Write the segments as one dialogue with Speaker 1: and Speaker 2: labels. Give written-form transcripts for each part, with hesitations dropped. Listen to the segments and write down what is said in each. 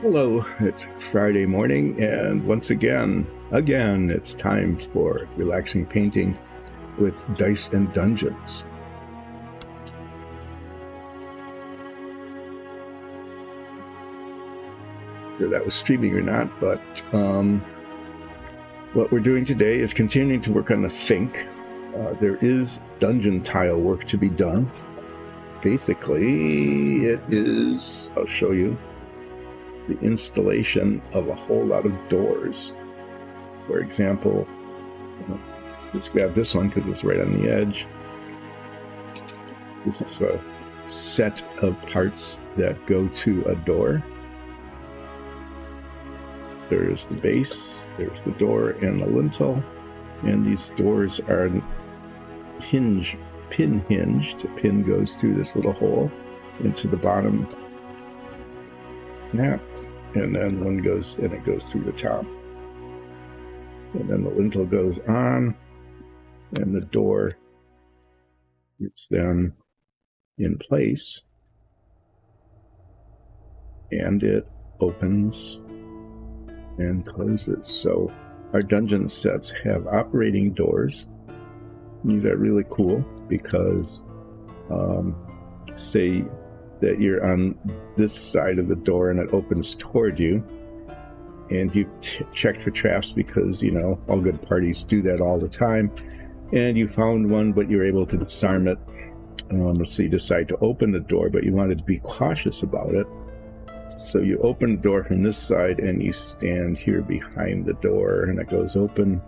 Speaker 1: Hello, it's Friday morning, and once again, it's time for relaxing painting with Dice and Dungeons. Whether that was streaming or not, but what we're doing today is continuing to work on the Fink. There is dungeon tile work to be done. Basically, it is, I'll show you, the installation of a whole lot of doors. For example, let's grab this one because it's right on the edge. This is a set of parts that go to a door. There's the base, there's the door and the lintel, and these doors are pin hinged. The pin goes through this little hole into the bottom. Yeah, and then one goes, and it goes through the top. And then the lintel goes on, and the door is then in place, and it opens and closes. So our dungeon sets have operating doors. These are really cool because, say that you're on this side of the door and it opens toward you, and you checked for traps because, you know, all good parties do that all the time, and you found one, but you're able to disarm it. So you decide to open the door, but you wanted to be cautious about it. So you open the door from this side and you stand here behind the door, and it goes open.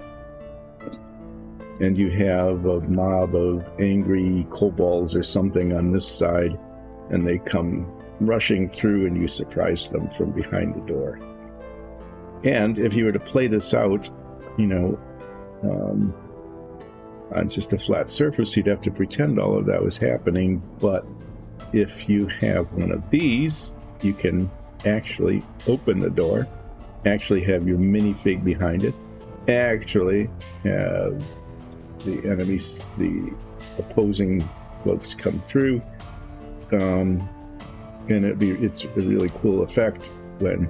Speaker 1: And you have a mob of angry kobolds or something on this side, and they come rushing through, and you surprise them from behind the door. And if you were to play this out, you know, on just a flat surface, you'd have to pretend all of that was happening. But if you have one of these, you can actually open the door, actually have your minifig behind it, actually have the enemies, the opposing folks come through, and it's a really cool effect when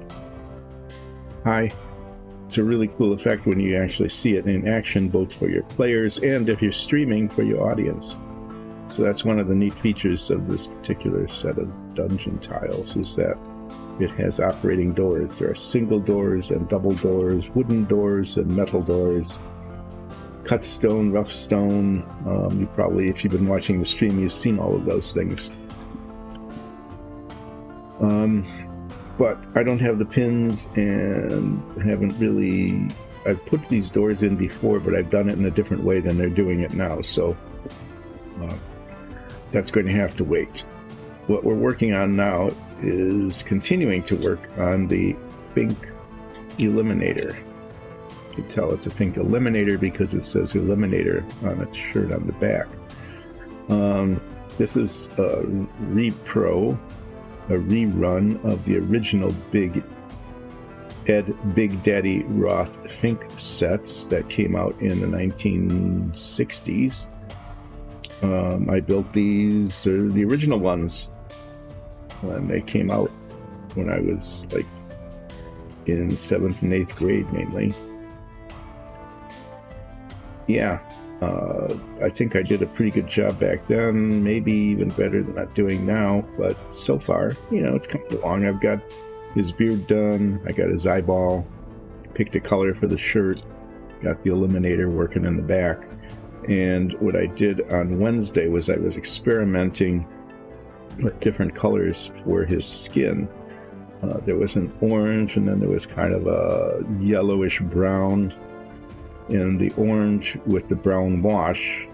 Speaker 1: it's a really cool effect when you actually see it in action, both for your players and if you're streaming for your audience. So that's one of the neat features of this particular set of dungeon tiles, is that it has operating doors. There are single doors and double doors, wooden doors and metal doors, cut stone, rough stone. You probably, if you've been watching the stream, you've seen all of those things. But I don't have the pins and haven't really... I've put these doors in before, but I've done it in a different way than they're doing it now, so that's going to have to wait. What we're working on now is continuing to work on the Fink Eliminator. You can tell it's a Fink Eliminator because it says Eliminator on its shirt on the back. This is a rerun of the original Big Daddy Roth Fink sets that came out in the 1960s. I built these, the original ones, when they came out when I was like in 7th and 8th grade mainly. Yeah, I think I did a pretty good job back then, maybe even better than I'm doing now, but so far, you know, it's coming along. I've got his beard done, I got his eyeball, picked a color for the shirt, got the Eliminator working in the back, and what I did on Wednesday was I was experimenting with different colors for his skin. There was an orange, and then there was kind of a yellowish brown, and the orange with the brown wash.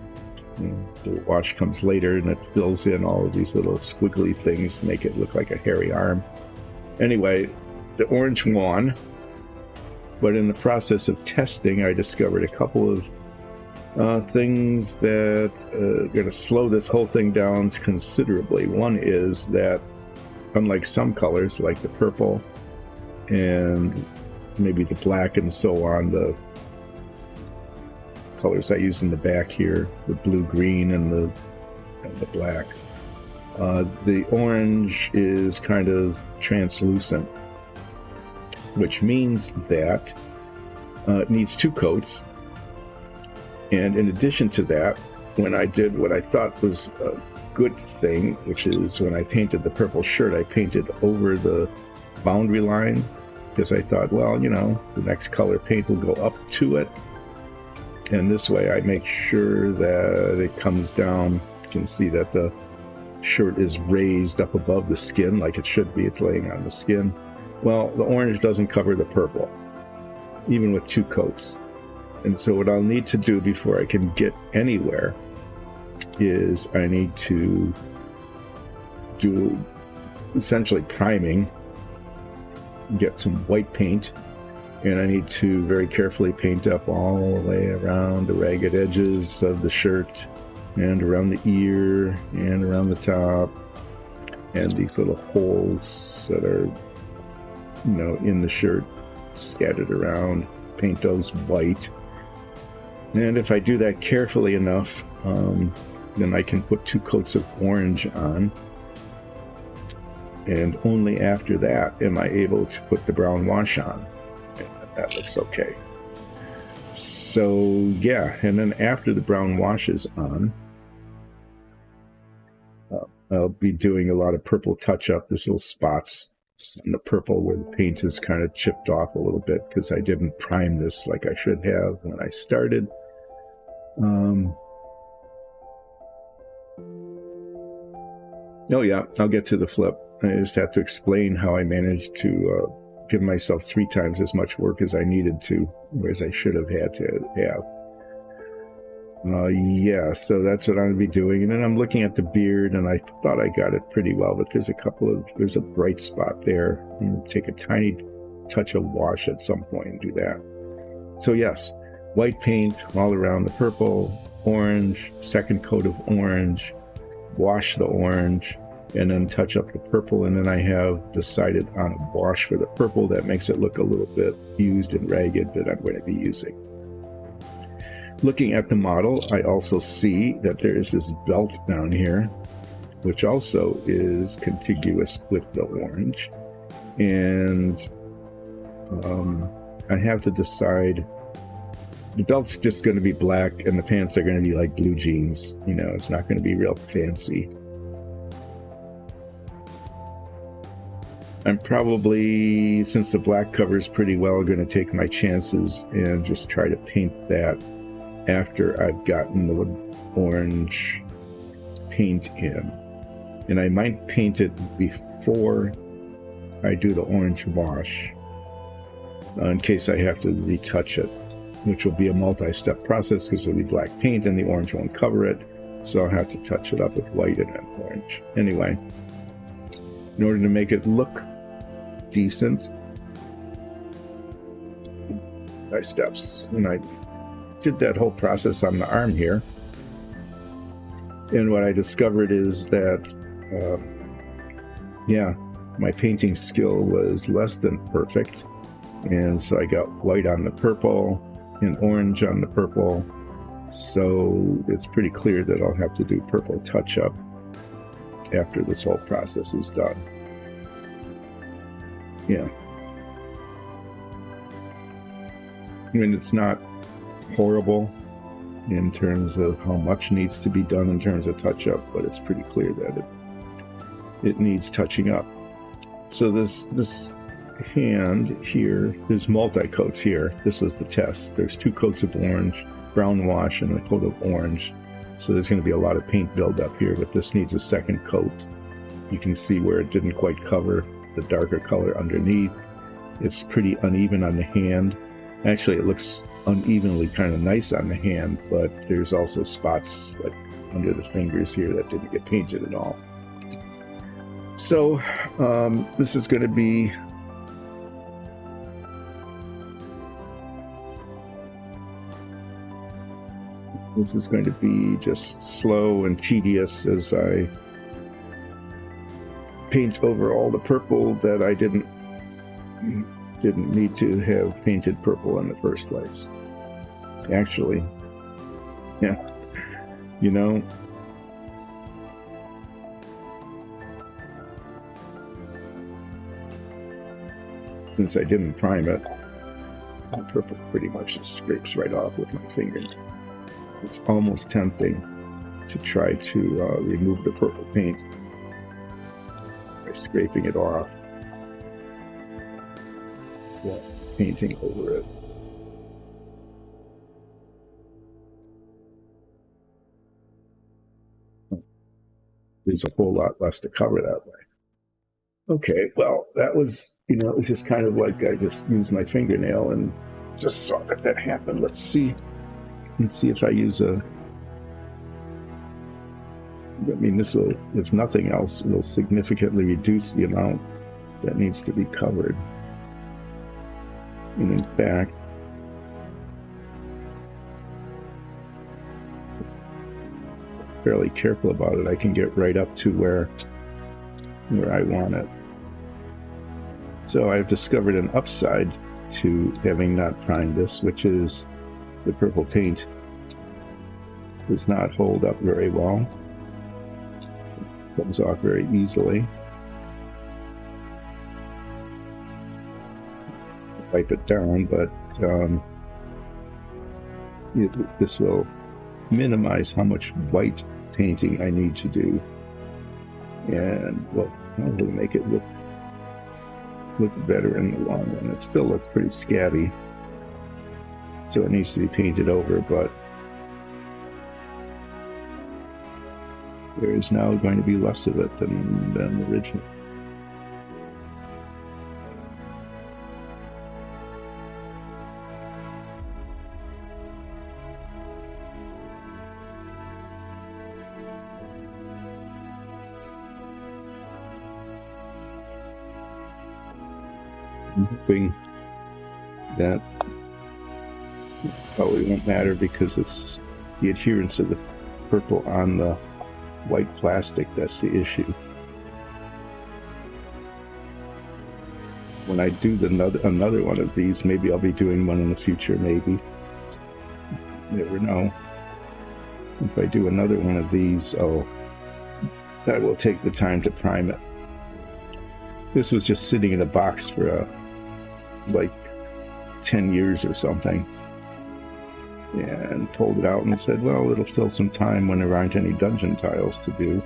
Speaker 1: The wash comes later, and it fills in all of these little squiggly things to make it look like a hairy arm. Anyway, the orange won, but in the process of testing, I discovered a couple of things that are going to slow this whole thing down considerably. One is that, unlike some colors, like the purple and maybe the black and so on, the colors I use in the back here, the blue, green, and the black, The orange is kind of translucent, which means that it needs 2 coats. And in addition to that, when I did what I thought was a good thing, which is when I painted the purple shirt, I painted over the boundary line, because I thought, well, you know, the next color paint will go up to it. And this way I make sure that it comes down. You can see that the shirt is raised up above the skin like it should be. It's laying on the skin. Well, the orange doesn't cover the purple, even with 2 coats. And so what I'll need to do before I can get anywhere is I need to do essentially priming, get some white paint, and I need to very carefully paint up all the way around the ragged edges of the shirt and around the ear and around the top and these little holes that are, you know, in the shirt scattered around. Paint those white. And if I do that carefully enough, then I can put 2 coats of orange on. And only after that am I able to put the brown wash on. And that looks okay. So, yeah, and then after the brown wash is on, I'll be doing a lot of purple touch-up. There's little spots in the purple where the paint is kind of chipped off a little bit because I didn't prime this like I should have when I started. Oh yeah, I'll get to the flip. I just have to explain how I managed to give myself 3 times as much work as I needed to, whereas I should have had to have. Yeah, so that's what I'm going to be doing. And then I'm looking at the beard, and I thought I got it pretty well, but there's a bright spot there. I'm going to take a tiny touch of wash at some point and do that. So yes, white paint all around the purple, orange, second coat of orange, wash the orange, and then touch up the purple. And then I have decided on a wash for the purple that makes it look a little bit used and ragged that I'm going to be using. Looking at the model, I also see that there is this belt down here, which also is contiguous with the orange. And I have to decide, the belt's just going to be black and the pants are going to be like blue jeans. You know, it's not going to be real fancy. I'm probably, since the black covers pretty well, going to take my chances and just try to paint that after I've gotten the orange paint in. And I might paint it before I do the orange wash, in case I have to retouch it, which will be a multi-step process because it'll be black paint and the orange won't cover it. So I'll have to touch it up with white and then orange. Anyway, in order to make it look decent, by steps, and I did that whole process on the arm here. And what I discovered is that, yeah, my painting skill was less than perfect. And so I got white on the purple and orange on the purple. So it's pretty clear that I'll have to do purple touch-up after this whole process is done. Yeah. I mean, it's not horrible in terms of how much needs to be done in terms of touch-up, but it's pretty clear that it needs touching up. So this hand here, there's multi-coats here. This was the test. There's 2 coats of orange, brown wash, and a coat of orange. So there's going to be a lot of paint buildup here, but this needs a second coat. You can see where it didn't quite cover the darker color underneath. It's pretty uneven on the hand. Actually, it looks unevenly kind of nice on the hand, but there's also spots like under the fingers here that didn't get painted at all. So this is going to be just slow and tedious as I paint over all the purple that I didn't need to have painted purple in the first place. Actually, yeah, you know, since I didn't prime it, the purple pretty much just scrapes right off with my finger. It's almost tempting to try to remove the purple paint by scraping it off, painting over it. There's a whole lot less to cover that way. Okay, well, that was, it was just kind of like I just used my fingernail and just saw that happened. Let's see if I use this will, if nothing else, will significantly reduce the amount that needs to be covered. And in fact, fairly careful about it, I can get right up to where I want it. So I've discovered an upside to having not primed this, which is the purple paint does not hold up very well. It comes off very easily. Wipe it down, but this will minimize how much white painting I need to do, and will make it look better in the long run. It still looks pretty scabby, so it needs to be painted over, but there is now going to be less of it than originally. I'm hoping that probably won't matter because it's the adherence of the purple on the white plastic that's the issue. When I do another one of these, maybe I'll be doing one in the future, maybe. You never know. If I do another one of these, I will take the time to prime it. This was just sitting in a box for like 10 years or something, and pulled it out and said, well, it'll fill some time when there aren't any dungeon tiles to do,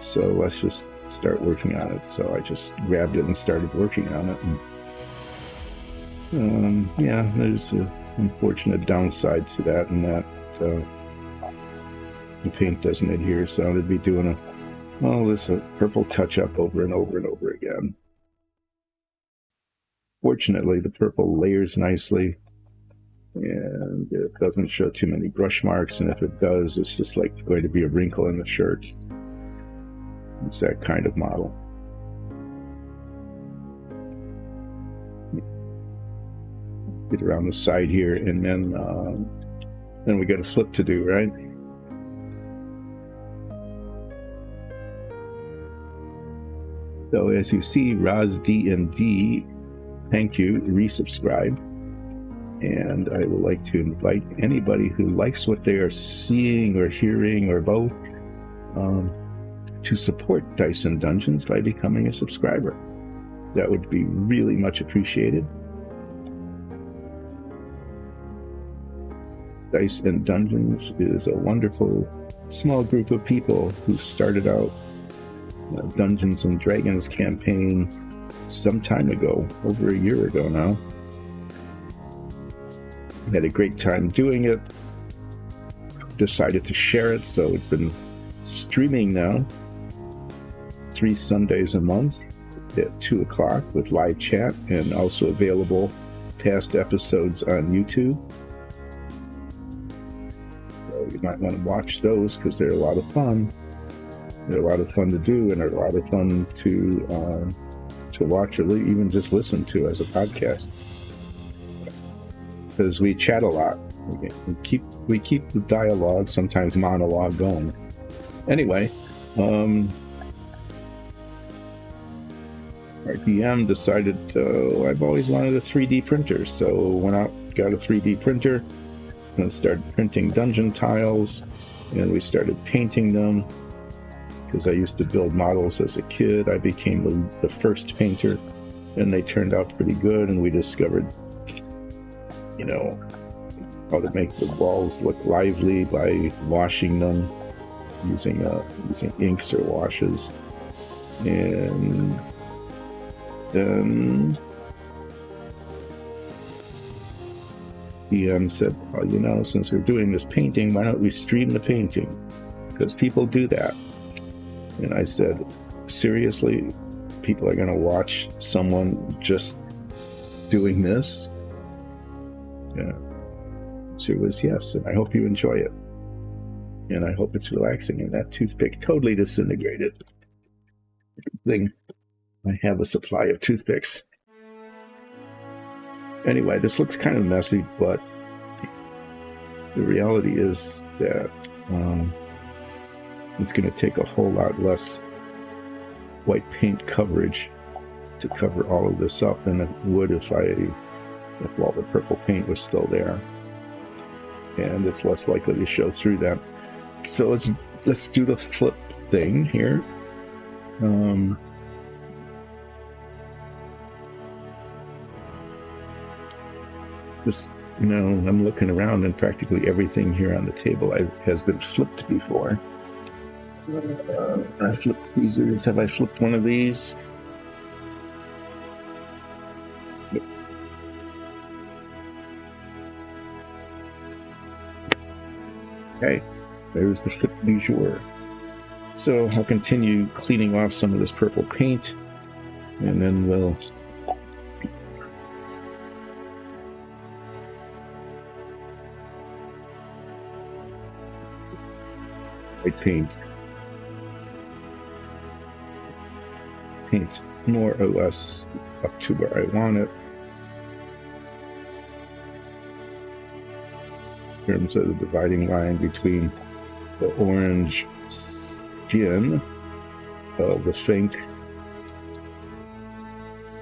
Speaker 1: so let's just start working on it. So I just grabbed it and started working on it, and yeah, there's an unfortunate downside to that, and that the paint doesn't adhere, so I'd be doing this purple touch-up over and over and over again. Fortunately, the purple layers nicely, and it doesn't show too many brush marks, and if it does, it's just like going to be a wrinkle in the shirt. It's that kind of model. Get around the side here, and then we got a flip to do, right? So as you see, Roz DnD, thank you, resubscribe. And I would like to invite anybody who likes what they are seeing or hearing or both to support Dice and Dungeons by becoming a subscriber. That would be really much appreciated. Dice and Dungeons is a wonderful small group of people who started out Dungeons and Dragons campaign some time ago, over a year ago now. Had a great time doing it. Decided to share it, so it's been streaming now 3 Sundays a month at 2 o'clock with live chat, and also available past episodes on YouTube. So you might want to watch those because they're a lot of fun. They're a lot of fun to do, and they're a lot of fun to watch, or even just listen to as a podcast. Because we chat a lot. We keep the dialogue, sometimes monologue, going. Anyway, our DM decided I've always wanted a 3D printer, so went out, got a 3D printer, and started printing dungeon tiles, and we started painting them. Because I used to build models as a kid, I became the first painter and they turned out pretty good, and we discovered, you know, how to make the walls look lively by washing them using inks or washes. And then DM said, well, you know, since we're doing this painting, why don't we stream the painting? Because people do that. And I said, seriously, people are going to watch someone just doing this? Yeah. So it was yes, and I hope you enjoy it. And I hope it's relaxing. And that toothpick totally disintegrated. Thing. I have a supply of toothpicks. Anyway, this looks kind of messy, but the reality is that it's going to take a whole lot less white paint coverage to cover all of this up than it would if all the purple paint was still there. And it's less likely to show through that. So let's do the flip thing here. Just, you know, I'm looking around and practically everything here on the table has been flipped before. I flipped tweezers. Have I flipped one of these? Okay, there's the flip du jour. So I'll continue cleaning off some of this purple paint, and then we'll white paint more or less up to where I want it. In terms of the dividing line between the orange skin of the Fink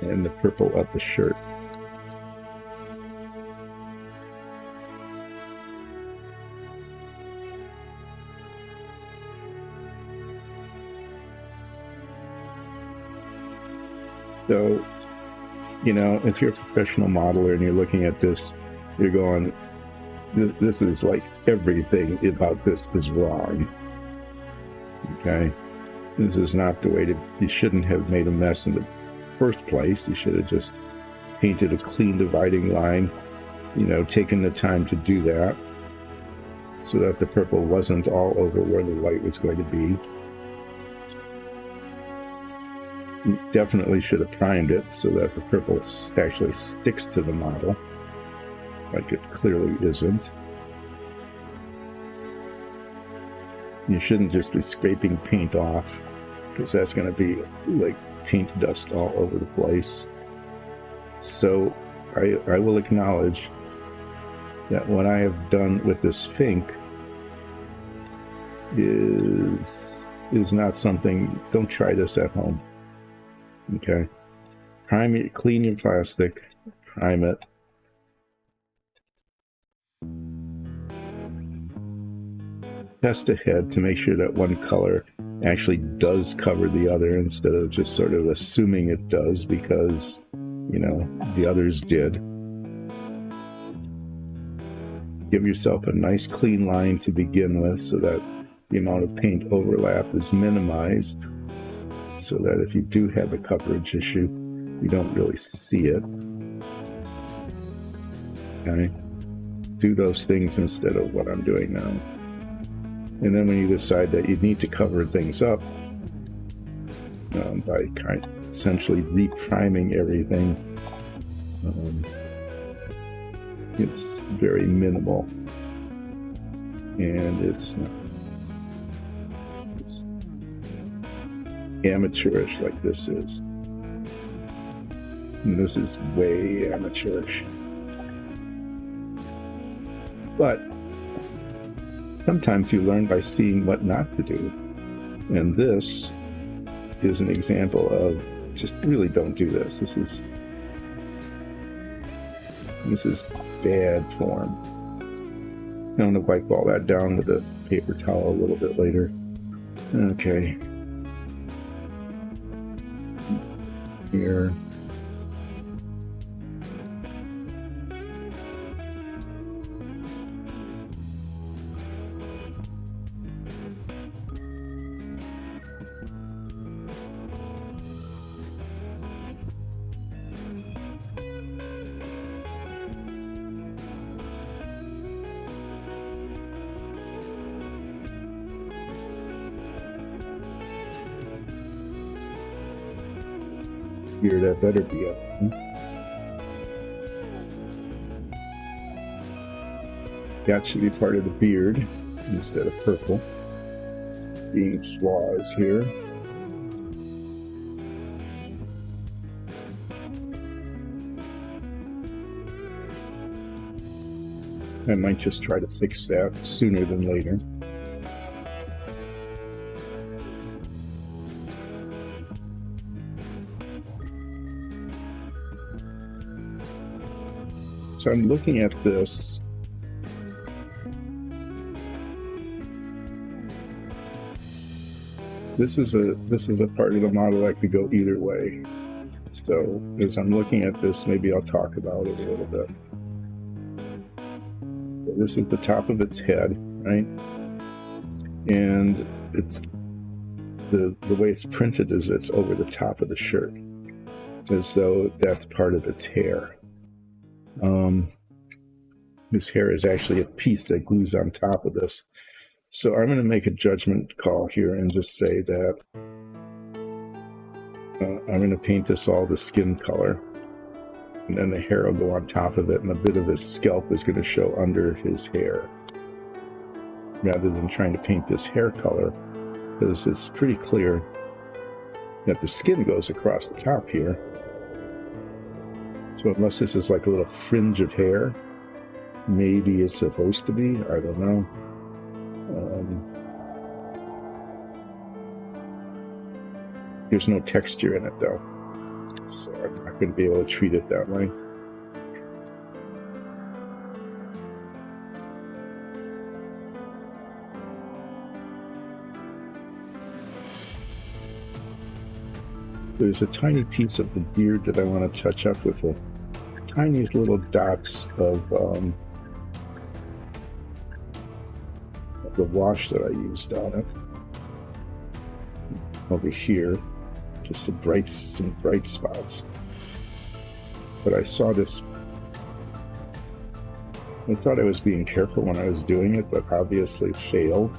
Speaker 1: and the purple of the shirt. So, you know, if you're a professional modeler and you're looking at this, you're going, this is like everything about this is wrong. Okay? This is not the way you shouldn't have made a mess in the first place. You should have just painted a clean dividing line, you know, taken the time to do that so that the purple wasn't all over where the white was going to be. You definitely should have primed it so that the purple actually sticks to the model, like it clearly isn't. You shouldn't just be scraping paint off, because that's going to be like paint dust all over the place. So I will acknowledge that what I have done with this Fink is not something, don't try this at home. Okay, prime it, clean your plastic, prime it. Test ahead to make sure that one color actually does cover the other instead of just sort of assuming it does because, you know, the others did. Give yourself a nice clean line to begin with so that the amount of paint overlap is minimized, so that if you do have a coverage issue, you don't really see it. Okay? Do those things instead of what I'm doing now. And then when you decide that you need to cover things up by essentially repriming everything, it's very minimal, and it's amateurish like this is. And this is way amateurish. But sometimes you learn by seeing what not to do. And this is an example of just really don't do this. This is bad form. I'm going to wipe all that down with a paper towel a little bit later. Okay. Here. beard, that better be up. That should be part of the beard instead of purple. Seeing flaws here. I might just try to fix that sooner than later. So I'm looking at this. This is a part of the model that could go either way. So as I'm looking at this, maybe I'll talk about it a little bit. So this is the top of its head, right? And it's the way it's printed is it's over the top of the shirt, as though that's part of its hair. His hair is actually a piece that glues on top of this. So I'm going to make a judgment call here and just say that I'm going to paint this all the skin color, and then the hair will go on top of it, and a bit of his scalp is going to show under his hair, rather than trying to paint this hair color, because it's pretty clear that the skin goes across the top here. So unless this is like a little fringe of hair, maybe it's supposed to be, I don't know. There's no texture in it though, so I'm not going to be able to treat it that way. So there's a tiny piece of the beard that I want to touch up with the tiniest little dots of the wash that I used on it over here, just some bright spots. But I saw this. I thought I was being careful when I was doing it, but obviously failed.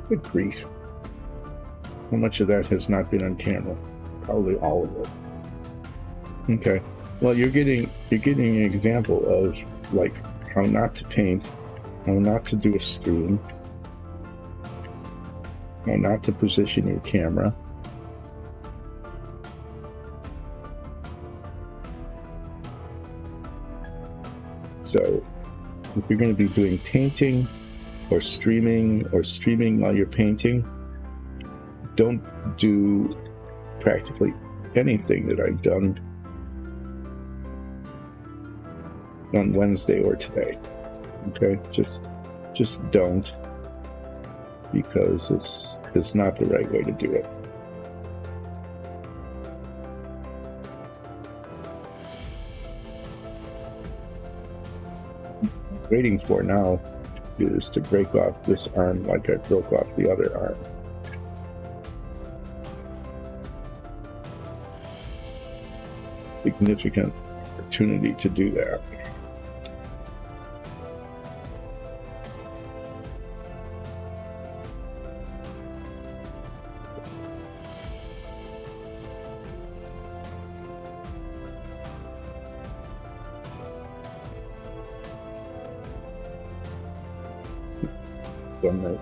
Speaker 1: Good grief. How much of that has not been on camera? Probably all of it. Okay. Well, you're getting an example of like how not to paint, how not to do a stream, how not to position your camera. So if you're going to be doing painting or streaming while you're painting, don't do practically anything that I've done on Wednesday or today. Okay, just don't, because it's not the right way to do it. What I'm waiting for now is to break off this arm like I broke off the other arm. Significant opportunity to do that.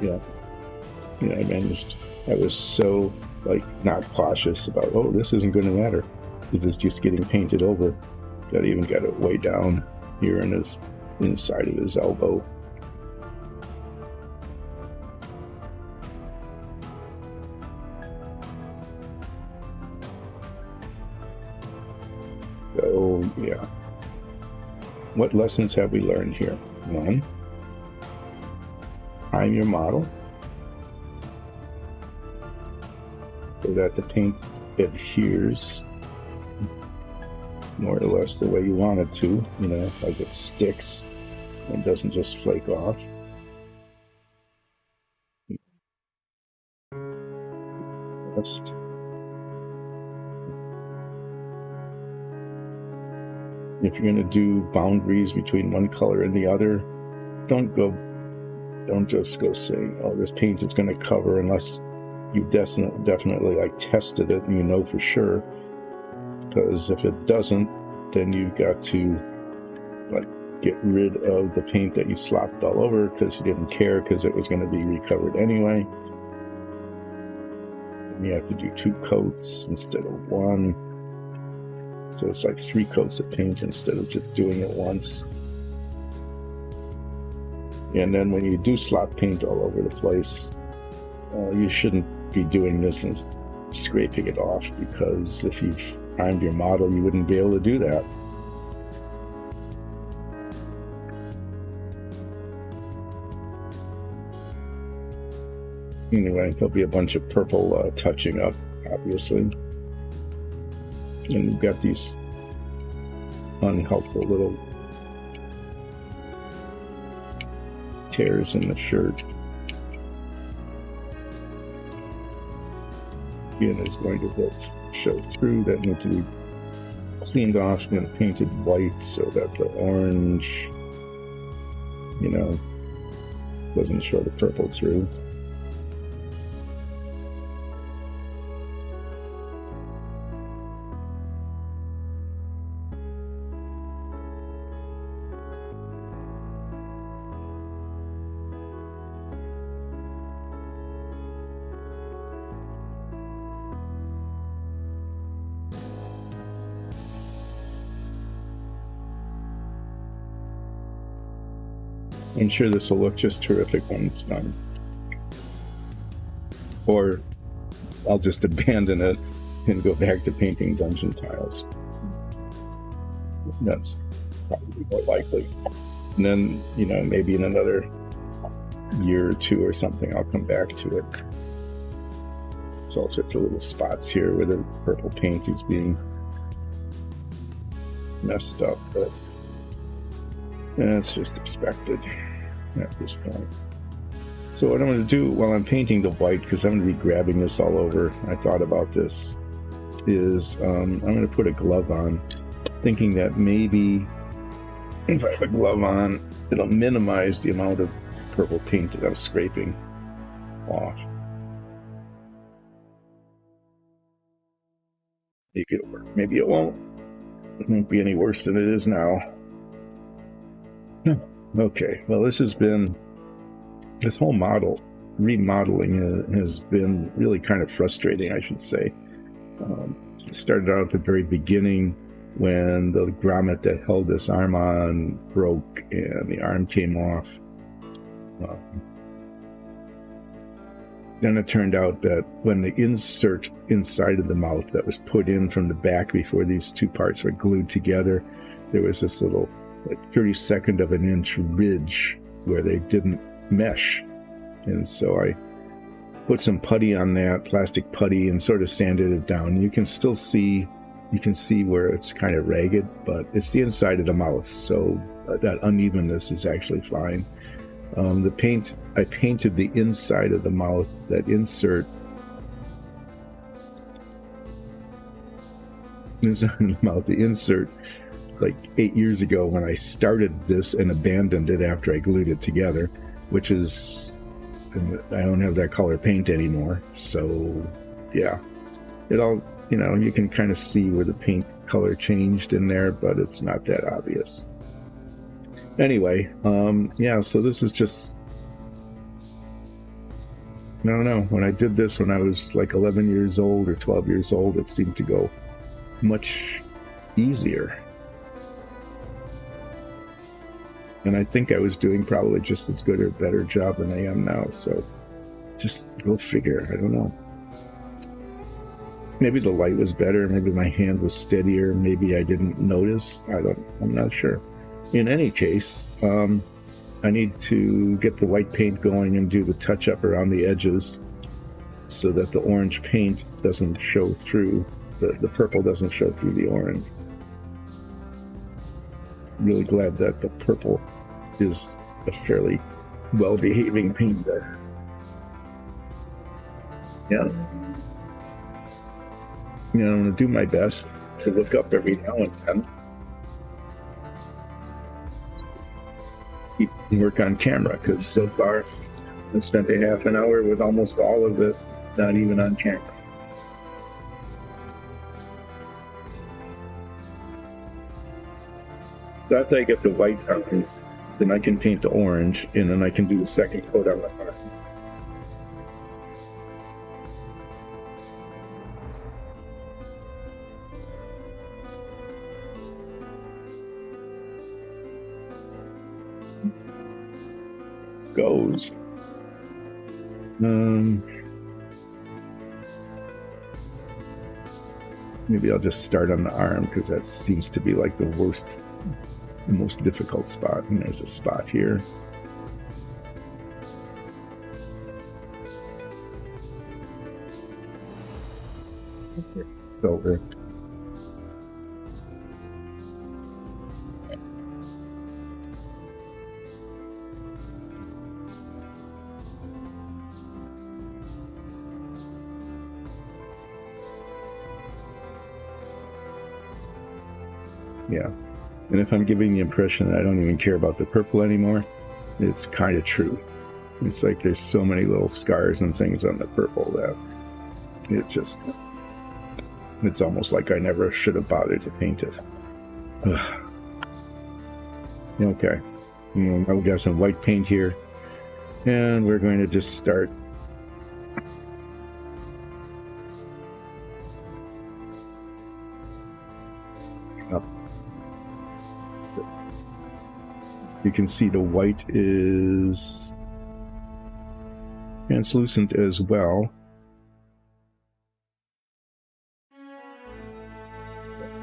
Speaker 1: Yeah, I managed. I was so not cautious about, oh, this isn't going to matter. It's just getting painted over. That even got it way down here in his inside of his elbow. So yeah, what lessons have we learned here? One, prime your model so that the paint adheres more or less the way you want it to, like it sticks and doesn't just flake off. Just if you're going to do boundaries between one color and the other, don't just go saying, oh, this paint is going to cover unless you've definitely like tested it and you know for sure. Because if it doesn't, then you've got to like get rid of the paint that you slopped all over because you didn't care because it was going to be recovered anyway. And you have to do 2 coats instead of 1. So it's like 3 coats of paint instead of just doing it once. And then when you do slop paint all over the place, you shouldn't be doing this and scraping it off, because if you've primed your model, you wouldn't be able to do that. Anyway, there'll be a bunch of purple touching up, obviously. And you've got these unhelpful little tears in the shirt. Again, it's going to show through. That need to be cleaned off and painted white so that the orange, doesn't show the purple through. I'm sure this will look just terrific when it's done. Or I'll just abandon it and go back to painting dungeon tiles. That's probably more likely. And then, maybe in another year or 2 or something, I'll come back to it. There's all sorts of little spots here where the purple paint is being messed up, but that's just expected at this point. So what I'm going to do while I'm painting the white, because I'm going to be grabbing this all over, I thought about this, is I'm going to put a glove on, thinking that maybe if I have a glove on, it'll minimize the amount of purple paint that I'm scraping off. Maybe it'll work. Maybe it won't. It won't be any worse than it is now. Okay, well, this whole remodeling has been really kind of frustrating, I should say. It started out at the very beginning when the grommet that held this arm on broke and the arm came off. Then it turned out that when the insert inside of the mouth that was put in from the back before these 2 parts were glued together, there was this little 32nd of an inch ridge where they didn't mesh. And so I put some putty on that, plastic putty, and sort of sanded it down. You can see where it's kind of ragged, but it's the inside of the mouth, so that unevenness is actually fine. I painted the inside of the mouth, that insert like 8 years ago when I started this and abandoned it after I glued it together, which is, I don't have that color paint anymore. So yeah, it all, you can kind of see where the paint color changed in there, but it's not that obvious. Anyway, so this is just, I don't know, when I did this when I was like 11 years old or 12 years old, it seemed to go much easier. And I think I was doing probably just as good or better job than I am now. So just go figure. I don't know. Maybe the light was better. Maybe my hand was steadier. Maybe I didn't notice. I'm not sure. In any case, I need to get the white paint going and do the touch up around the edges so that the orange paint doesn't show through. The purple doesn't show through the orange. Really glad that the purple is a fairly well-behaving paint there. Yeah. I'm going to do my best to look up every now and then. Keep work on camera, because so far I've spent a half an hour with almost all of it Not even on camera. So after I get the white on, then I can paint the orange, and then I can do the second coat on the arm. Goes. Maybe I'll just start on the arm because that seems to be like the most difficult spot. And there's a spot here. Over. Yeah, and if I'm giving the impression that I don't even care about the purple anymore, it's kind of true. It's like there's so many little scars and things on the purple that it's almost like I never should have bothered to paint it. Ugh. Okay, now we got some white paint here, and we're going to just start. You can see the white is translucent as well.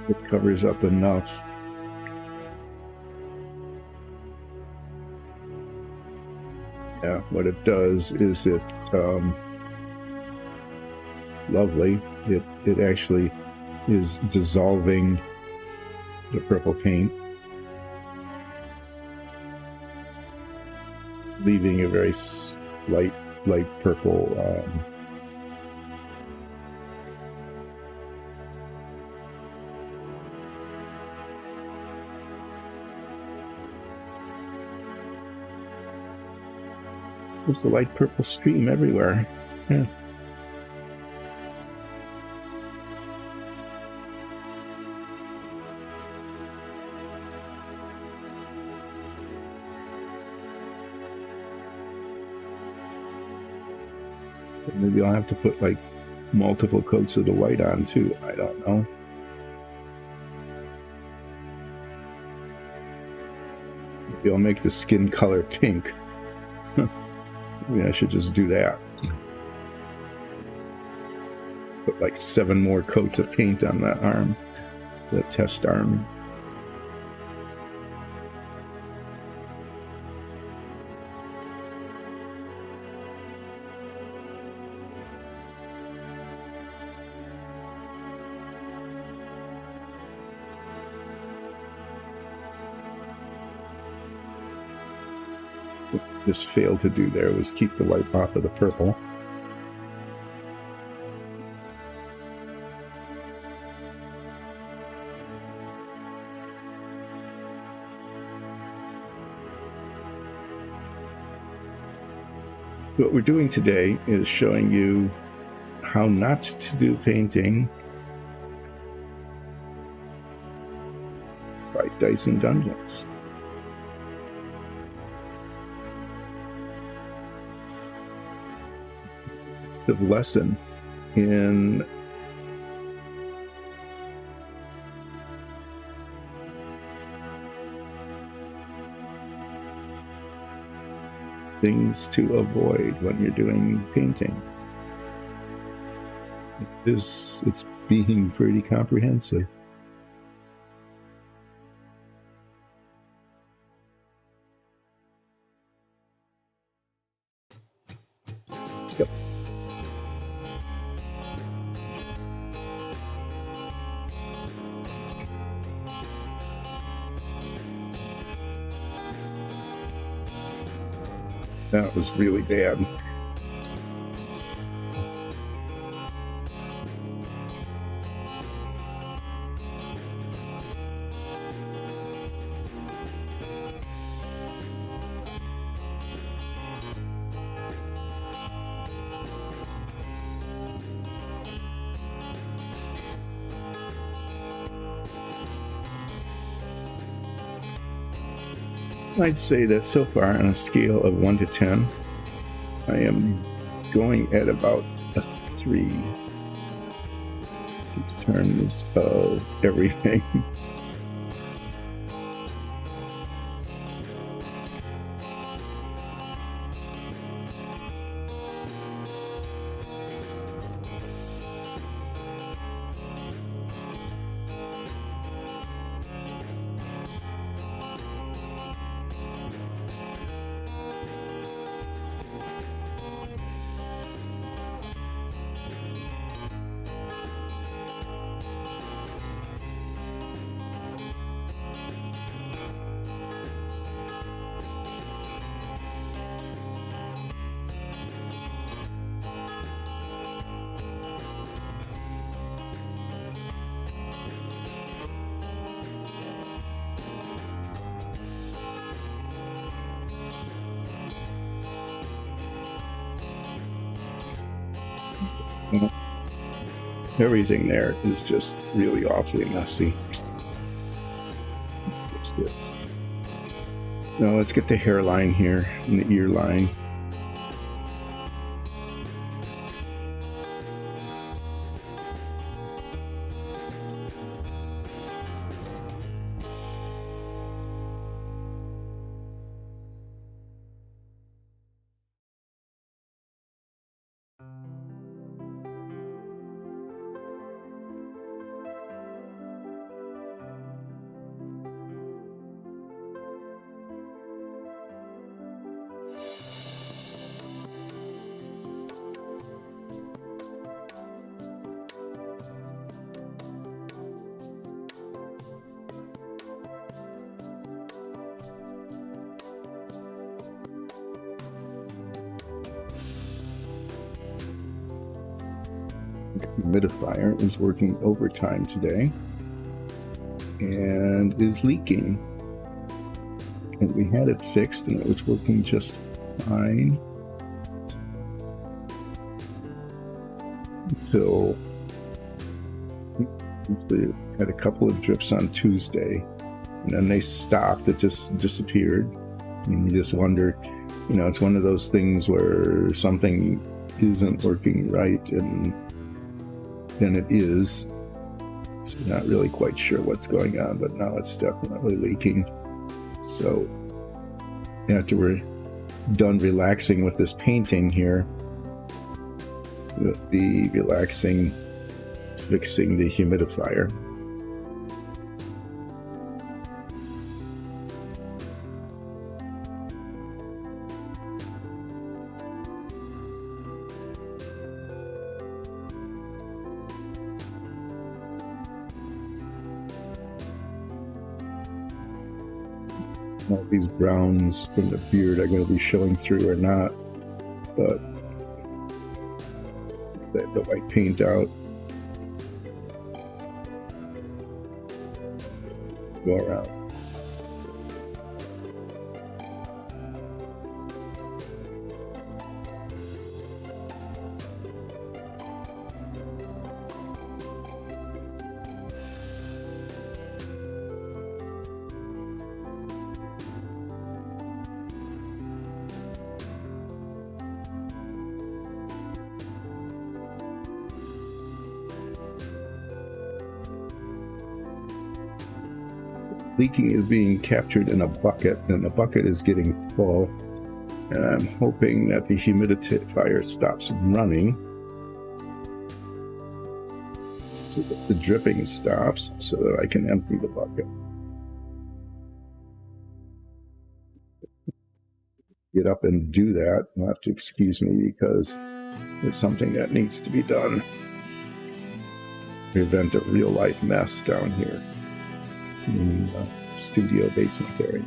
Speaker 1: It covers up enough. Yeah, what it does is lovely. It actually is dissolving the purple paint, leaving a very light purple there's the light purple stream everywhere. Yeah. Maybe I'll have to put like multiple coats of the white on too. I don't know. Maybe I'll make the skin color pink. Maybe I should just do that. Put like 7 more coats of paint on that arm, the test arm. Just failed to do there was keep the white off of the purple. What we're doing today is showing you how not to do painting by Dice and Dungeons. Lesson in things to avoid when you're doing painting. It's being pretty comprehensive. Yep. That was really bad. I'd say that so far on a scale of 1 to 10, I am going at about a 3 in terms of everything. Everything there is just really awfully messy. Now let's get the hairline here and the ear line. Humidifier is working overtime today and is leaking. And we had it fixed and it was working just fine until we had a couple of drips on Tuesday, and then they stopped. It just disappeared. And you just wonder, you know, it's one of those things where something isn't working right, and then it is. So not really quite sure what's going on, but now it's definitely leaking. So after we're done relaxing with this painting here, we'll be relaxing, fixing the humidifier. All these browns from the beard are going to be showing through or not, but let the white paint out. Go around. Leaking is being captured in a bucket, and the bucket is getting full. And I'm hoping that the humidifier stops running so that the dripping stops so that I can empty the bucket. Get up and do that. You'll have to excuse me because there's something that needs to be done. Prevent a real life mess down here in the studio basement area.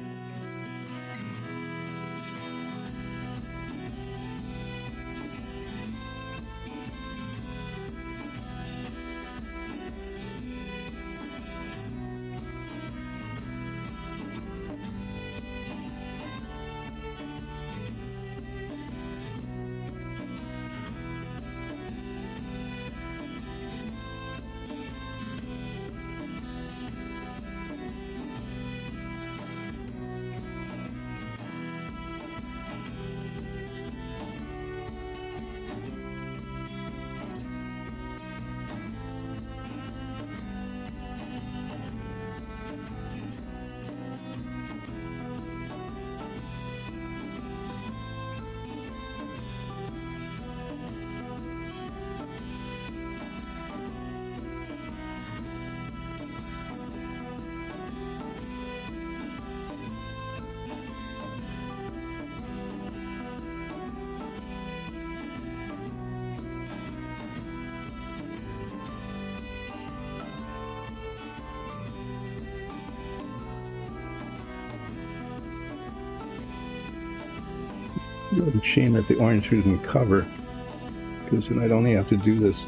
Speaker 1: Really shame that the orange didn't cover, because then I'd only have to do this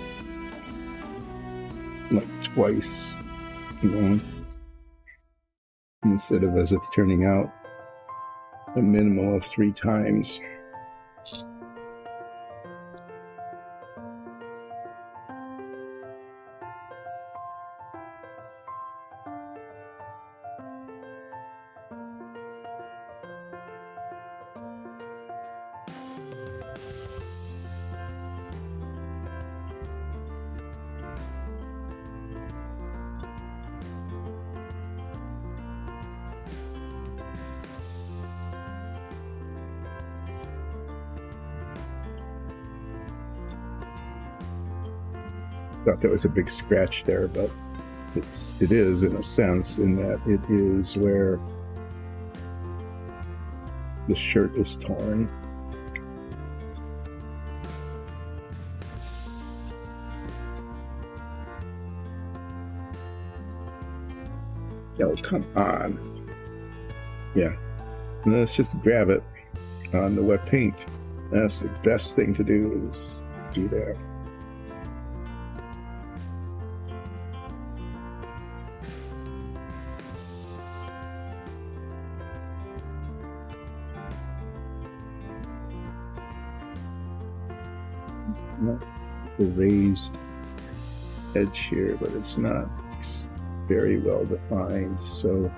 Speaker 1: like twice, you know, instead of, as it's turning out, a minimum of 3 times. Thought that was a big scratch there, but it is in a sense, in that it is where the shirt is torn. Oh, come on. Yeah. And let's just grab it on the wet paint. That's the best thing to do, is do that. The raised edge here, but it's not very well defined, so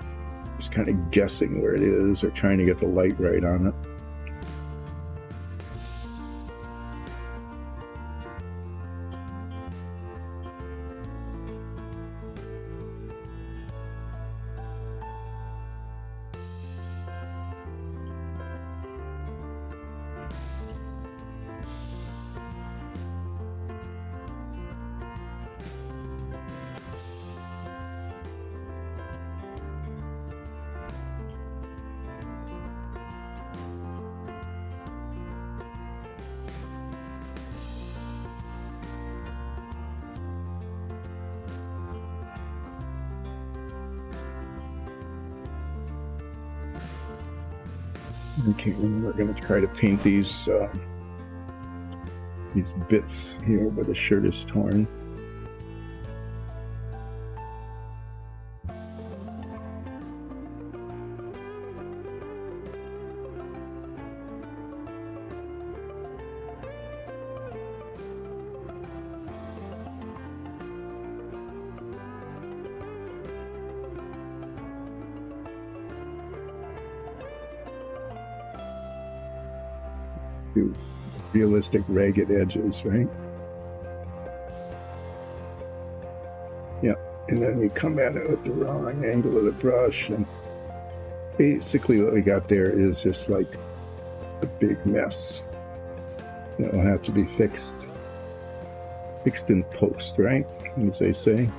Speaker 1: just kind of guessing where it is or trying to get the light right on it. Okay, and we're going to try to paint these bits here where the shirt is torn. Realistic ragged edges, right? Yeah, and then you come at it with the wrong angle of the brush, and basically what we got there is just like a big mess. It'll have to be fixed in post, right? As they say.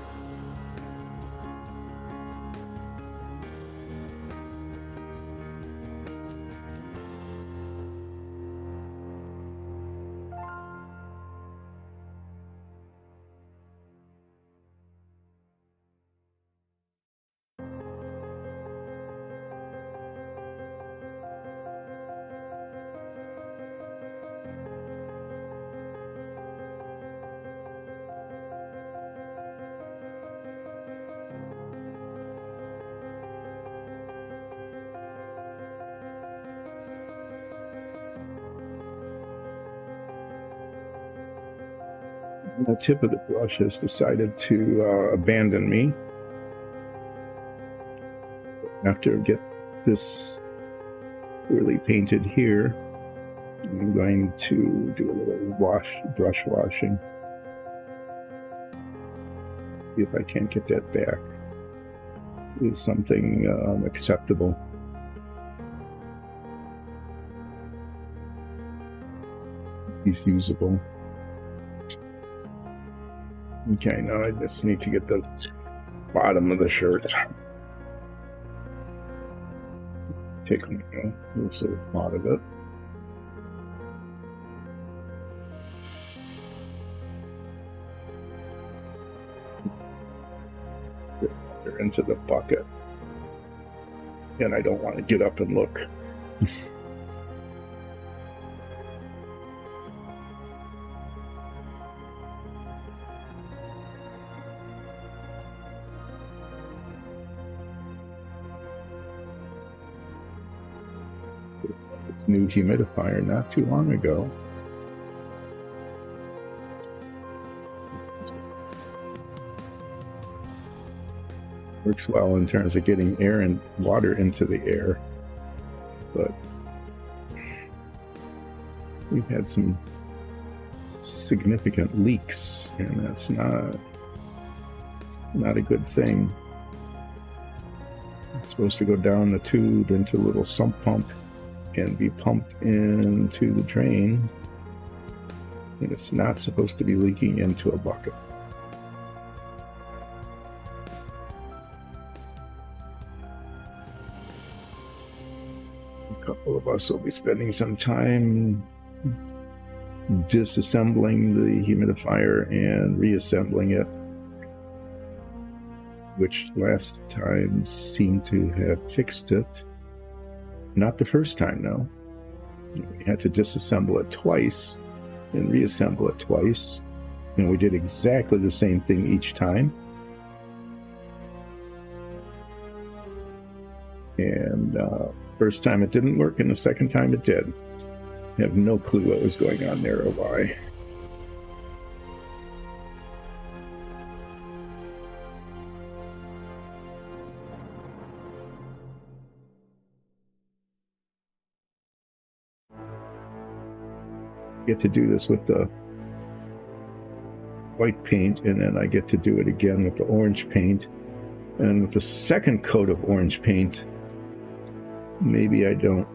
Speaker 1: The tip of the brush has decided to abandon me. After I get this really painted here, I'm going to do a little brush washing. See if I can't get that back with something acceptable. It's usable. Okay, now I just need to get the bottom of the shirt. Take a little part of it. Get into the bucket. And I don't want to get up and look. This new humidifier not too long ago. Works well in terms of getting air and water into the air, but we've had some significant leaks, and that's not a good thing. It's supposed to go down the tube into a little sump pump and be pumped into the drain, and it's not supposed to be leaking into a bucket. A couple of us will be spending some time disassembling the humidifier and reassembling it, which last time seemed to have fixed it. Not the first time, though. We had to disassemble it twice and reassemble it twice, and we did exactly the same thing each time. And first time it didn't work, and the second time it did. I have no clue what was going on there or why. I get to do this with the white paint, and then I get to do it again with the orange paint. And with the second coat of orange paint, maybe I don't,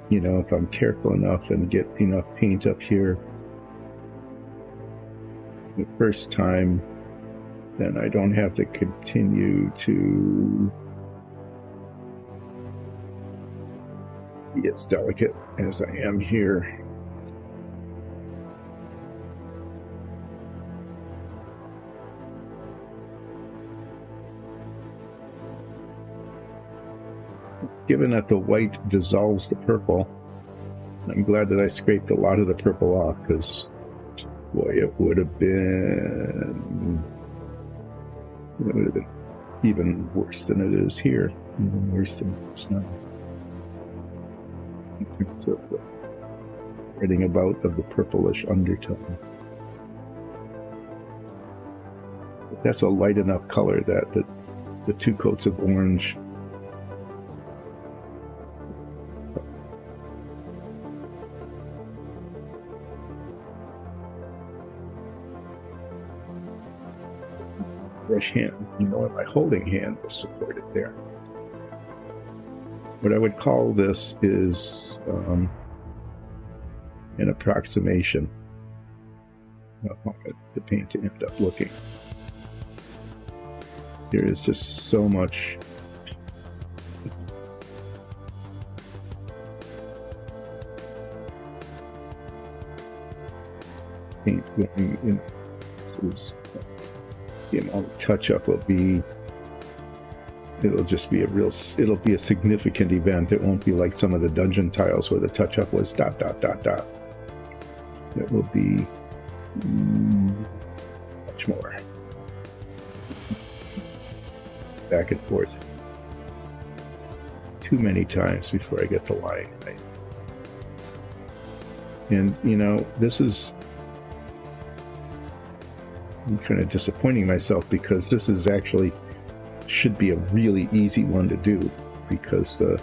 Speaker 1: if I'm careful enough and get enough paint up here the first time, then I don't have to continue to be as delicate as I am here. Given that the white dissolves the purple, I'm glad that I scraped a lot of the purple off, because boy, it would have been even worse than it is here. Even worse than it is now. In terms of the spreading about of the purplish undertone. But that's a light enough color that the two coats of orange brush hand, and my holding hand will support it there. What I would call this is an approximation of how the paint to end up looking. There is just so much paint going in. The amount of touch-up will be, it'll be a significant event. It won't be like some of the dungeon tiles where the touch-up was ... It will be much more back and forth too many times before I get the line right. And this is, I'm kind of disappointing myself, because this is actually should be a really easy one to do, because the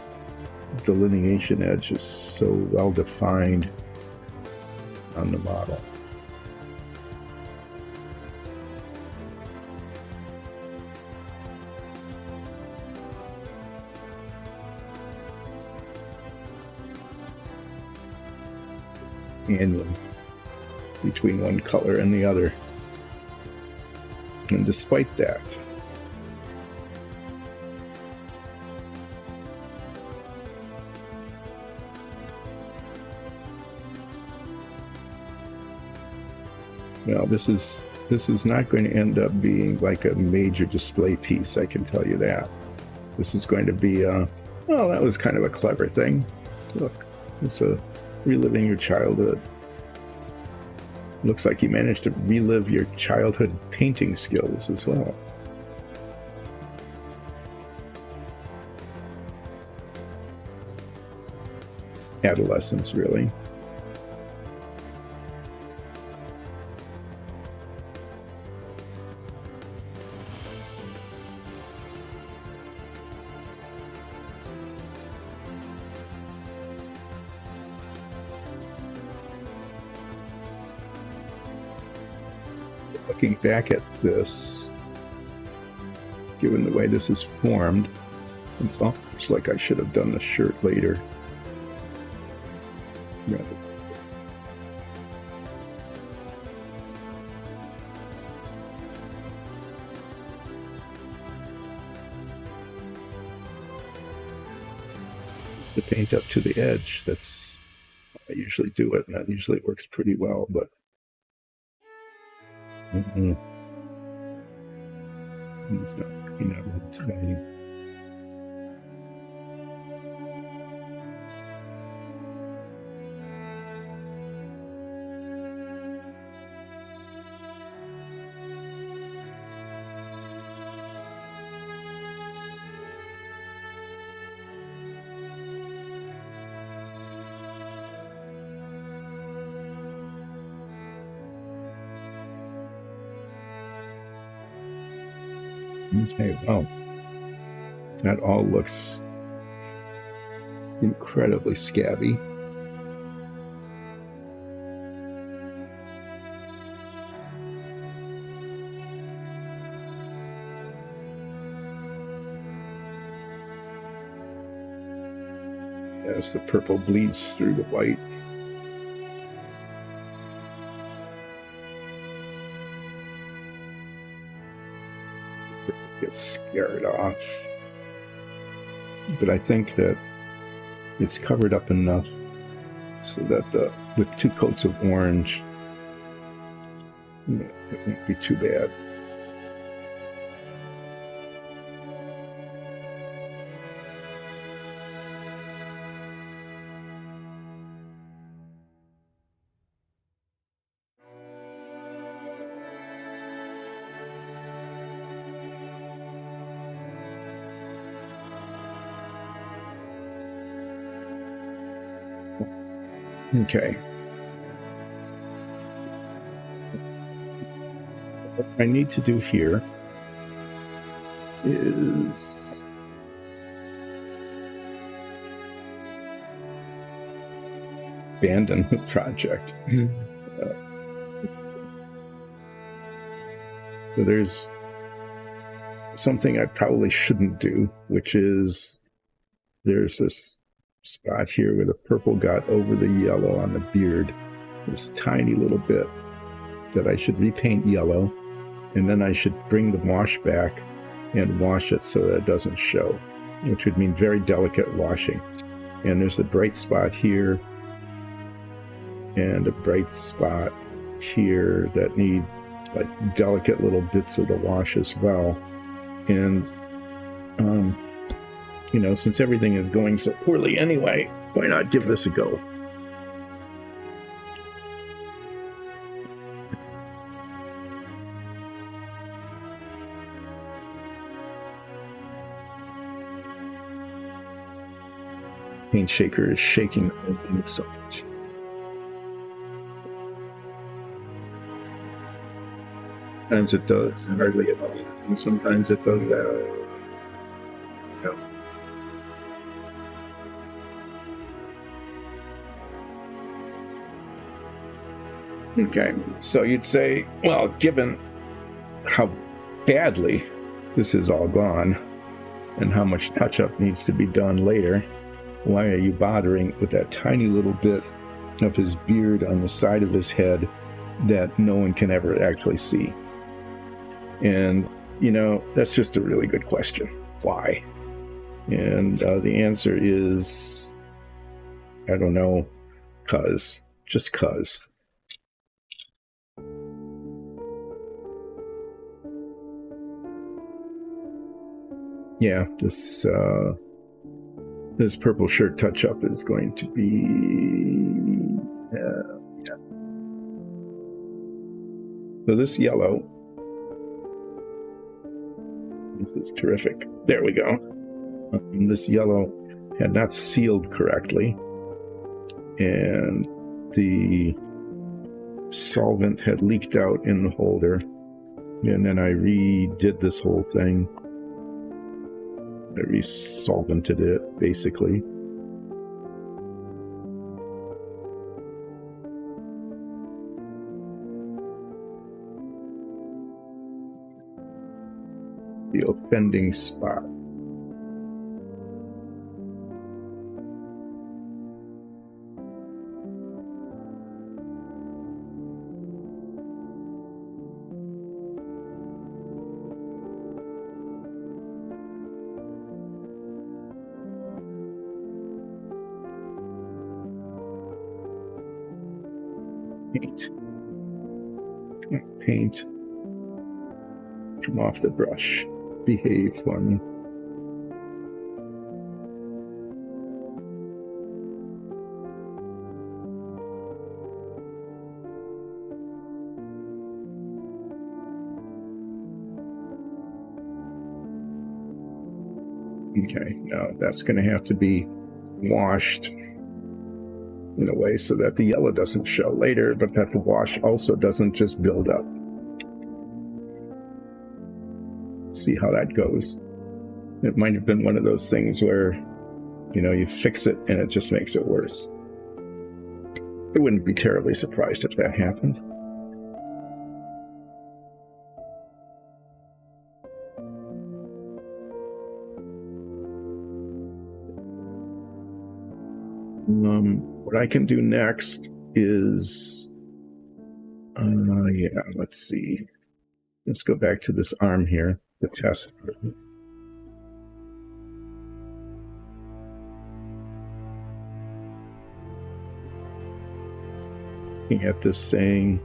Speaker 1: delineation edge is so well defined on the model. And between one color and the other. And despite that, well, this is not going to end up being like a major display piece, I can tell you that. This is going to be well, that was kind of a clever thing. Look, it's a reliving your childhood. Looks like you managed to relive your childhood painting skills as well. adolescence, really. Looking back at this, given the way this is formed, it's almost like I should have done the shirt later. Yeah. The paint up to the edge, that's how I usually do it, and that usually works pretty well, but it's not, it's funny. Okay, wow. That all looks incredibly scabby. As the purple bleeds through the white. Gets scared off. But I think that it's covered up enough so that with 2 coats of orange, it won't be too bad. Okay. What I need to do here is abandon the project. So there's something I probably shouldn't do, which is there's this spot here where the purple got over the yellow on the beard, this tiny little bit that I should repaint yellow, and then I should bring the wash back and wash it so that it doesn't show, which would mean very delicate washing. And there's a bright spot here and a bright spot here that need like delicate little bits of the wash as well. And since everything is going so poorly anyway, why not give this a go? Paint shaker is shaking so much. Sometimes it does, hardly at all. And sometimes it does that. No. Okay, so you'd say, well, given how badly this is all gone and how much touch-up needs to be done later, why are you bothering with that tiny little bit of his beard on the side of his head that no one can ever actually see? And, that's just a really good question. Why? And the answer is, I don't know, just 'cause. Yeah, this purple shirt touch-up is going to be... yeah. So this yellow... This is terrific. There we go. This yellow had not sealed correctly. and the solvent had leaked out in the holder, and then I redid this whole thing. I resolvented it, basically. The offending spot. Paint. Paint. Come off the brush. Behave for me. Okay, now that's going to have to be washed in a way so that the yellow doesn't show later, but that the wash also doesn't just build up. See how that goes. It might have been one of those things where, you know, you fix it and it just makes it worse. I wouldn't be terribly surprised if that happened. What I can do next is, yeah, let's see. Let's go back to this arm here, the test. Looking at this saying,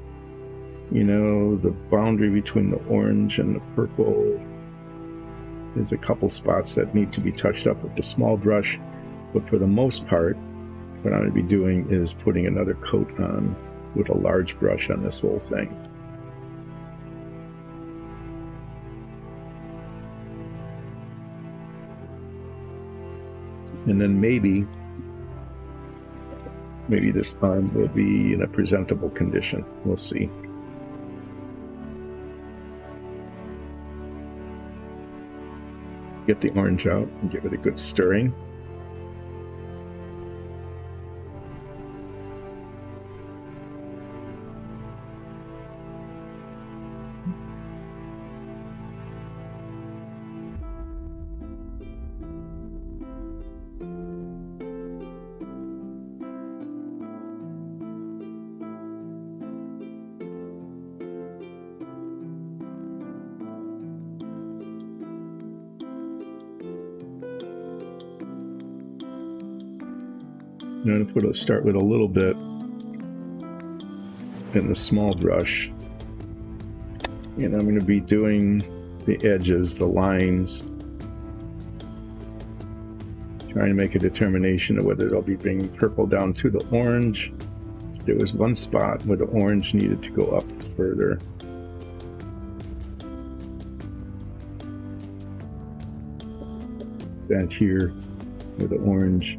Speaker 1: you know, the boundary between the orange and the purple, there's a couple spots that need to be touched up with the small brush, but for the most part, what I'm going to be doing is putting another coat on with a large brush on this whole thing. And then maybe this arm will be in a presentable condition. We'll see. Get the orange out and give it a good stirring. I'm going to start with a little bit in the small brush, and I'm going to be doing the edges, the lines, trying to make a determination of whether it'll be bringing purple down to the orange. There was one spot where the orange needed to go up further. That here with the orange.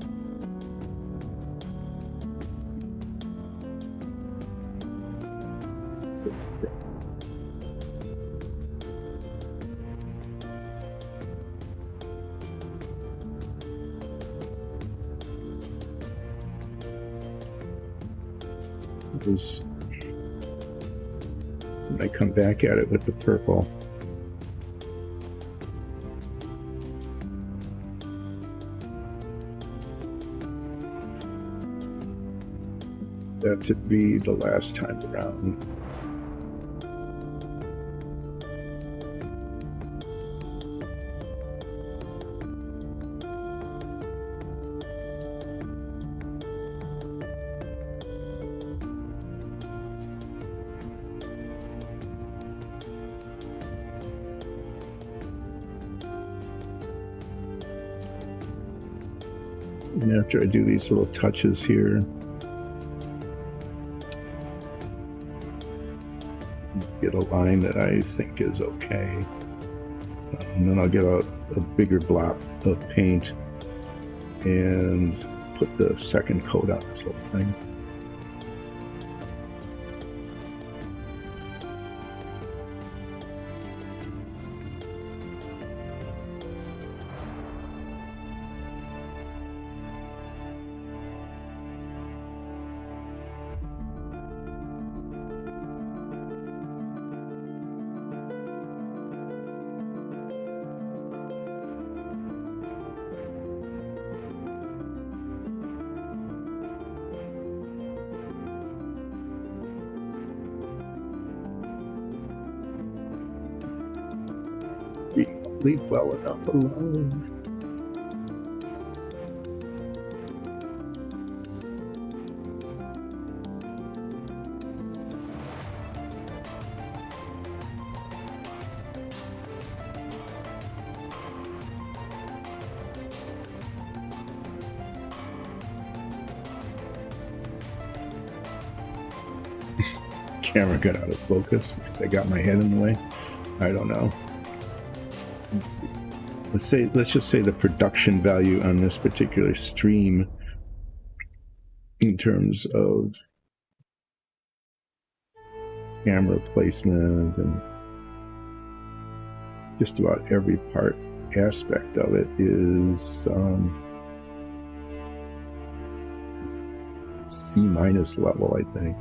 Speaker 1: When I come back at it with the purple, that should be the last time around. And after I do these little touches here, get a line that I think is okay. And then I'll get a bigger blob of paint and put the second coat on this whole thing. Leave well enough alone. Camera got out of focus because I got my head in the way. I don't know. Let's just say the production value on this particular stream in terms of camera placement and just about every aspect of it is C- level, I think.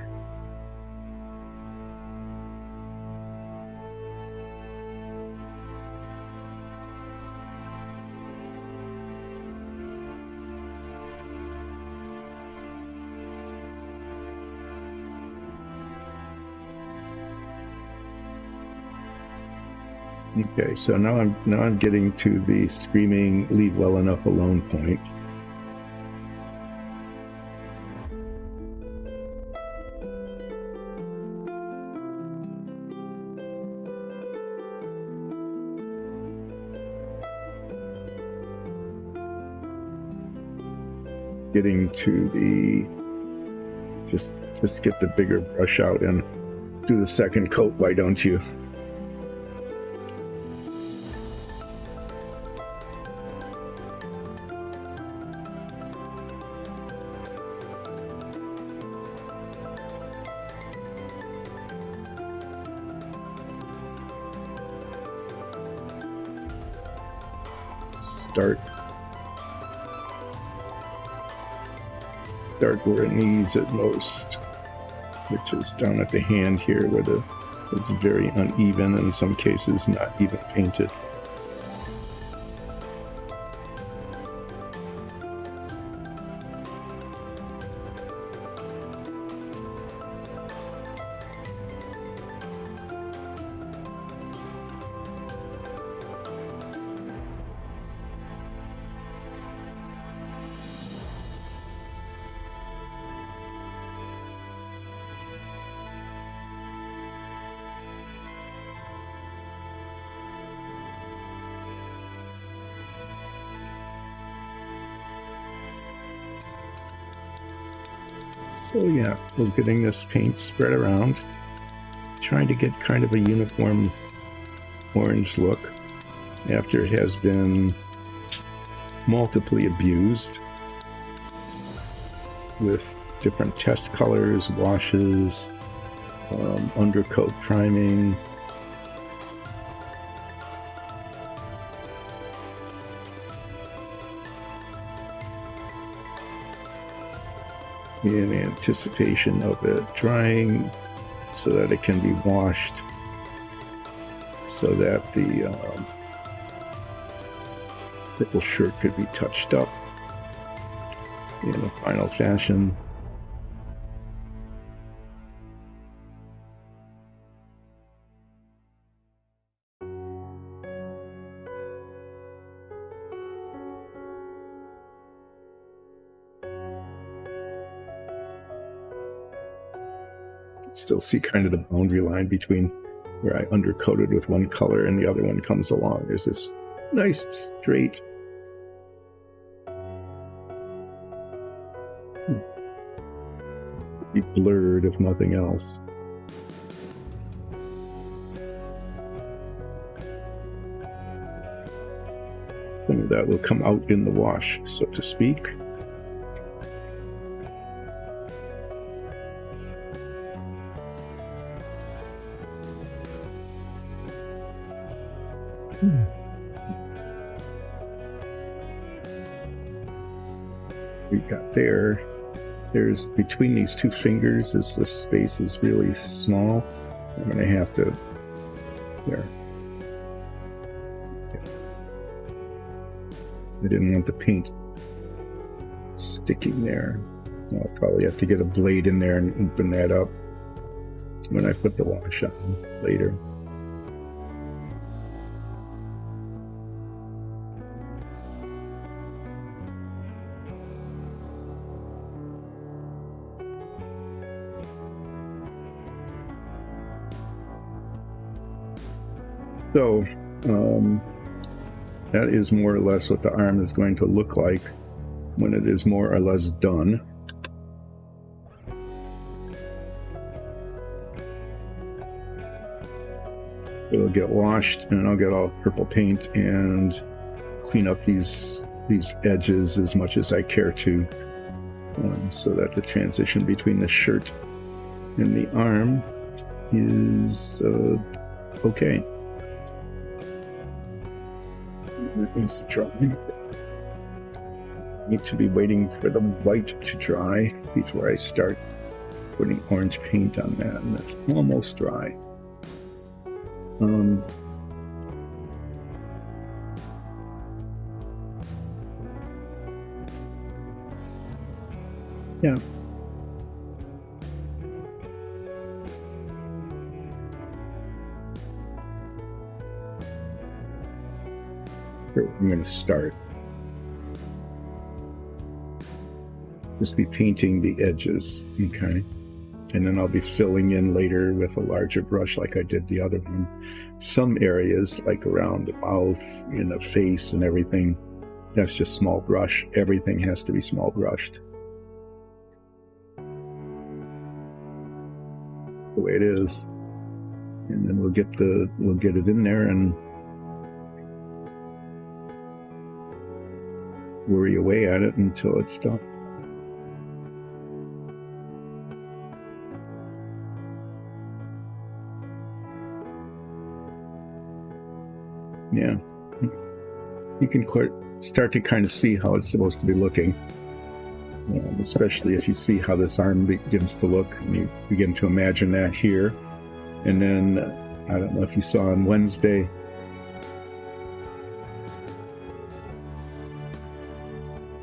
Speaker 1: Okay, so now I'm getting to the screaming leave well enough alone point. Getting to the just get the bigger brush out and do the second coat, why don't you? Start where it needs it most, which is down at the hand here where it's very uneven, in some cases not even painted. So yeah, we're getting this paint spread around, trying to get kind of a uniform orange look after it has been multiply abused with different test colors, washes, undercoat priming. In anticipation of it drying so that it can be washed, so that the purple shirt could be touched up in a final fashion. Still see kind of the boundary line between where I undercoated with one color and the other one comes along. There's this nice straight be blurred if nothing else. Some of that will come out in the wash, so to speak. We got there. There's between these two fingers, this space is really small. I'm gonna have to there. I didn't want the paint sticking there. I'll probably have to get a blade in there and open that up when I put the wash on later. So that is more or less what the arm is going to look like when it is more or less done. It'll get washed, and I'll get all purple paint and clean up these edges as much as I care to, so that the transition between the shirt and the arm is okay. That needs to dry. Need to be waiting for the white to dry before I start putting orange paint on that, and that's almost dry. Yeah. I'm going to start. Just be painting the edges, okay? And then I'll be filling in later with a larger brush like I did the other one. Some areas, like around the mouth, in the face and everything, that's just small brush. Everything has to be small brushed. The way it is. And then we'll get it in there and worry away at it until it's done. Yeah, you can start to kind of see how it's supposed to be looking, especially if you see how this arm begins to look, and you begin to imagine that here. And then, I don't know if you saw on Wednesday,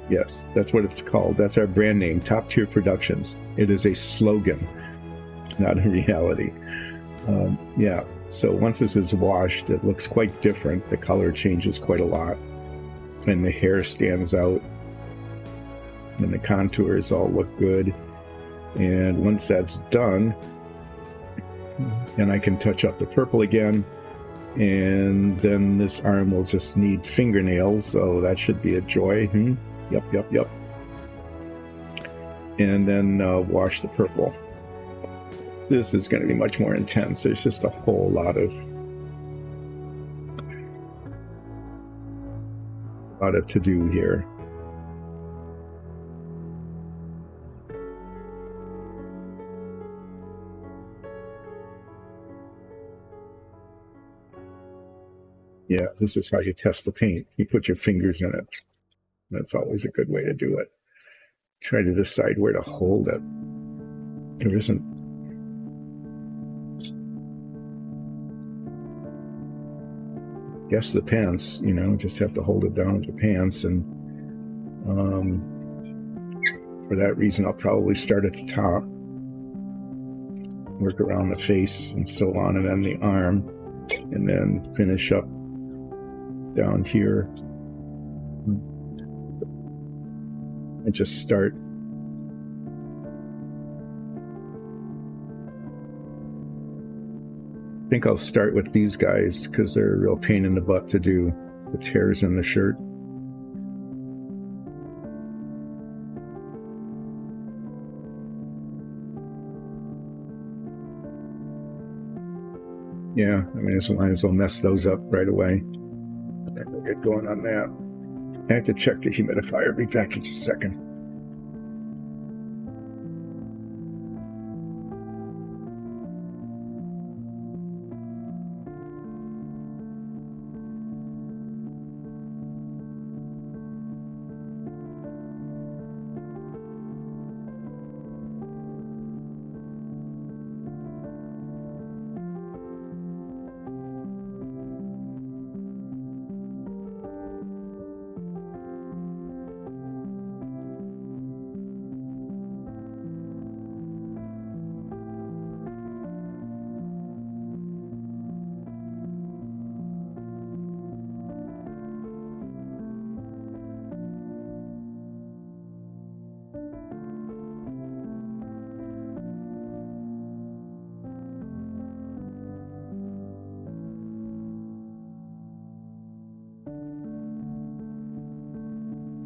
Speaker 1: yes, that's what it's called. That's our brand name, Top Tier Productions. It is a slogan, not a reality. Yeah. So once this is washed, it looks quite different. The color changes quite a lot, and the hair stands out, and the contours all look good. And once that's done, then I can touch up the purple again, and then this arm will just need fingernails, so that should be a joy. Yep. And then wash the purple. This is going to be much more intense. There's just a whole lot of to do here. Yeah, this is how you test the paint. You put your fingers in it. That's always a good way to do it. Try to decide where to hold it. There isn't. Guess the pants, just have to hold it down with the pants, and for that reason I'll probably start at the top, work around the face and so on, and then the arm, and then finish up down here and just start. I think I'll start with these guys because they're a real pain in the butt to do, the tears in the shirt. Yeah, I mean, I might as well mess those up right away. And we'll get going on that. I have to check the humidifier. I'll be back in just a second.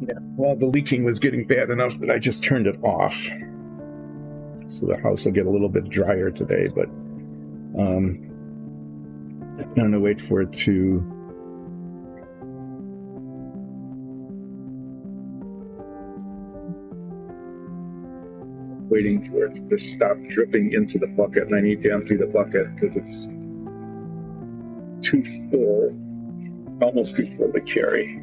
Speaker 1: Yeah. Well, the leaking was getting bad enough that I just turned it off. So the house will get a little bit drier today, but I'm going to wait for it to waiting for it to stop dripping into the bucket, and I need to empty the bucket because it's too full, almost too full to carry.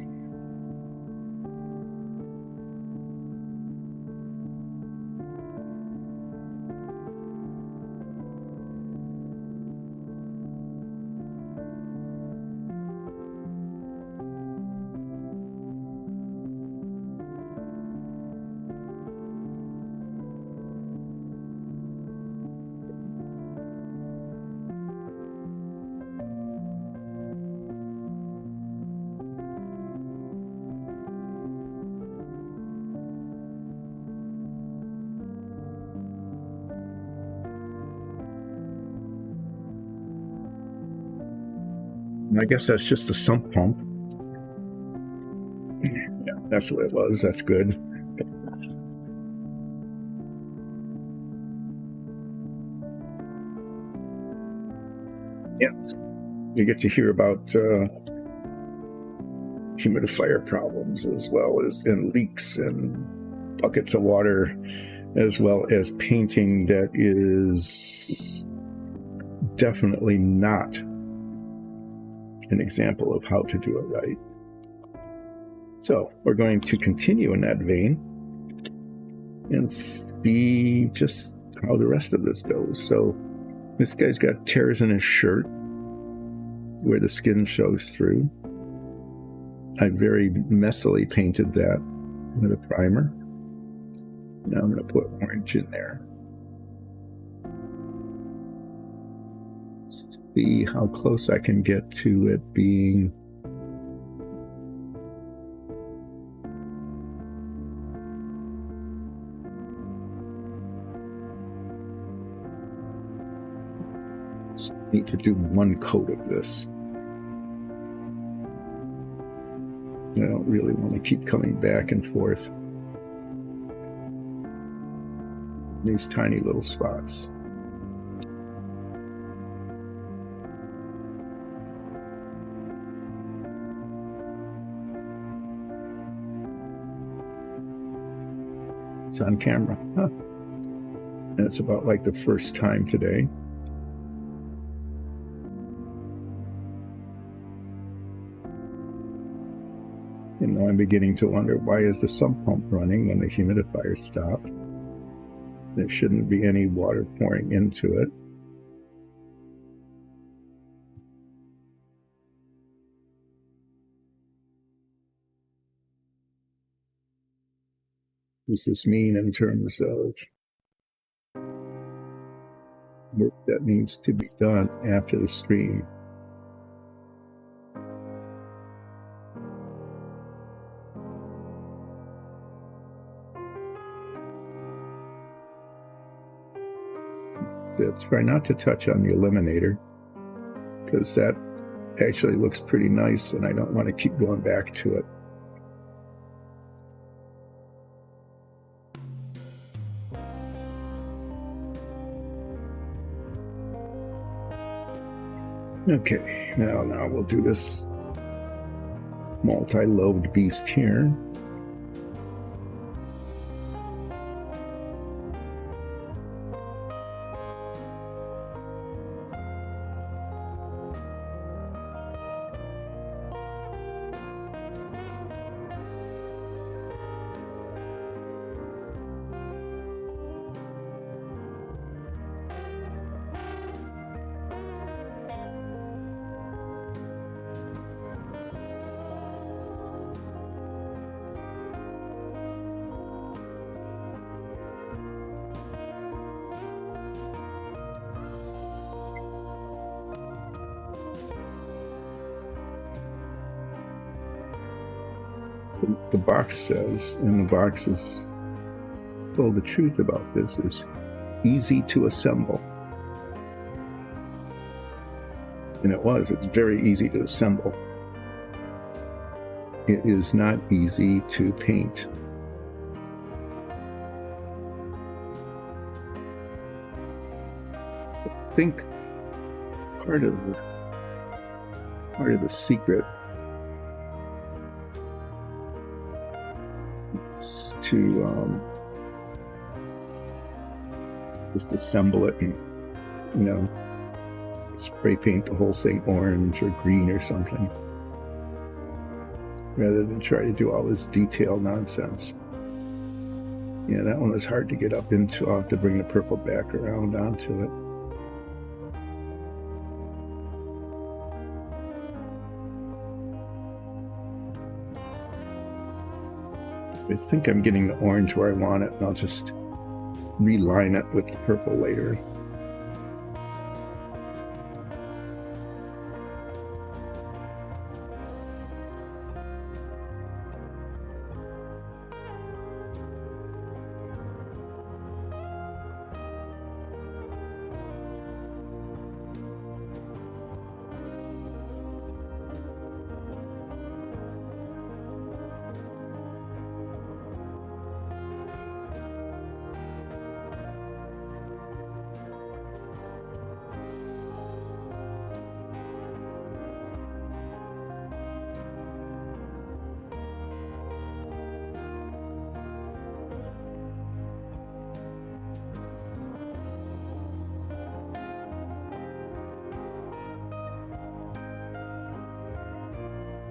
Speaker 1: I guess that's just the sump pump. Yeah, that's what it was. That's good. Yes. You get to hear about humidifier problems as well as and leaks and buckets of water, as well as painting that is definitely not an example of how to do it right. So we're going to continue in that vein and see just how the rest of this goes. So this guy's got tears in his shirt where the skin shows through. I very messily painted that with a primer. Now I'm going to put orange in there. See how close I can get to it being need to do one coat of this. I don't really want to keep coming back and forth. These tiny little spots. It's on camera. Huh. And it's about like the first time today. And now I'm beginning to wonder, why is the sump pump running when the humidifier stopped? There shouldn't be any water pouring into it. What does this mean in terms of work that needs to be done after the stream? So try not to touch on the Eliminator, because that actually looks pretty nice and I don't want to keep going back to it. Okay, now we'll do this multi-lobed beast here. The box says, and the box is told the truth about this, is easy to assemble. And it was. It's very easy to assemble. it is not easy to paint. I think part of the secret is to just assemble it and, you know, spray paint the whole thing orange or green or something, rather than try to do all this detail nonsense. Yeah, that one was hard to get up into. I'll have to bring the purple back around onto it. I think I'm getting the orange where I want it, and I'll just reline it with the purple later.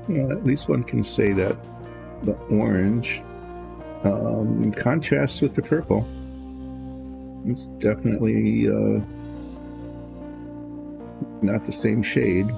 Speaker 1: Well, at least one can say that the orange contrasts with the purple. It's definitely not the same shade.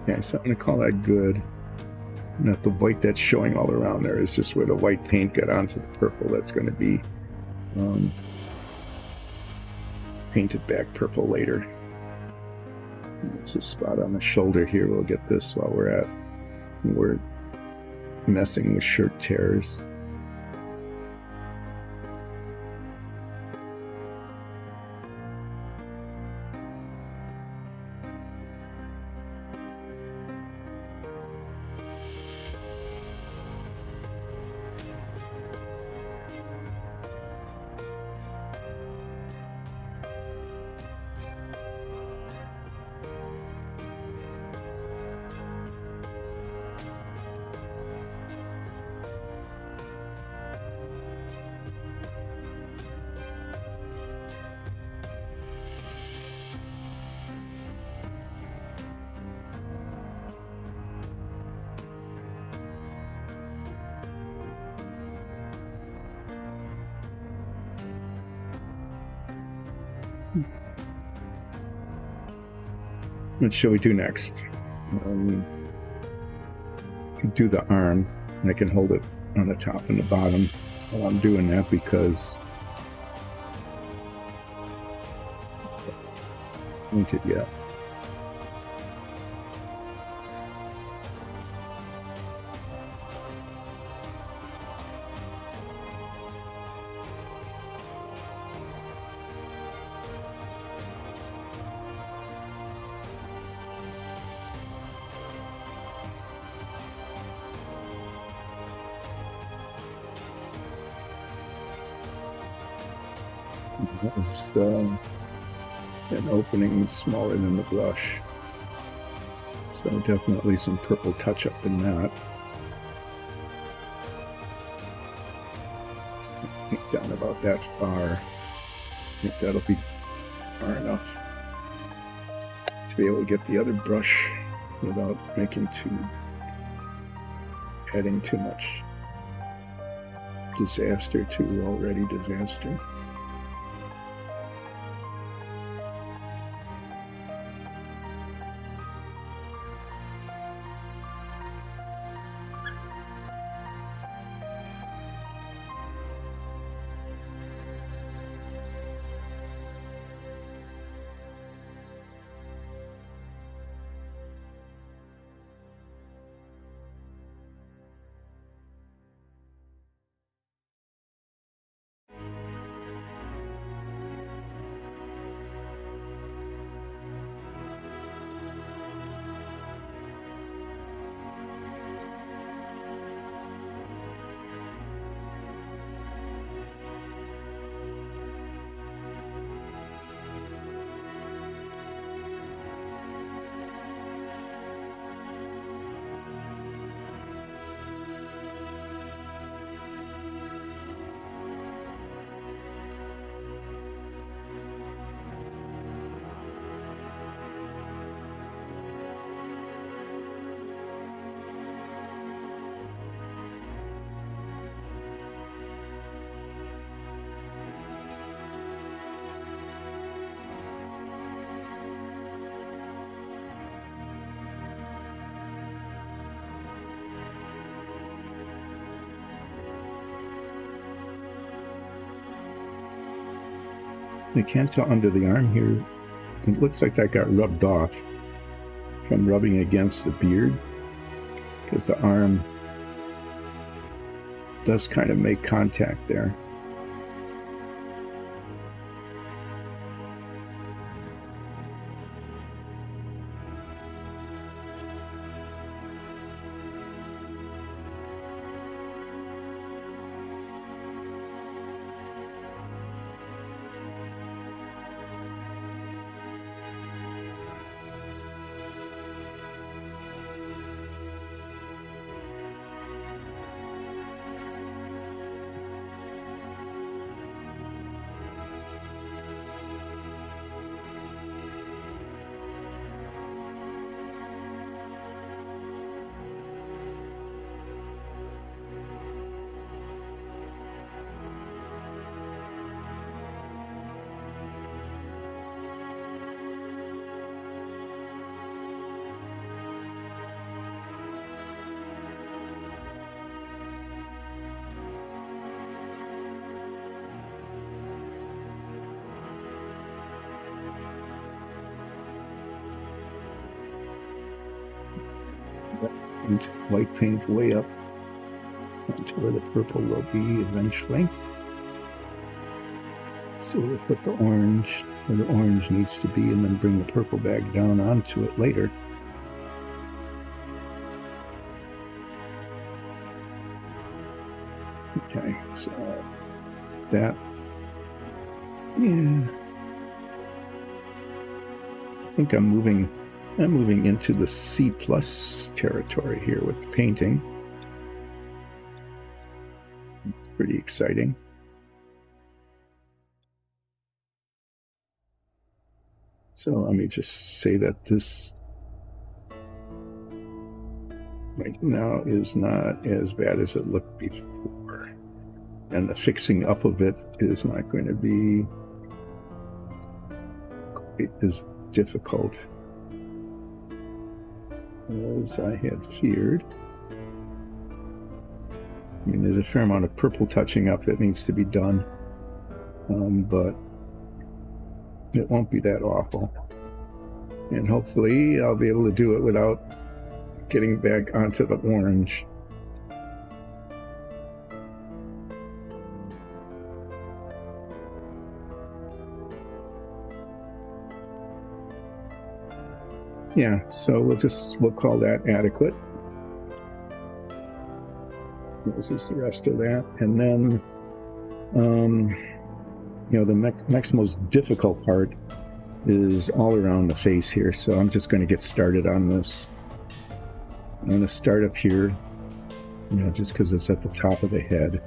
Speaker 1: Okay, so I'm going to call that good. Not the white that's showing all around there is just where the white paint got onto the purple. That's going to be painted back purple later. There's a spot on the shoulder here. We'll get this while we're messing with shirt tears. What shall we do next? Do the arm. I can hold it on the top and the bottom while I'm doing that because I ain't it yet. It's an opening smaller than the brush. So definitely some purple touch-up in that. Down about that far. I think that'll be far enough to be able to get the other brush without adding too much disaster to already disaster. I can't tell under the arm here. It looks like that got rubbed off from rubbing against the beard, because the arm does kind of make contact there. And white paint way up to where the purple will be eventually. So we'll put the orange where the orange needs to be and then bring the purple back down onto it later. Okay, so that, yeah, I think I'm moving into the C+ territory here with the painting. It's pretty exciting. So let me just say that this right now is not as bad as it looked before. And the fixing up of it is not going to be quite as difficult as I had feared. I mean, there's a fair amount of purple touching up that needs to be done, but it won't be that awful. And hopefully I'll be able to do it without getting back onto the orange. Yeah, so we'll call that adequate. This is the rest of that. And then you know, the next most difficult part is all around the face here. So I'm just going to get started on this. I'm going to start up here, you know, just because it's at the top of the head.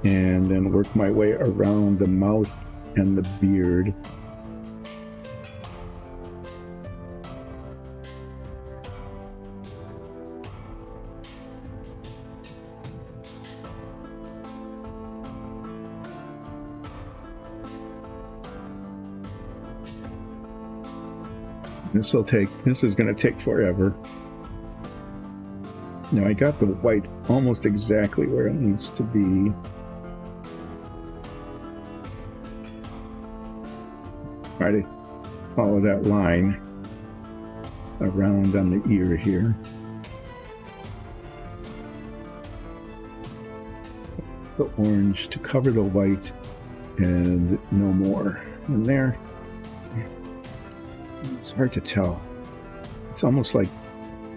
Speaker 1: And then work my way around the mouth and the beard. This is going to take forever. Now I got the white almost exactly where it needs to be. Try to follow that line around on the ear here. The orange to cover the white and no more in there. It's hard to tell. It's almost like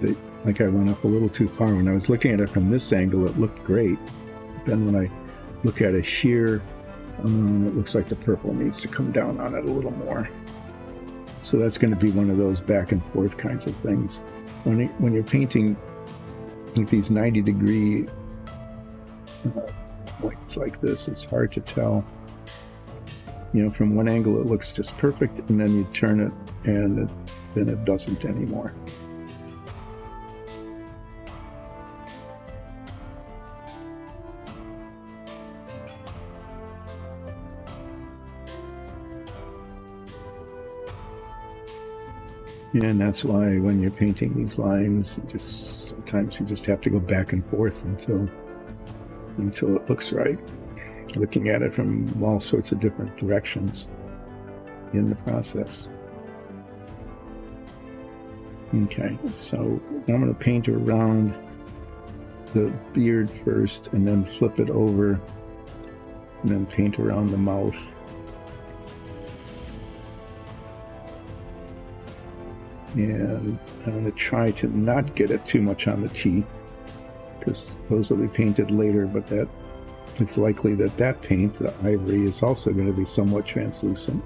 Speaker 1: I went up a little too far. When I was looking at it from this angle, it looked great. But then when I look at it here, it looks like the purple needs to come down on it a little more. So that's going to be one of those back and forth kinds of things. When you're painting like these 90-degree points like this, it's hard to tell. You know, from one angle it looks just perfect, and then you turn it and then it doesn't anymore. And that's why when you're painting these lines, sometimes you just have to go back and forth until it looks right. Looking at it from all sorts of different directions in the process. Okay, so I'm going to paint around the beard first and then flip it over and then paint around the mouth. And I'm going to try to not get it too much on the teeth, because those will be painted later, but it's likely that paint, the ivory, is also going to be somewhat translucent.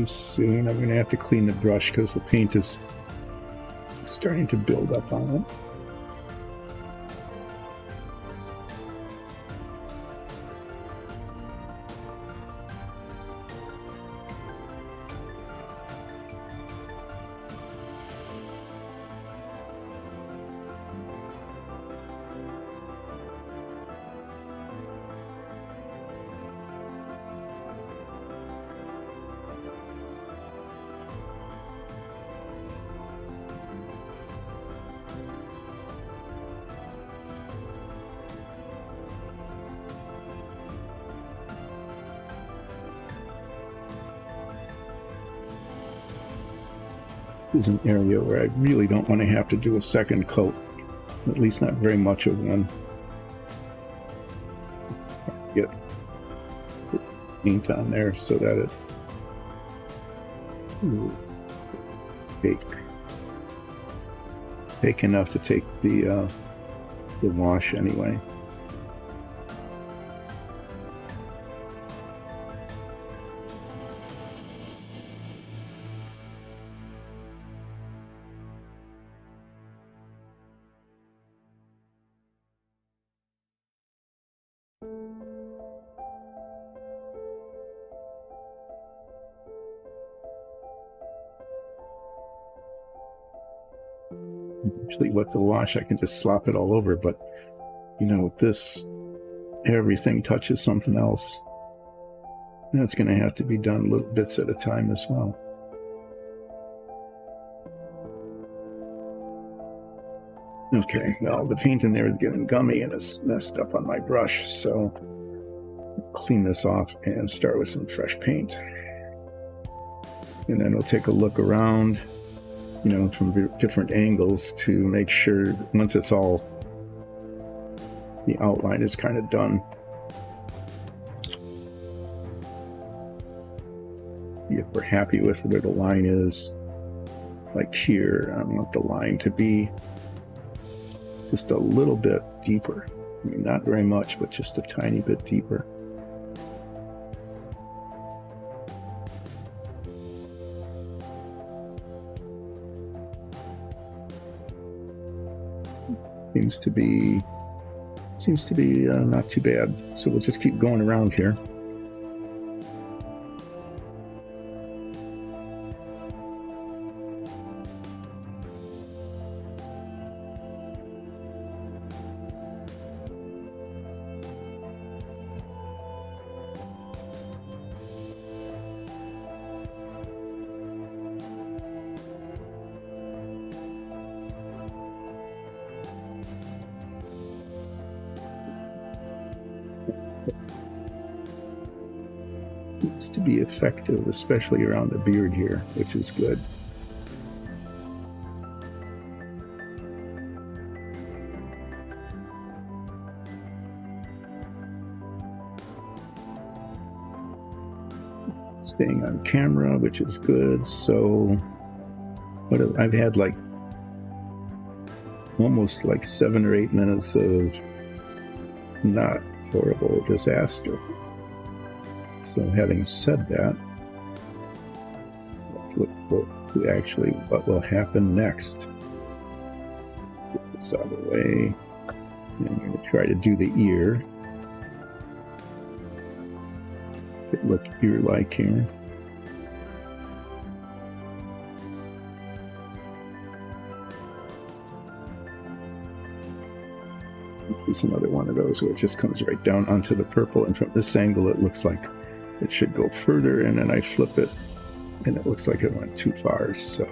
Speaker 1: Soon I'm going to have to clean the brush because the paint is starting to build up on it. Is an area where I really don't want to have to do a second coat, at least not very much of one. Get paint on there so that it bake enough to take the wash anyway. Usually with the wash I can just slop it all over, but you know, with this, everything touches something else. That's going to have to be done little bits at a time as well. Okay, well, the paint in there is getting gummy and it's messed up on my brush, so I'll clean this off and start with some fresh paint. And then we'll take a look around you know, from different angles to make sure once it's all, the outline is kind of done. If we're happy with where the line is, like here, I want the line to be just a little bit deeper. I mean, not very much, but just a tiny bit deeper. Seems to be not too bad. So we'll just keep going around here. Seems to be effective, especially around the beard here, which is good. Staying on camera, which is good. So what I've had like almost like 7 or 8 minutes of not horrible disaster. So having said that, let's look to actually what will happen next. Get this out of the way. And I'm going to try to do the ear. It look ear-like here. This is another one of those where it just comes right down onto the purple, and from this angle it looks like it should go further, and then I flip it and it looks like it went too far. So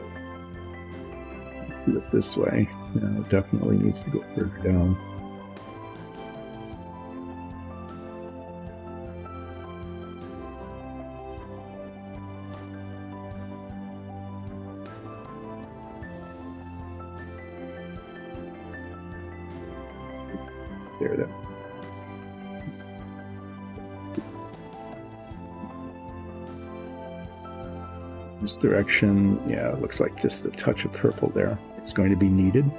Speaker 1: do it this way. Yeah, it definitely needs to go further down. There, then. This direction, yeah, it looks like just a touch of purple there. It's going to be needed.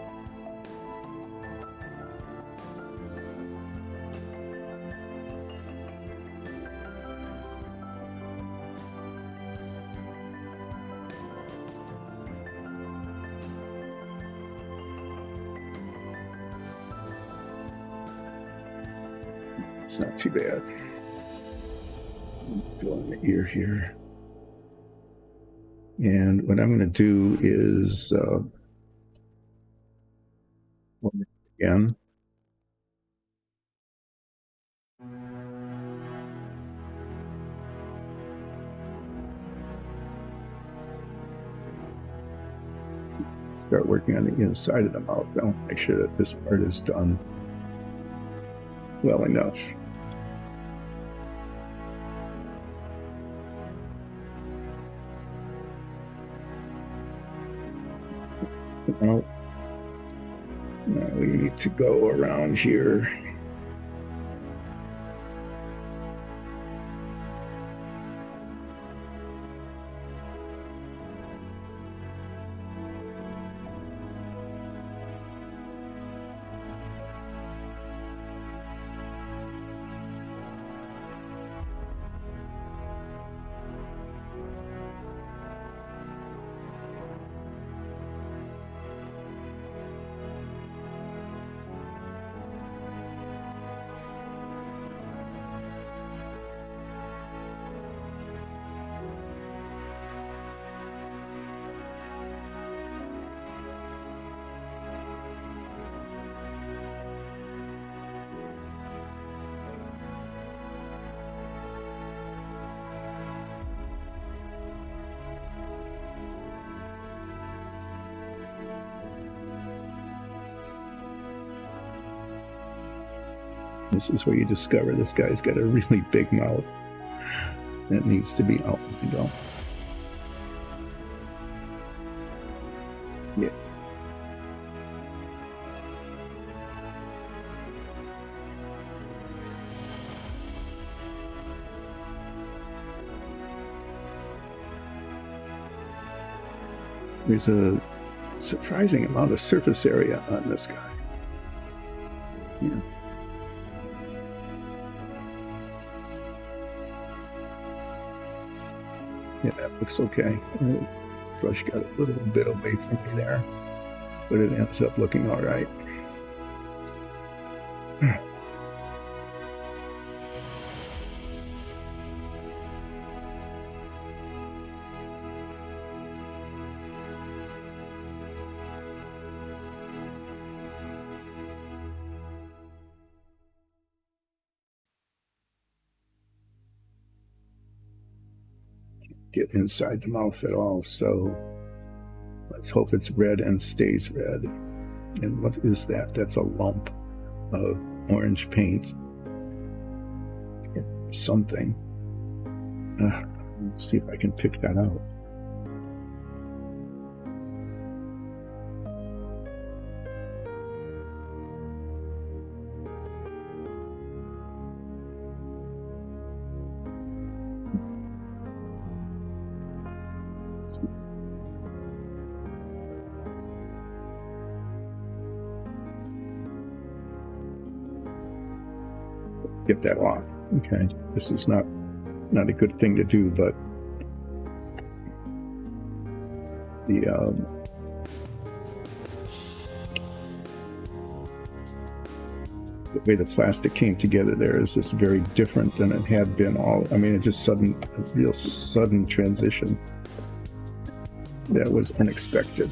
Speaker 1: It's not too bad. Go in the ear here. And what I'm going to do is again. Start working on the inside of the mouth. I want to make sure that this part is done well enough. Now we need to go around here. This is where you discover this guy's got a really big mouth that needs to be outlined. There's a surprising amount of surface area on this guy. Yeah. Yeah, that looks okay. Brush got a little bit away from me there, but it ends up looking all right. Get inside the mouth at all, so let's hope it's red and stays red. And what is that? That's a lump of orange paint or something. Let's see if I can pick that out. Get that off. Okay, this is not a good thing to do, but the way the plastic came together there is just very different than it had been. I mean, it just a real sudden transition that was unexpected.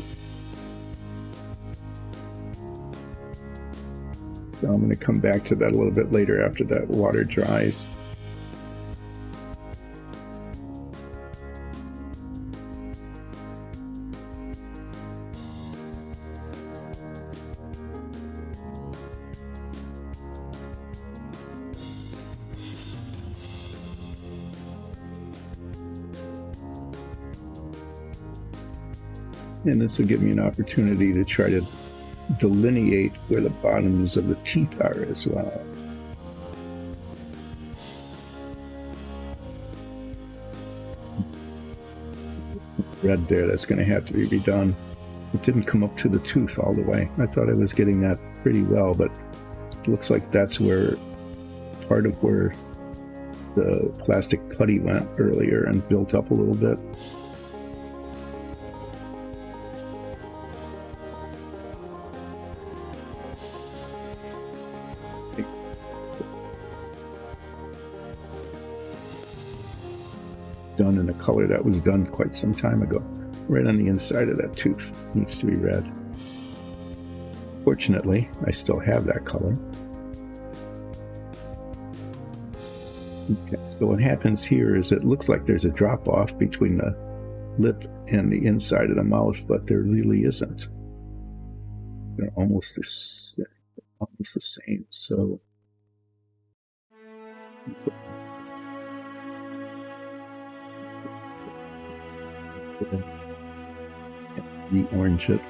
Speaker 1: So I'm going to come back to that a little bit later after that water dries. And this will give me an opportunity to try to delineate where the bottoms of the teeth are as well. Red there, that's going to have to be redone. It didn't come up to the tooth all the way. I thought I was getting that pretty well, but it looks like that's where part of where the plastic putty went earlier and built up a little bit. Done in a color that was done quite some time ago. Right on the inside of that tooth needs to be red. Fortunately, I still have that color. Okay, so what happens here is it looks like there's a drop off between the lip and the inside of the mouth, but there really isn't. They're almost the same. So re-orange it.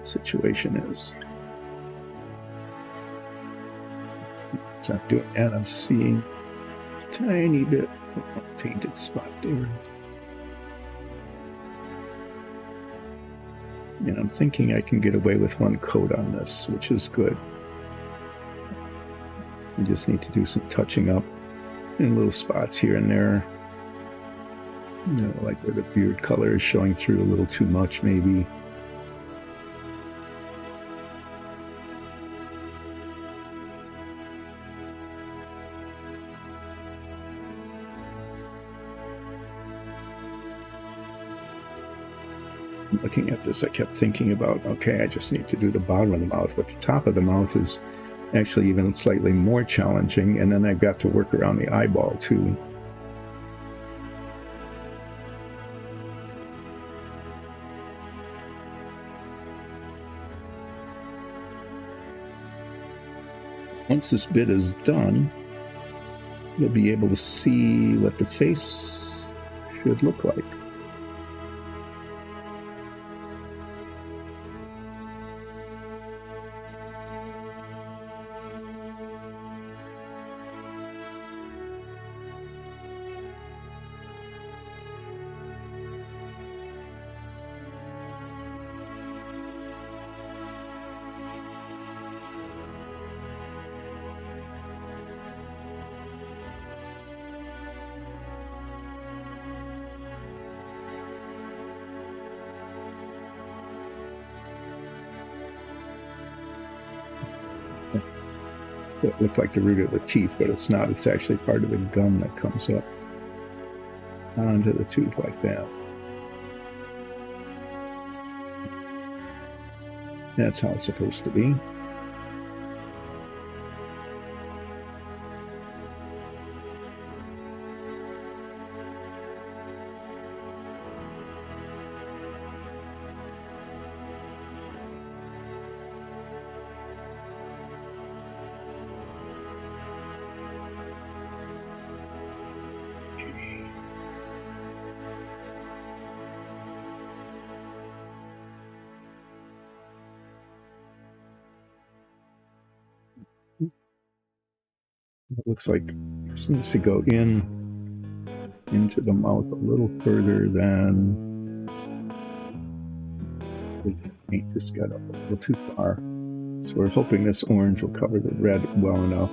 Speaker 1: Situation is, so I'm doing that. I'm seeing a tiny bit of a painted spot there. And I'm thinking I can get away with one coat on this, which is good. I just need to do some touching up in little spots here and there. You know, like where the beard color is showing through a little too much, maybe. Looking at this, I kept thinking about, okay, I just need to do the bottom of the mouth, but the top of the mouth is actually even slightly more challenging, and then I've got to work around the eyeball too. Once this bit is done, you'll be able to see what the face should look like. It looked like the root of the teeth, but it's not. It's actually part of the gum that comes up onto the tooth like that. That's how it's supposed to be. It looks like this needs to go into the mouth a little further than the paint just got up a little too far. So we're hoping this orange will cover the red well enough.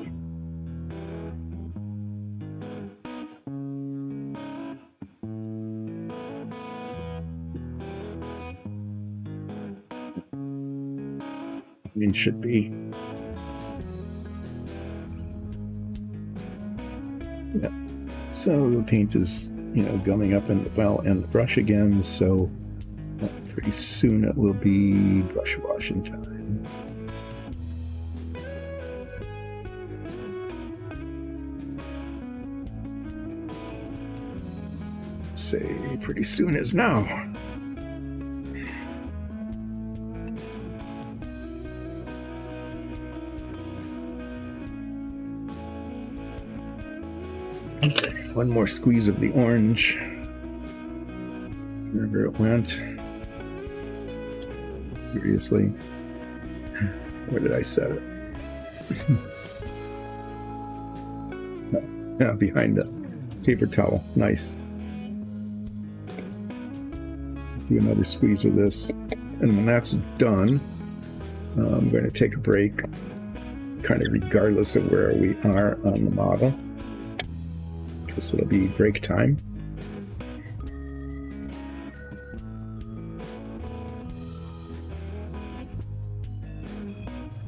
Speaker 1: It should be. Yeah. So the paint is, gumming up in the well and the brush again, so pretty soon it will be brush washing time. Say pretty soon is now. Okay, one more squeeze of the orange. Wherever it went. Seriously. Where did I set it? No, yeah, behind the paper towel. Nice. Do another squeeze of this. And when that's done, I'm going to take a break, kind of regardless of where we are on the model. Because it'll be break time.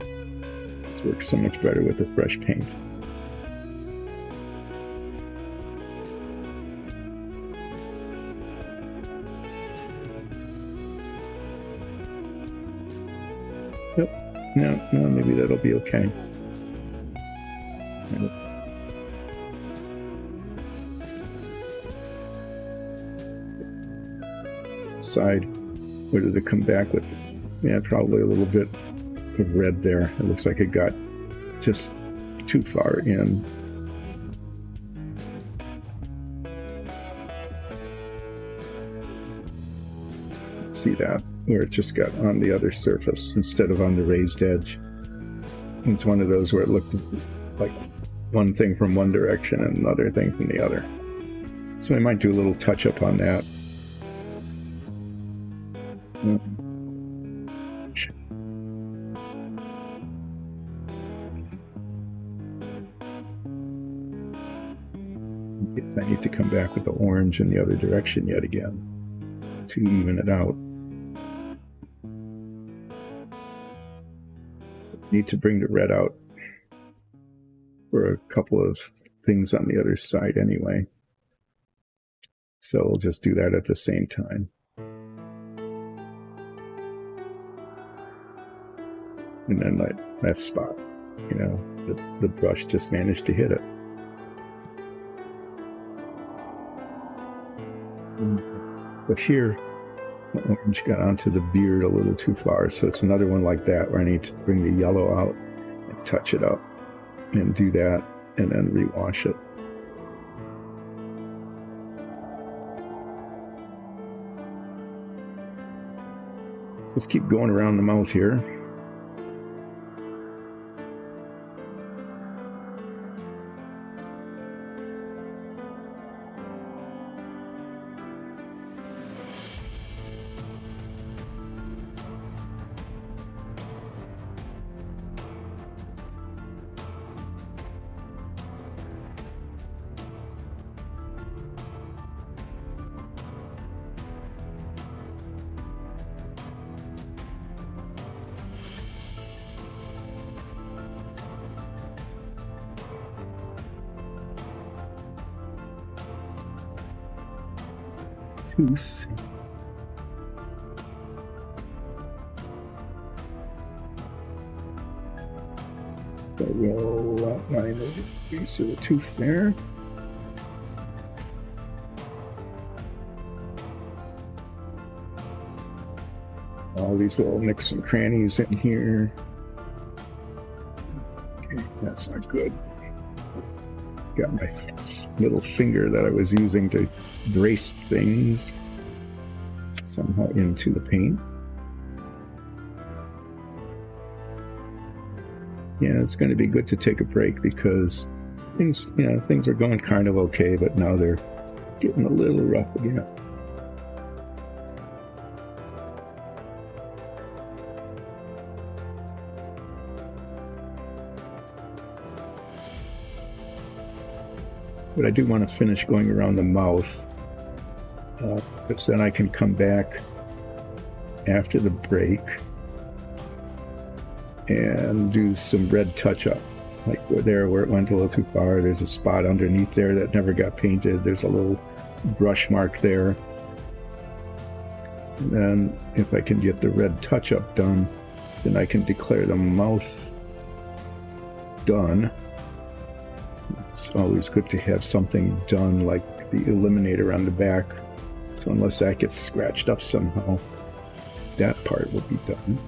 Speaker 1: It works so much better with the fresh paint. Yep. No, maybe that'll be okay. Side, where did it come back with? Yeah, probably a little bit of red there. It looks like it got just too far in. See that? Where it just got on the other surface instead of on the raised edge. It's one of those where it looked like one thing from one direction and another thing from the other. So I might do a little touch up on that. I need to come back with the orange in the other direction yet again to even it out. Need to bring the red out for a couple of things on the other side anyway. So we'll just do that at the same time. And then that spot, the brush just managed to hit it. But here, the orange got onto the beard a little too far, so it's another one like that where I need to bring the yellow out and touch it up and do that and then rewash it. Let's keep going around the mouth here. tooth. So we'll outline the base of the tooth there. All these little nicks and crannies in here. Okay, that's not good. Got my little finger that I was using to brace things somehow into the paint. Yeah, it's going to be good to take a break because things are going kind of okay, but now they're getting a little rough again. But I do want to finish going around the mouth, because then I can come back after the break and do some red touch-up. Like there where it went a little too far, there's a spot underneath there that never got painted. There's a little brush mark there. And then if I can get the red touch-up done, then I can declare the mouth done. It's always good to have something done like the Eliminator on the back. So unless that gets scratched up somehow, that part will be done.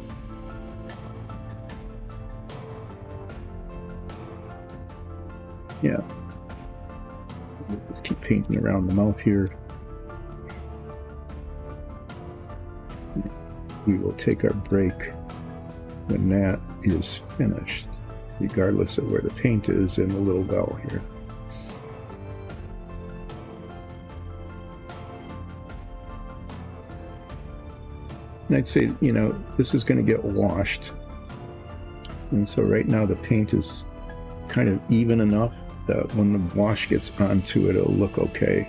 Speaker 1: Yeah. Just keep painting around the mouth here. We will take our break when that is finished, regardless of where the paint is in the little well here. And I'd say, this is going to get washed. And so right now the paint is kind of even enough that when the wash gets onto it, it'll look okay.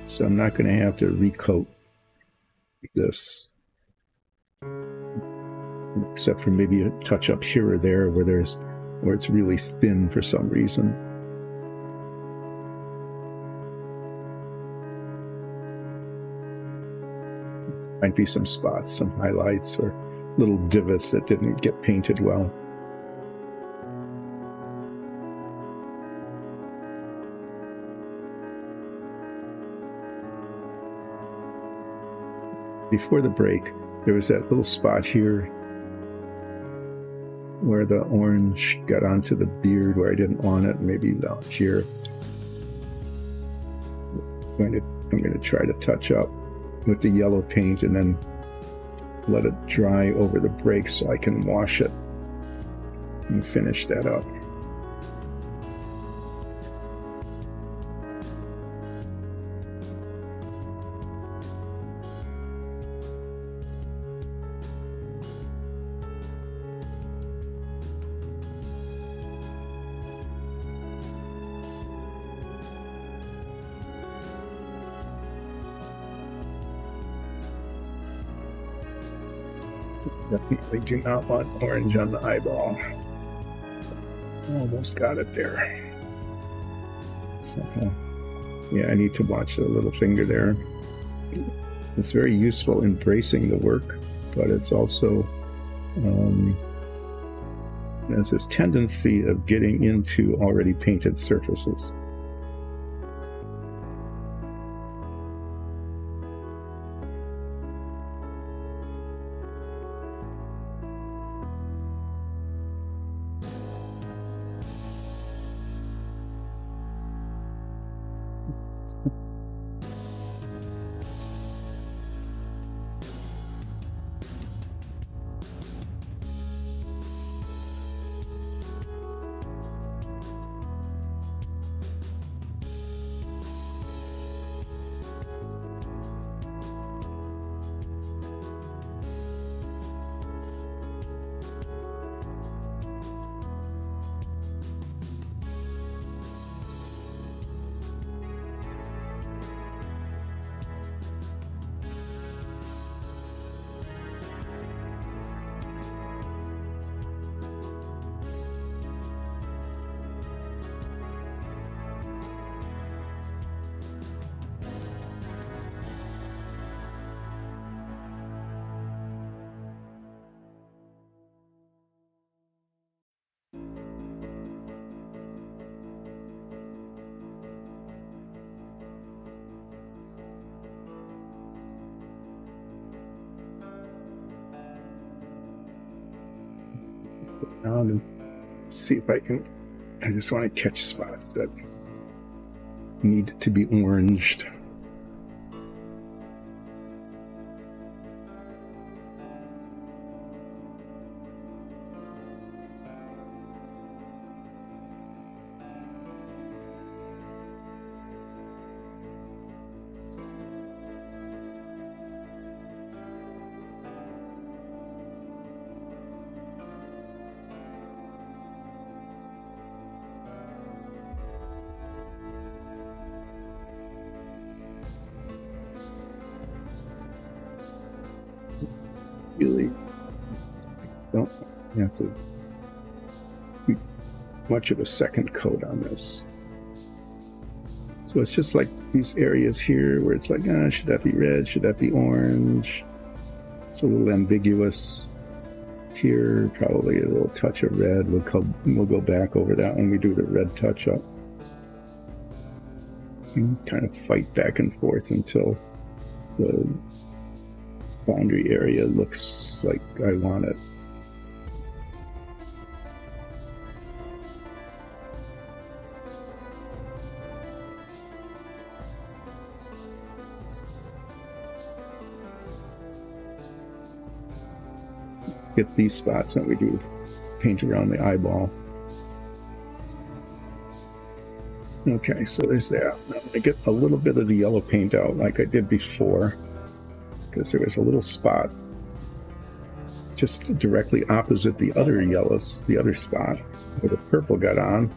Speaker 1: So I'm not going to have to recoat this, except for maybe a touch up here or there where it's really thin for some reason. Might be some spots, some highlights, or little divots that didn't get painted well. Before the break, there was that little spot here where the orange got onto the beard where I didn't want it, maybe down here. I'm going to try to touch up with the yellow paint and then let it dry over the break so I can wash it and finish that up. Definitely do not want orange on the eyeball. Almost got it there. So, yeah, I need to watch the little finger there. It's very useful in bracing the work, but it's also there's this tendency of getting into already painted surfaces. around and see if I can. I just want to catch spots that need to be oranged. Really don't have to do much of a second coat on this. So it's just like these areas here where it's like, should that be red? Should that be orange? It's a little ambiguous. Here, probably a little touch of red. We'll go back over that when we do the red touch up. And kind of fight back and forth until the boundary area looks like I want it. Get these spots when we do paint around the eyeball. Okay, so there's that. Now I'm gonna get a little bit of the yellow paint out like I did before, because there was a little spot just directly opposite the other spot where the purple got on,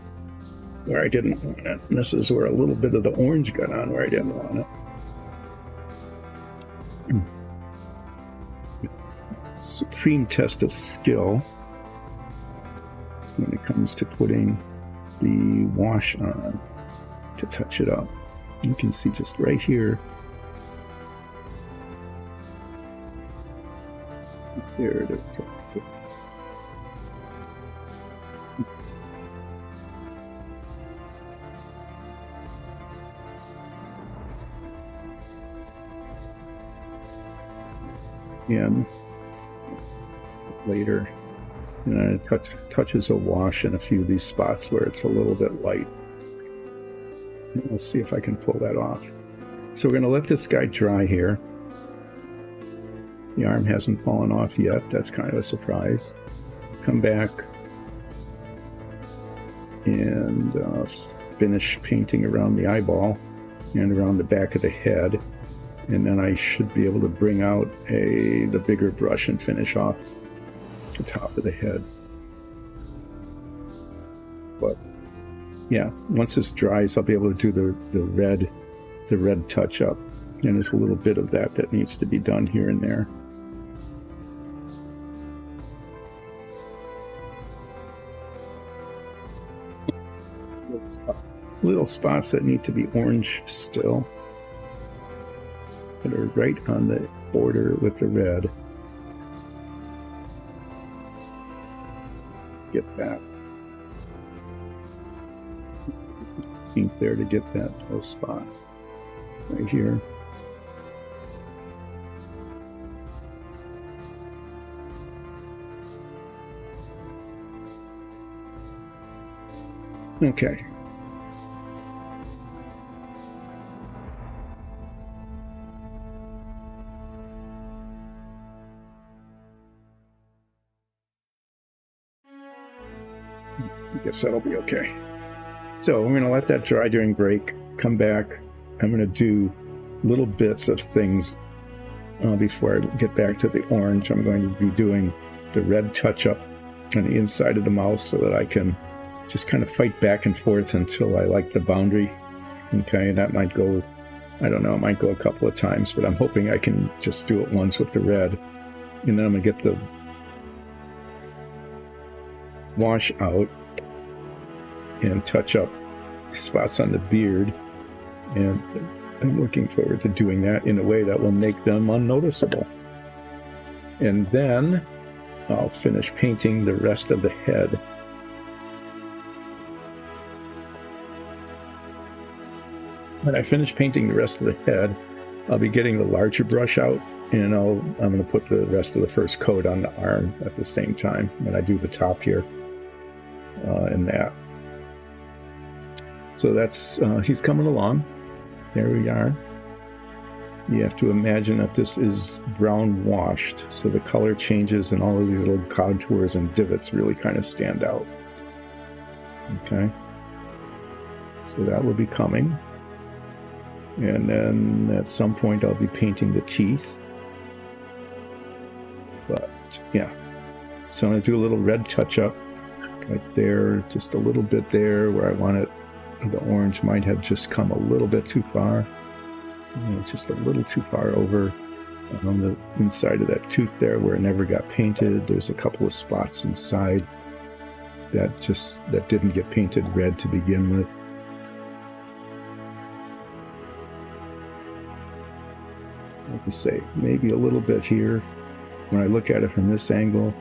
Speaker 1: where I didn't want it. And this is where a little bit of the orange got on where I didn't want it. Supreme test of skill when it comes to putting the wash on to touch it up. You can see just right here. There it is. And later, it touches a wash in a few of these spots where it's a little bit light. And let's see if I can pull that off. So we're going to let this guy dry here. The arm hasn't fallen off yet. That's kind of a surprise. Come back and finish painting around the eyeball and around the back of the head. And then I should be able to bring out the bigger brush and finish off the top of the head. But yeah, once this dries, I'll be able to do the red touch up. And there's a little bit of that needs to be done here and there. Little spots that need to be orange still, that are right on the border with the red. Get that ink there to get that little spot right here. Okay. I guess that'll be okay. So I'm going to let that dry during break, come back. I'm going to do little bits of things before I get back to the orange. I'm going to be doing the red touch-up on the inside of the mouth so that I can just kind of fight back and forth until I like the boundary. Okay, and that might go, I don't know, it might go a couple of times, but I'm hoping I can just do it once with the red. And then I'm going to get the wash out and touch up spots on the beard, and I'm looking forward to doing that in a way that will make them unnoticeable. And then I'll finish painting the rest of the head. When I finish painting the rest of the head, I'll be getting the larger brush out, and I'm going to put the rest of the first coat on the arm at the same time when I do the top here and that. So that's, he's coming along. There we are. You have to imagine that this is brown washed, so the color changes and all of these little contours and divots really kind of stand out. Okay. So that will be coming. And then at some point I'll be painting the teeth. But yeah. So I'm going to do a little red touch up right there, just a little bit there where I want it. The orange might have just come a little bit too far. Just a little too far over on the inside of that tooth there where it never got painted. There's a couple of spots inside that didn't get painted red to begin with. Like I say, maybe a little bit here. When I look at it from this angle,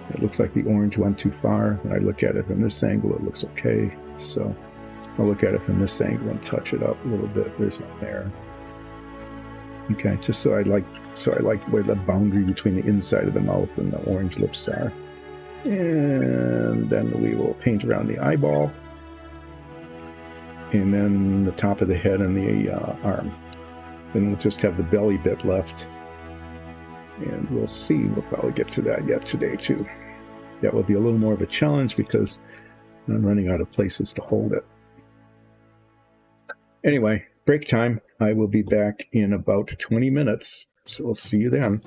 Speaker 1: it looks like the orange went too far. When I look at it from this angle, it looks okay. So I'll look at it from this angle and touch it up a little bit. There's one there. Okay, just so I like where the boundary between the inside of the mouth and the orange lips are. And then we will paint around the eyeball. And then the top of the head and the arm. Then we'll just have the belly bit left. And we'll see. We'll probably get to that yet today, too. That will be a little more of a challenge because I'm running out of places to hold it. Anyway, break time. I will be back in about 20 minutes. So we'll see you then.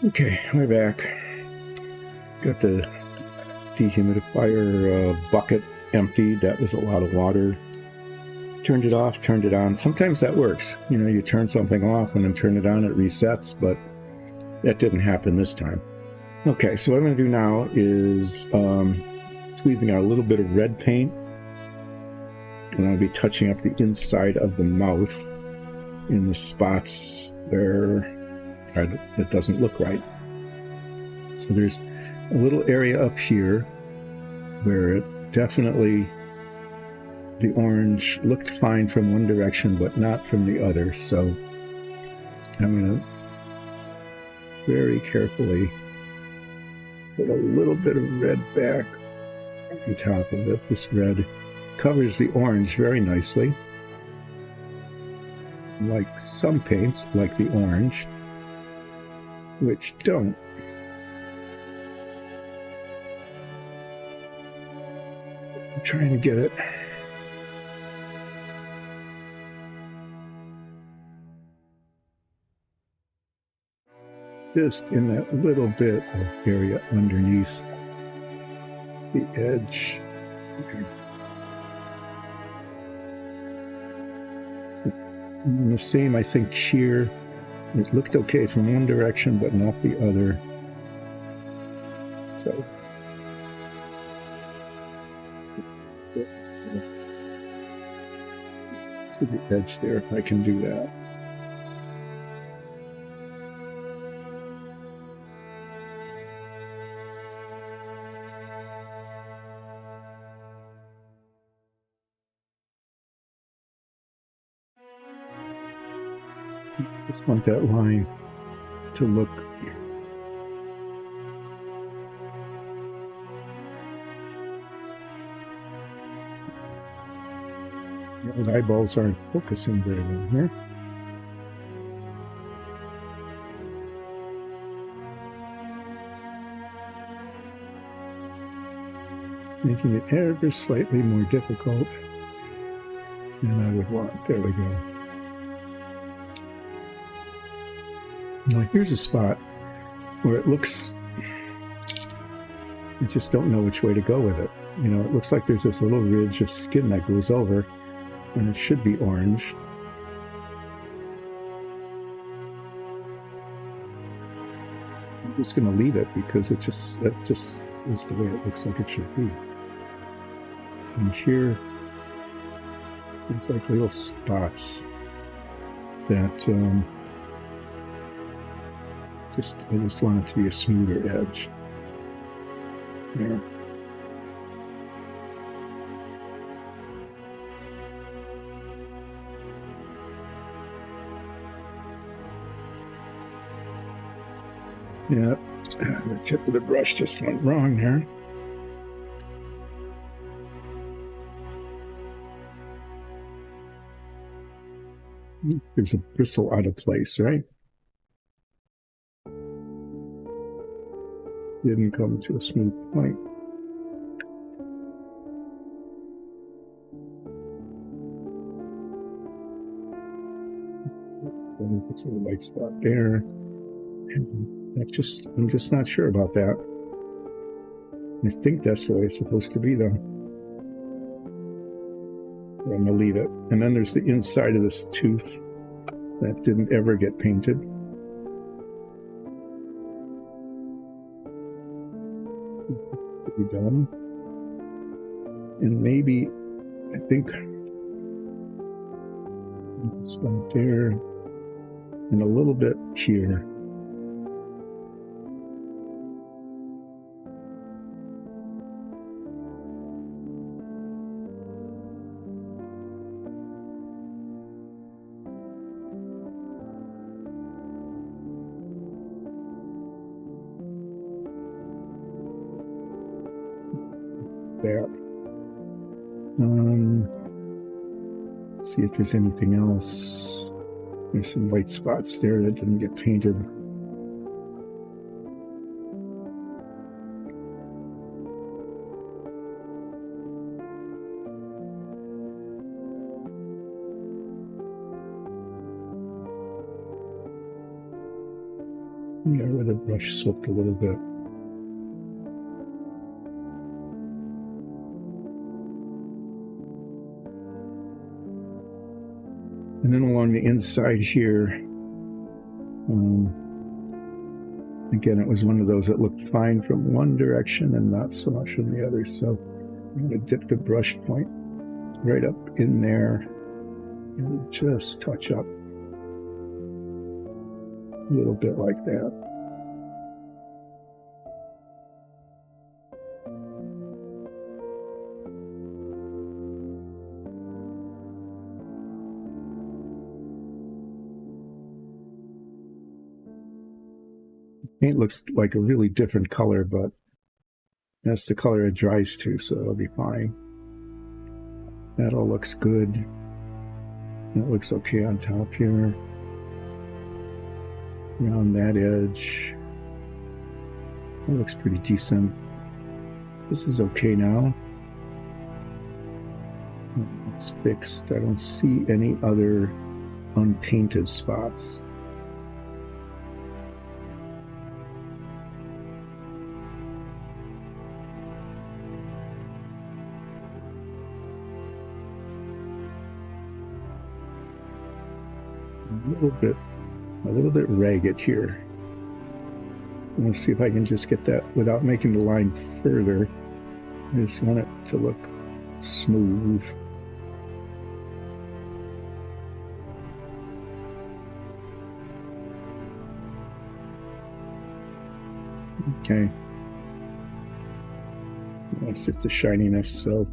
Speaker 1: Okay, we're back. Got the dehumidifier bucket emptied. That was a lot of water. Turned it off, turned it on. Sometimes that works. You know, you turn something off and then turn it on, it resets, but that didn't happen this time. Okay, so what I'm going to do now is squeezing out a little bit of red paint. And I'll be touching up the inside of the mouth in the spots where it doesn't look right. So there's a little area up here where it definitely, the orange looked fine from one direction, but not from the other. So I'm going to very carefully put a little bit of red back on top of it. This red covers the orange very nicely. Like some paints, like the orange, which don't. I'm trying to get it. Just in that little bit of area underneath the edge. Okay. And the same, I think, here. It looked okay from one direction, but not the other. So. To the edge there, if I can do that. Just want that line to look. The eyeballs aren't focusing very well here. Making it ever slightly more difficult than I would want. There we go. Now here's a spot where it looks, I just don't know which way to go with it. You know, it looks like there's this little ridge of skin that goes over, and it should be orange. I'm just going to leave it because that just is the way it looks like it should be. And here, it's like little spots that I just want it to be a smoother edge. There. Yeah, the tip of the brush just went wrong there. There's a bristle out of place, right? Didn't come to a smooth point. Fix a white spot there. I'm just not sure about that. I think that's the way it's supposed to be, though. I'm gonna leave it. And then there's the inside of this tooth that didn't ever get painted. To be done. And maybe, I think, this one there, and a little bit here. There. See if there's anything else. There's some white spots there that didn't get painted. Yeah, where the brush slipped a little bit. And then along the inside here, again, it was one of those that looked fine from one direction and not so much from the other. So I'm going to dip the brush point right up in there and just touch up a little bit like that. Paint looks like a really different color, but that's the color it dries to, so it'll be fine. That all looks good. That looks okay on top here. Around that edge. That looks pretty decent. This is okay now. It's fixed. I don't see any other unpainted spots. A little bit ragged here. Let's see if I can just get that without making the line further. I just want it to look smooth. Okay. That's just the shininess. So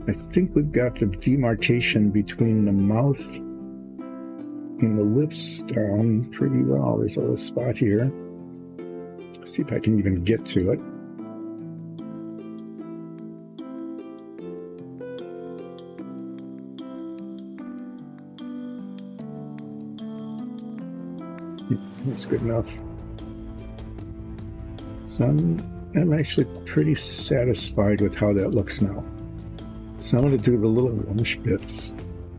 Speaker 1: I think we've got the demarcation between the mouth and the lips down pretty well. There's a little spot here. Let's see if I can even get to it. That's good enough. So I'm actually pretty satisfied with how that looks now. So I'm going to do the little lumsh bits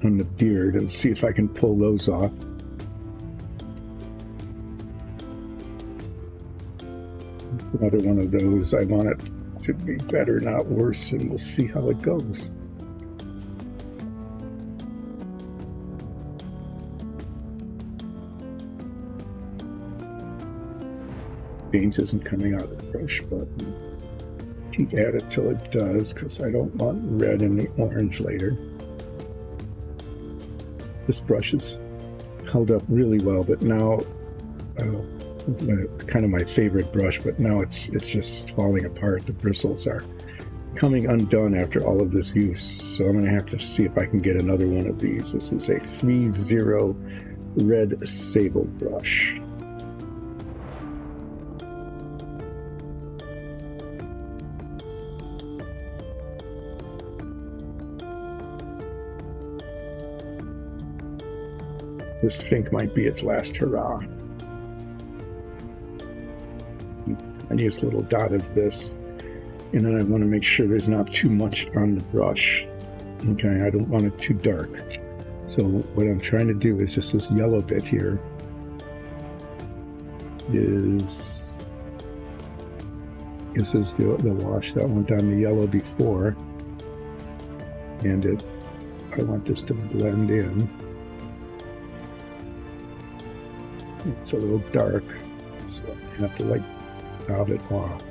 Speaker 1: on the beard and see if I can pull those off. Another one of those. I want it to be better, not worse, and we'll see how it goes. Paint isn't coming out of the brush, but keep at it till it does, because I don't want red in the orange later. This brush is held up really well, but now it's kind of my favorite brush, but now it's just falling apart. The bristles are coming undone after all of this use, so I'm going to have to see if I can get another one of these. This is a 3-0 red sable brush. This Fink might be its last hurrah. I just a little dot of this, and then I want to make sure there's not too much on the brush. Okay, I don't want it too dark. So what I'm trying to do is just this yellow bit here is this is the wash that went down the yellow before, and I want this to blend in. It's a little dark, so I have to like dab it off.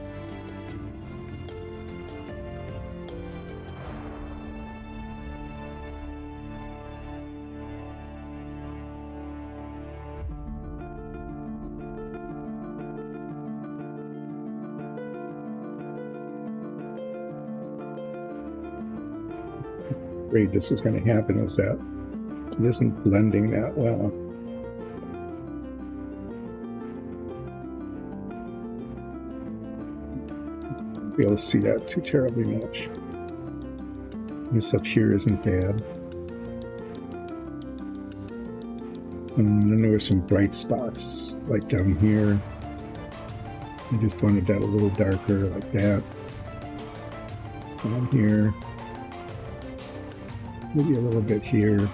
Speaker 1: Afraid this is going to happen is that it isn't blending that well. Be able to see that too terribly much. This up here isn't bad. And then there were some bright spots, like down here. I just wanted that a little darker, like that. Down here. Maybe a little bit here.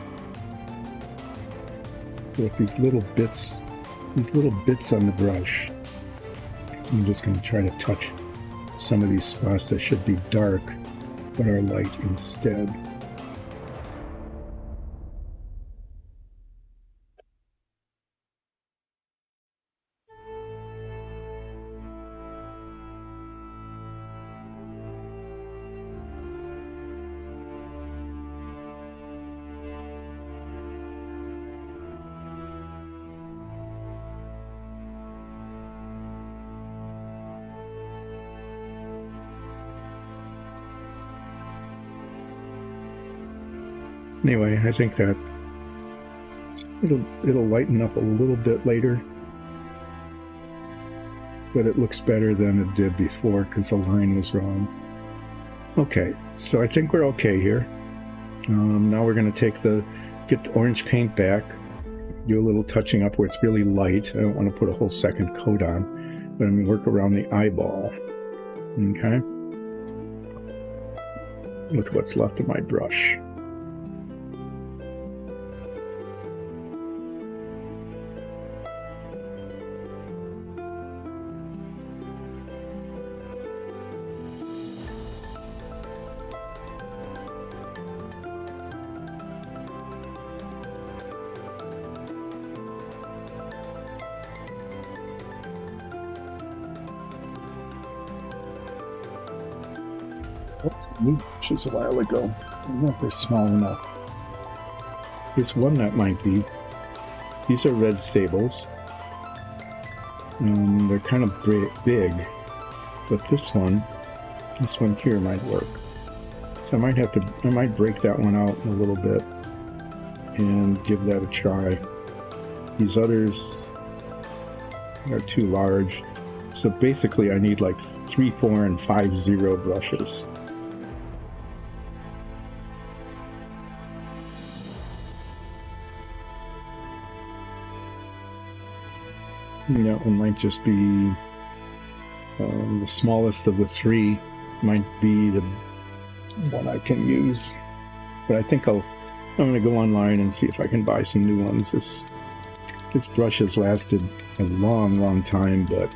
Speaker 1: With these little bits on the brush. I'm just going to try to touch some of these spots that should be dark, but are light instead. Anyway, I think that it'll lighten up a little bit later, but it looks better than it did before because the line was wrong. Okay, so I think we're okay here. Now we're going to get the orange paint back, do a little touching up where it's really light. I don't want to put a whole second coat on, but I'm going to work around the eyeball. Okay. Look what's left of my brush. Just a while ago. I don't know if they're small enough. Here's one that might be. These are red sables. They're kind of big, but this one here might work. So I might break that one out a little bit and give that a try. These others are too large. So basically I need like 3, 4, and 5 0 brushes. That one might just be the smallest of the 3, might be the one I can use. But I think I'm going to go online and see if I can buy some new ones. This brush has lasted a long time, but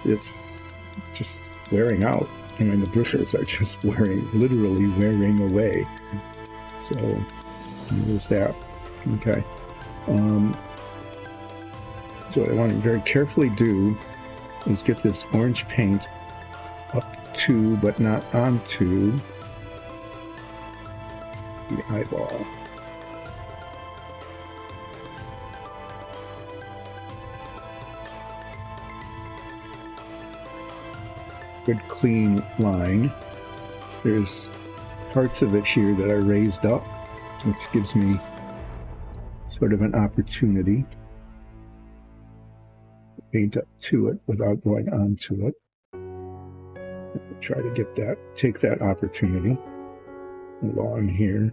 Speaker 1: it's just wearing out. I mean, the bristles are just literally wearing away. So there's that. Okay. So what I want to very carefully do is get this orange paint up to, but not onto, the eyeball. Good clean line. There's parts of it here that are raised up, which gives me sort of an opportunity paint up to it without going onto it. Try to take that opportunity along here.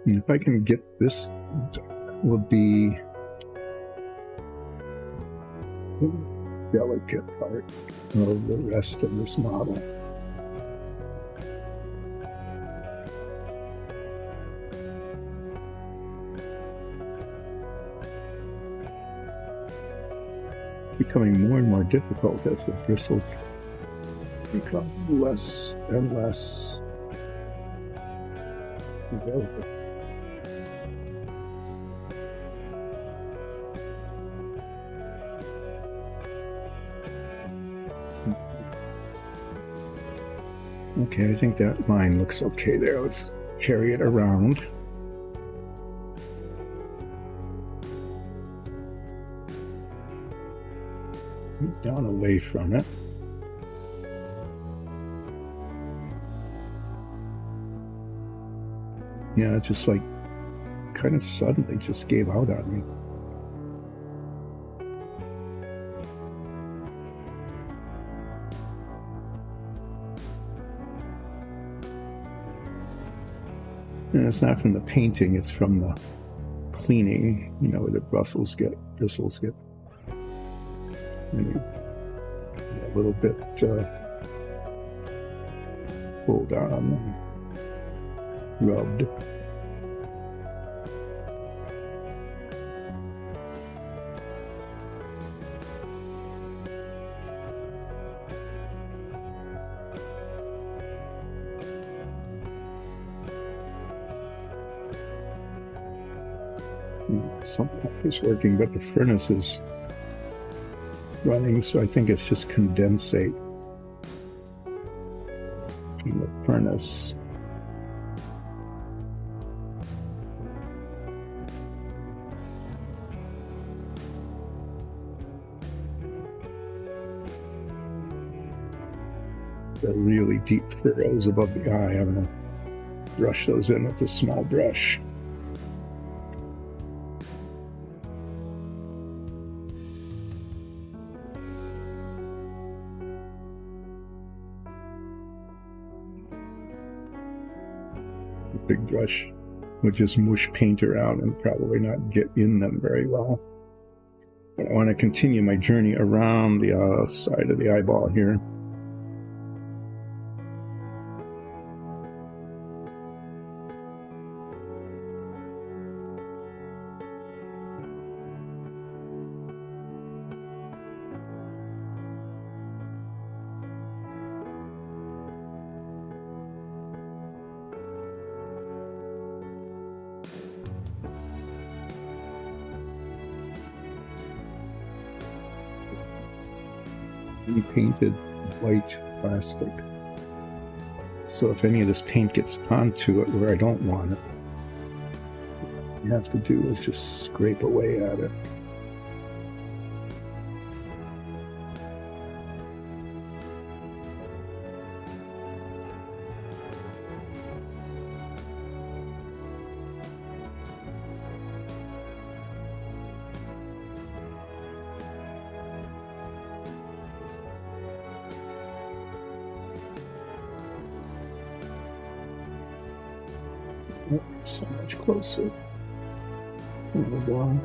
Speaker 1: And if I can get this, will be the delicate part of the rest of this model. Becoming more and more difficult as the bristles become less and less available. Okay, I think that line looks okay there. Let's carry it around. Down away from it. Yeah, it just like kind of suddenly just gave out on me. And it's not from the painting, it's from the cleaning, where the bristles get a little bit pulled on, rubbed. Some pump is working, but the furnace is running, so I think it's just condensate in the furnace. The really deep furrows above the eye, I'm going to brush those in with a small brush. Big brush would just mush paint around and probably not get in them very well. But I want to continue my journey around the side of the eyeball here. Painted white plastic. So if any of this paint gets onto it where I don't want it, what you have to do is just scrape away at it. So much closer. There we go.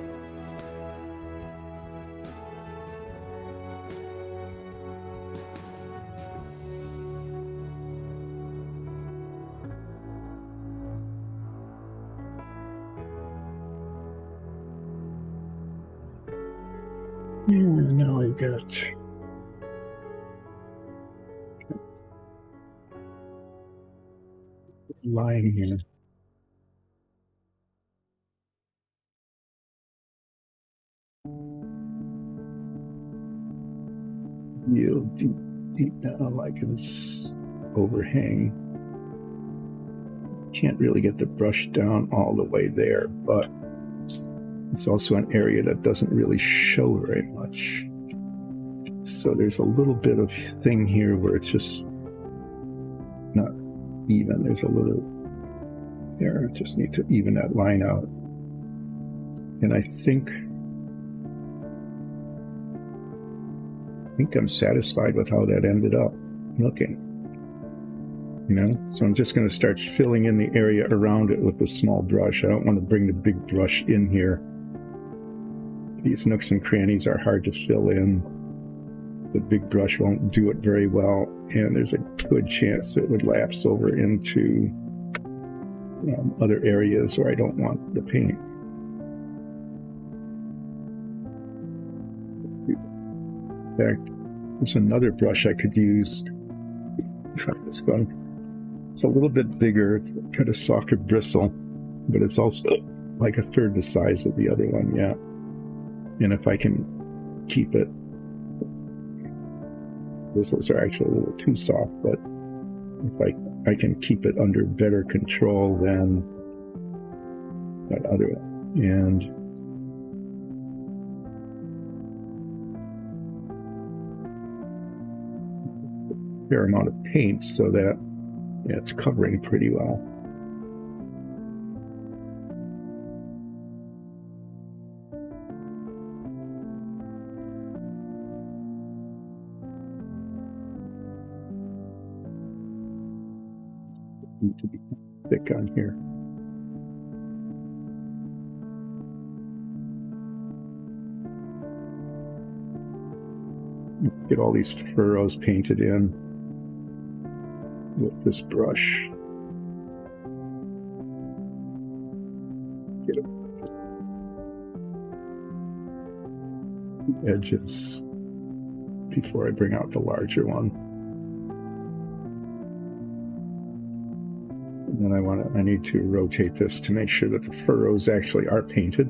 Speaker 1: And now I've got line here. Real deep down, like it's overhang. Can't really get the brush down all the way there, but it's also an area that doesn't really show very much. So there's a little bit of thing here where it's just not even. There's a little there. I just need to even that line out. And I think I'm satisfied with how that ended up looking. You know, so I'm just going to start filling in the area around it with a small brush. I don't want to bring the big brush in here. These nooks and crannies are hard to fill in. The big brush won't do it very well, and there's a good chance it would lapse over into other areas where I don't want the paint. In fact, there's another brush I could use. Try this one. It's a little bit bigger, got a softer bristle, but it's also like a third the size of the other one, yeah. And if I can keep it, bristles are actually a little too soft, but if I can keep it under better control than that other one. And a fair amount of paint so that it's covering pretty well. Need to be thick on here. Get all these furrows painted in. with this brush. Get the edges before I bring out the larger one. And then I need to rotate this to make sure that the furrows actually are painted.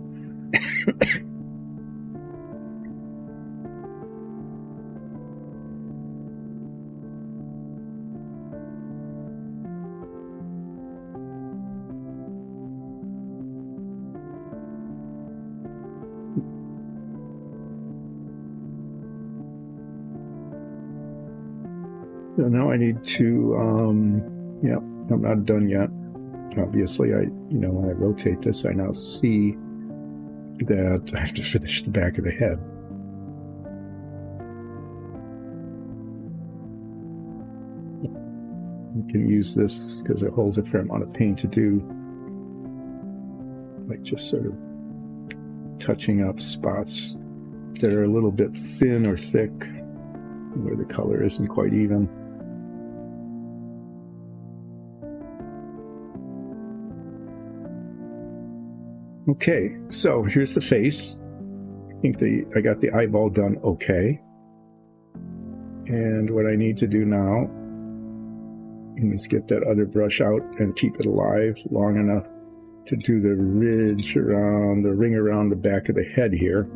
Speaker 1: So now I need to, I'm not done yet. Obviously, when I rotate this, I now see that I have to finish the back of the head. You can use this because it holds a fair amount of paint to do, like just sort of touching up spots that are a little bit thin or thick, where the color isn't quite even. Okay, so here's the face. I think I got the eyeball done okay. And what I need to do now is get that other brush out and keep it alive long enough to do the ridge around, the ring around the back of the head here.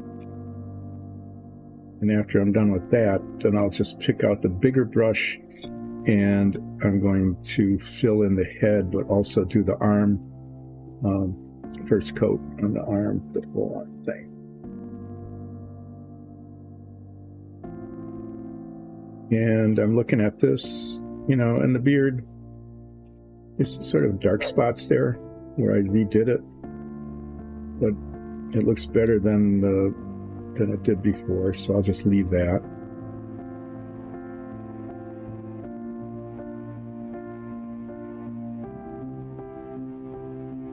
Speaker 1: And after I'm done with that, then I'll just pick out the bigger brush and I'm going to fill in the head, but also do the arm, first coat on the arm, the full arm thing. And I'm looking at this, and the beard, there's sort of dark spots there where I redid it, but it looks better than it did before, so I'll just leave that.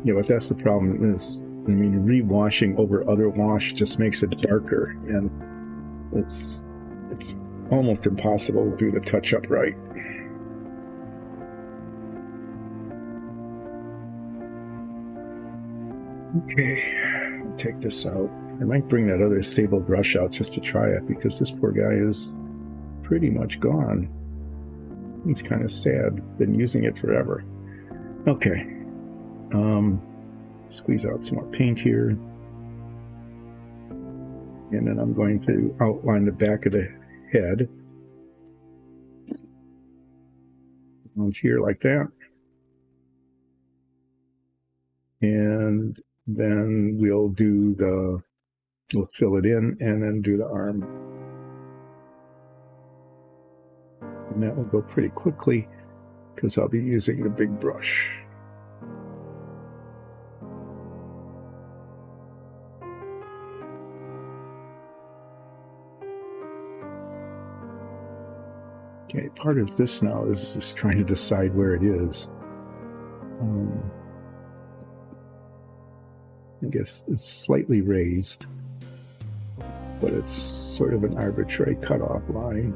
Speaker 1: Yeah, but that's the problem is, rewashing over other wash just makes it darker, and it's almost impossible to do the touch-up right. Okay, take this out. I might bring that other sable brush out just to try it, because this poor guy is pretty much gone. He's kind of sad. Been using it forever. Okay. Squeeze out some more paint here. And then I'm going to outline the back of the head. Around here like that. And then we'll fill it in and then do the arm. And that will go pretty quickly because I'll be using the big brush. Okay, part of this now is just trying to decide where it is. I guess it's slightly raised, but it's sort of an arbitrary cutoff line.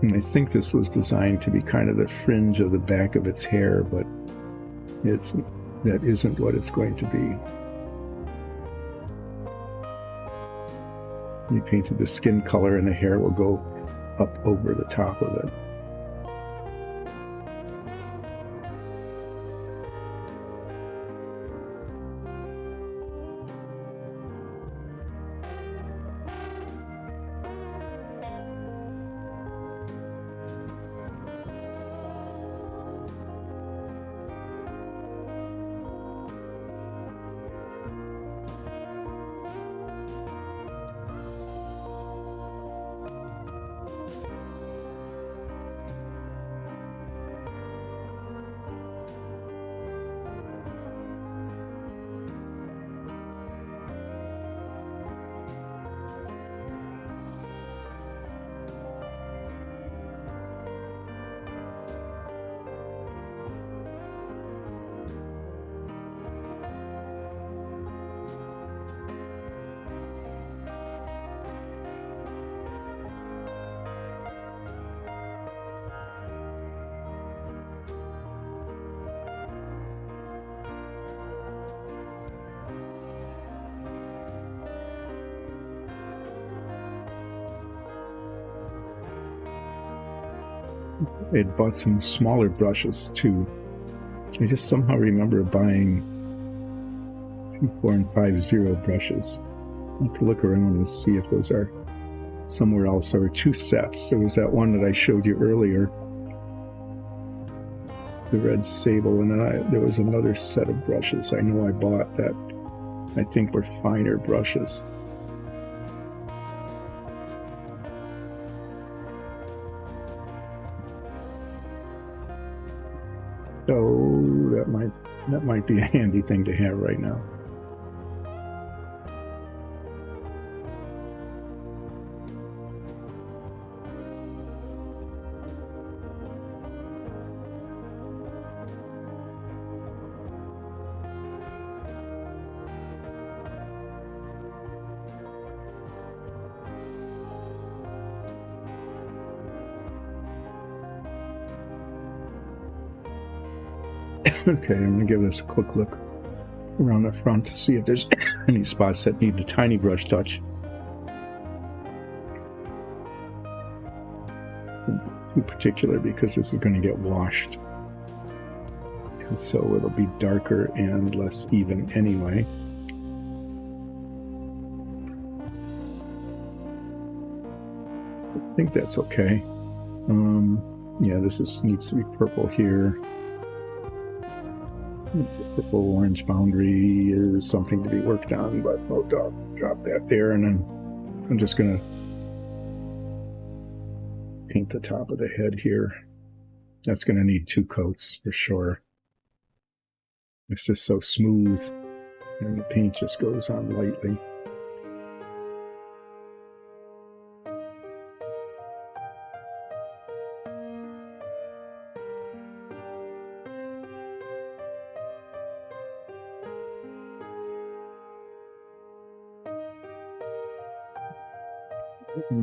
Speaker 1: And I think this was designed to be kind of the fringe of the back of its hair, but that isn't what it's going to be. You painted the skin color and the hair will go up over the top of it. I had bought some smaller brushes too. I just somehow remember buying 2, 4, and 5 0 brushes. I'll have to look around and see if those are somewhere else. There were 2 sets. There was that one that I showed you earlier, the red sable, and then there was another set of brushes I know I bought that I think were finer brushes. So that might be a handy thing to have right now. Okay, I'm going to give this a quick look around the front to see if there's any spots that need the tiny brush touch. In particular, because this is going to get washed. And so it'll be darker and less even anyway. I think that's okay. Yeah, this needs to be purple here. The purple-orange boundary is something to be worked on, but I'll drop that there, and then I'm just going to paint the top of the head here. That's going to need 2 coats for sure. It's just so smooth, and the paint just goes on lightly.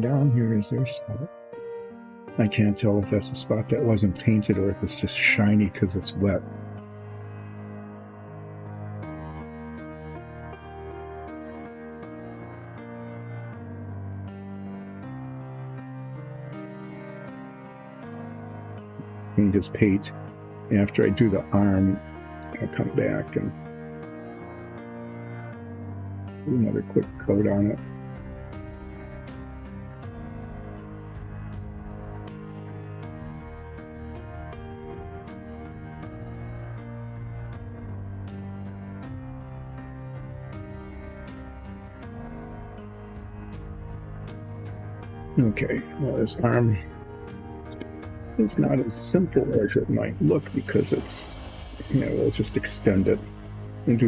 Speaker 1: Down here is their spot. I can't tell if that's a spot that wasn't painted or if it's just shiny because it's wet. And just paint. After I do the arm, I'll come back and do another quick coat on it. Okay, well, this arm is not as simple as it might look because it's, we'll just extend it and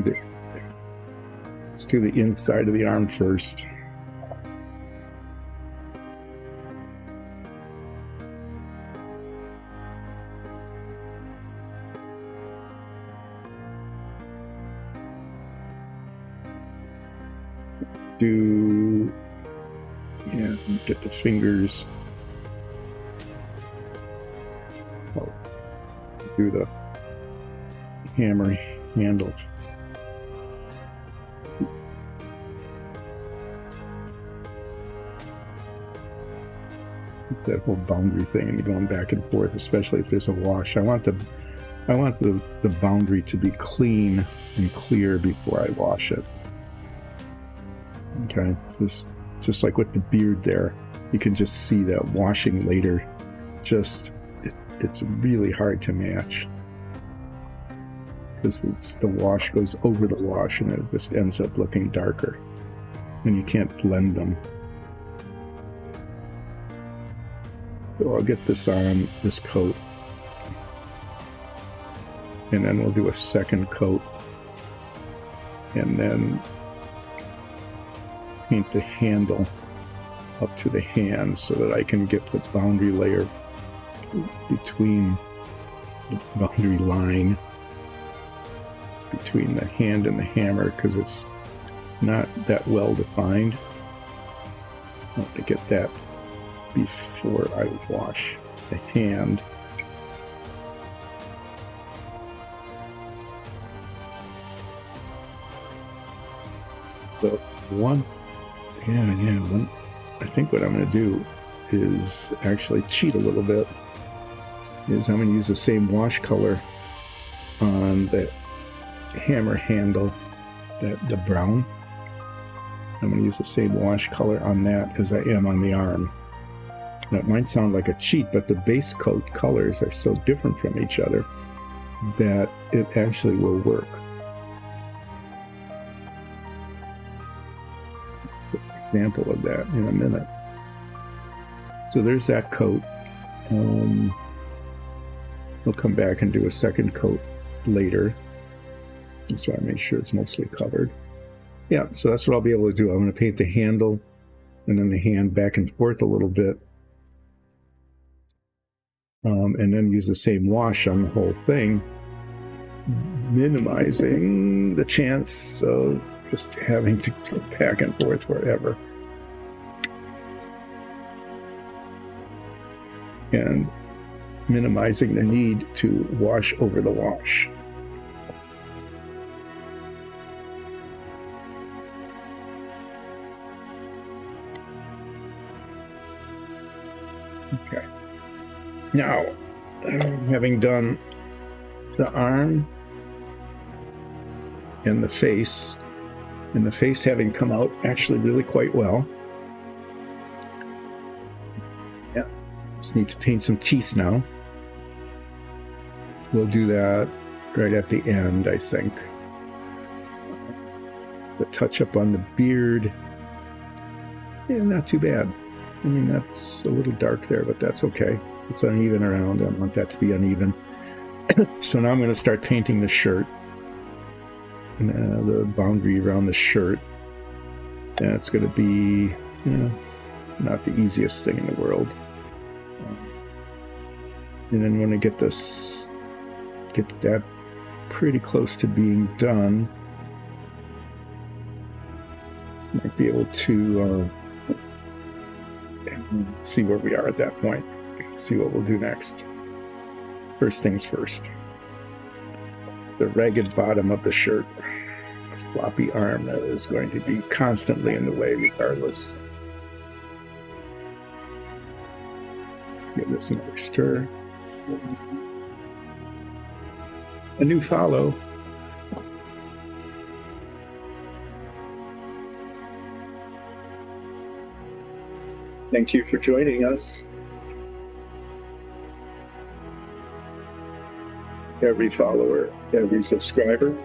Speaker 1: let's do the inside of the arm first. Get the fingers. Do the hammer handle. That whole boundary thing and going back and forth, especially if there's a wash. I want the boundary to be clean and clear before I wash it. Okay, just like with the beard there, you can just see that washing later. It's really hard to match because the wash goes over the wash and it just ends up looking darker, and you can't blend them. So I'll get this on, this coat, and then we'll do a second coat, and then paint the handle up to the hand so that I can get the boundary layer between the boundary line between the hand and the hammer, because it's not that well defined. I want to get that before I wash the hand. So I think what I'm going to do is actually cheat a little bit is I'm going to use the same wash color on the hammer handle, the brown. I'm going to use the same wash color on that as I am on the arm. Now, it might sound like a cheat, but the base coat colors are so different from each other that it actually will work. Example of that in a minute. So there's that coat. We'll come back and do a second coat later. Just try to make sure it's mostly covered. Yeah, so that's what I'll be able to do. I'm going to paint the handle and then the hand back and forth a little bit. And then use the same wash on the whole thing, minimizing the chance of just having to go back and forth forever. And minimizing the need to wash over the wash. Okay. Now, having done the arm and the face having come out actually really quite well. Yeah, just need to paint some teeth now. We'll do that right at the end, I think. The touch up on the beard. Yeah, not too bad. I mean, that's a little dark there, but that's okay. It's uneven around. I don't want that to be uneven. So now I'm going to start painting the shirt. The boundary around the shirt. And it's going to be, not the easiest thing in the world. And then when I get that pretty close to being done, might be able to see where we are at that point. See what we'll do next. First things first. The ragged bottom of the shirt. A floppy arm that is going to be constantly in the way regardless. Give this another stir. A new follow. Thank you for joining us. Every follower, every subscriber,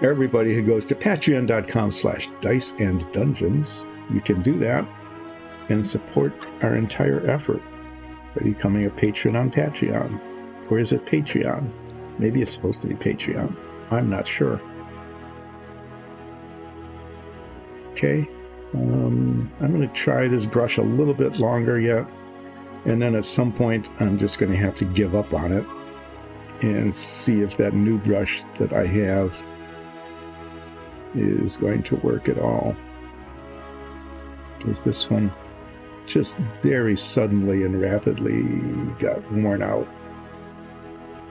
Speaker 1: everybody who goes to patreon.com/diceanddungeons, you can do that and support our entire effort by becoming a patron on Patreon. Or is it Patreon? Maybe it's supposed to be Patreon. I'm not sure. Okay. I'm going to try this brush a little bit longer yet. And then at some point, I'm just going to have to give up on it and see if that new brush that I have is going to work at all. Because this one just very suddenly and rapidly got worn out.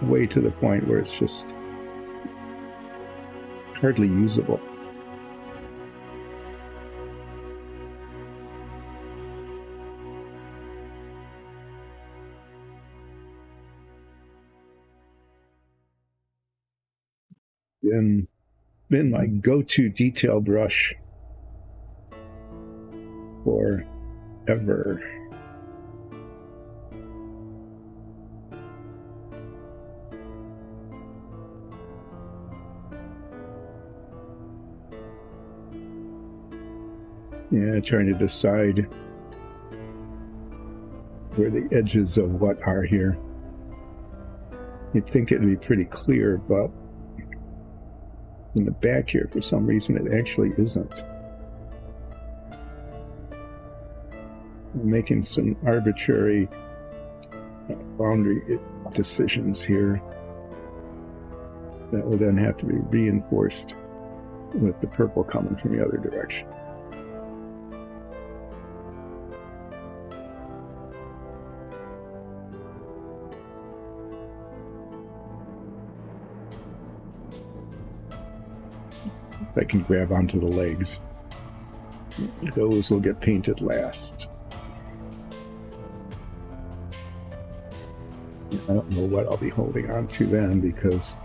Speaker 1: Way to the point where it's just hardly usable. Been my go-to detail brush forever. Yeah, trying to decide where the edges of what are here. You'd think it'd be pretty clear, but in the back here, for some reason, it actually isn't. I'm making some arbitrary boundary decisions here that will then have to be reinforced with the purple coming from the other direction. I can grab onto the legs. Those will get painted last. I don't know what I'll be holding on to then, because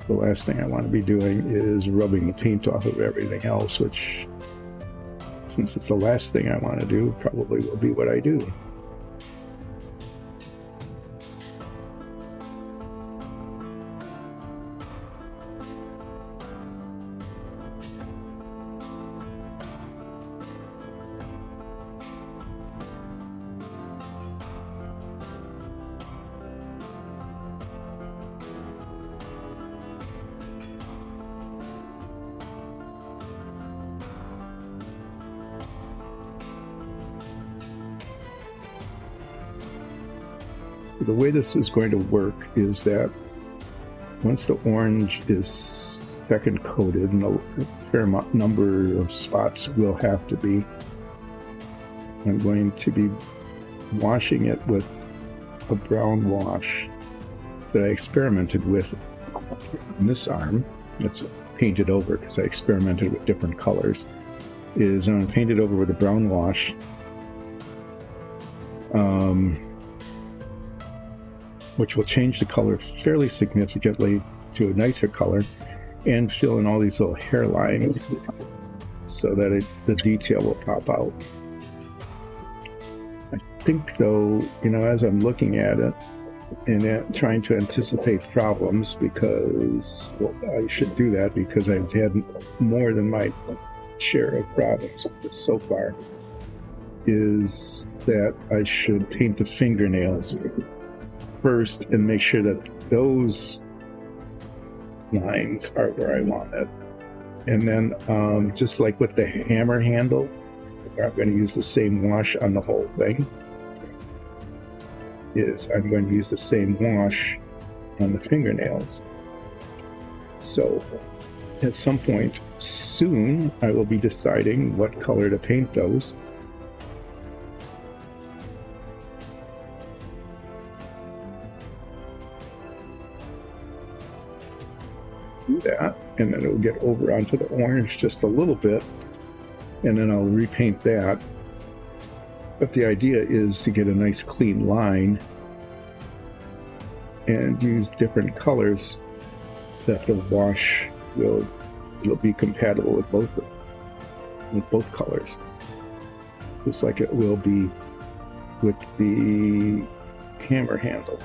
Speaker 1: the last thing I want to be doing is rubbing the paint off of everything else, which, since it's the last thing I want to do, probably will be what I do. The way this is going to work is that once the orange is second coated, and a fair number of spots will have to be, I'm going to be washing it with a brown wash that I experimented with on this arm. It's painted over because I experimented with different colors. I'm going to paint it over with a brown wash. Which will change the color fairly significantly to a nicer color and fill in all these little hairlines so that the detail will pop out. I think, though, as I'm looking at it and trying to anticipate problems, because, well, I should do that because I've had more than my share of problems with this so far, is that I should paint the fingernails first and make sure that those lines are where I want it. And then just like with the hammer handle, I'm going to use the same wash on the whole thing. I'm going to use the same wash on the fingernails. So at some point soon, I will be deciding what color to paint those. Do that, and then it'll get over onto the orange just a little bit, and then I'll repaint that. But the idea is to get a nice clean line and use different colors that the wash will be compatible with both colors, just like it will be with the hammer handle.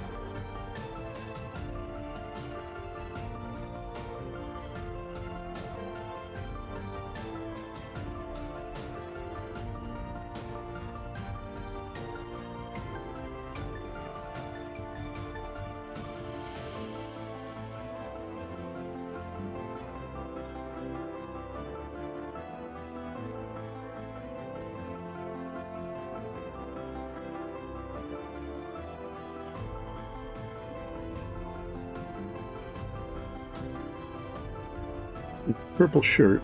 Speaker 1: Purple shirt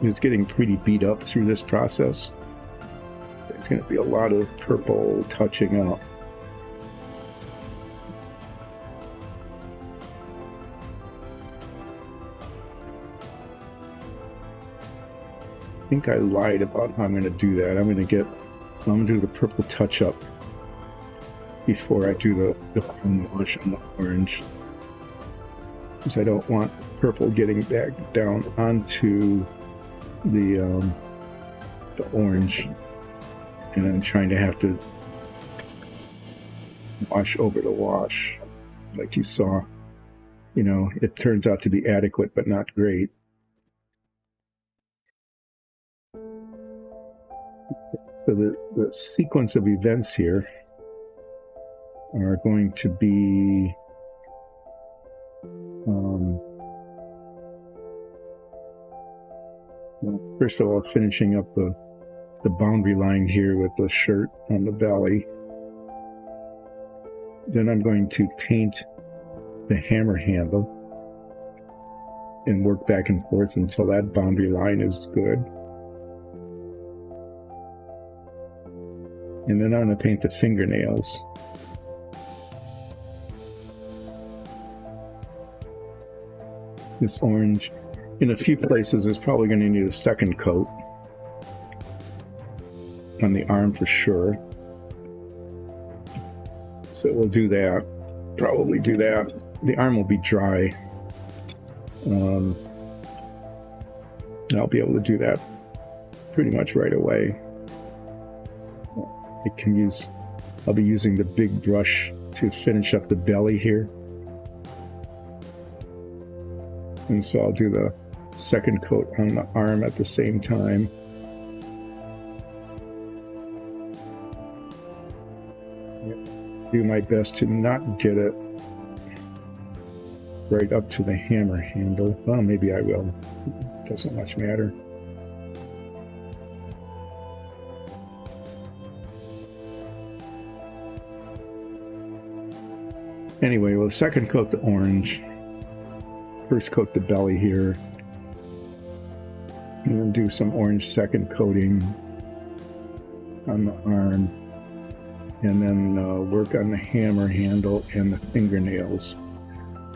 Speaker 1: is getting pretty beat up through this process. There's going to be a lot of purple touching up. I think I lied about how I'm going to do that. I'm going to do the purple touch up before I do the wash on the orange, because I don't want purple getting back down onto the orange, and I'm trying to have to wash over the wash. Like you saw, it turns out to be adequate but not great. So the sequence of events here are going to be well, first of all, finishing up the boundary line here with the shirt on the belly. Then I'm going to paint the hammer handle and work back and forth until that boundary line is good. And then I'm going to paint the fingernails. This orange, in a few places, is probably going to need a second coat. On the arm for sure. So we'll do that. probably do that. The arm will be dry. I'll be able to do that pretty much right away. I'll be using the big brush to finish up the belly here. And so I'll do the second coat on the arm at the same time. Do my best to not get it right up to the hammer handle. Well, maybe I will. Doesn't much matter. Anyway, we'll second coat the orange. First coat the belly here. And then do some orange second coating on the arm. And then work on the hammer handle and the fingernails.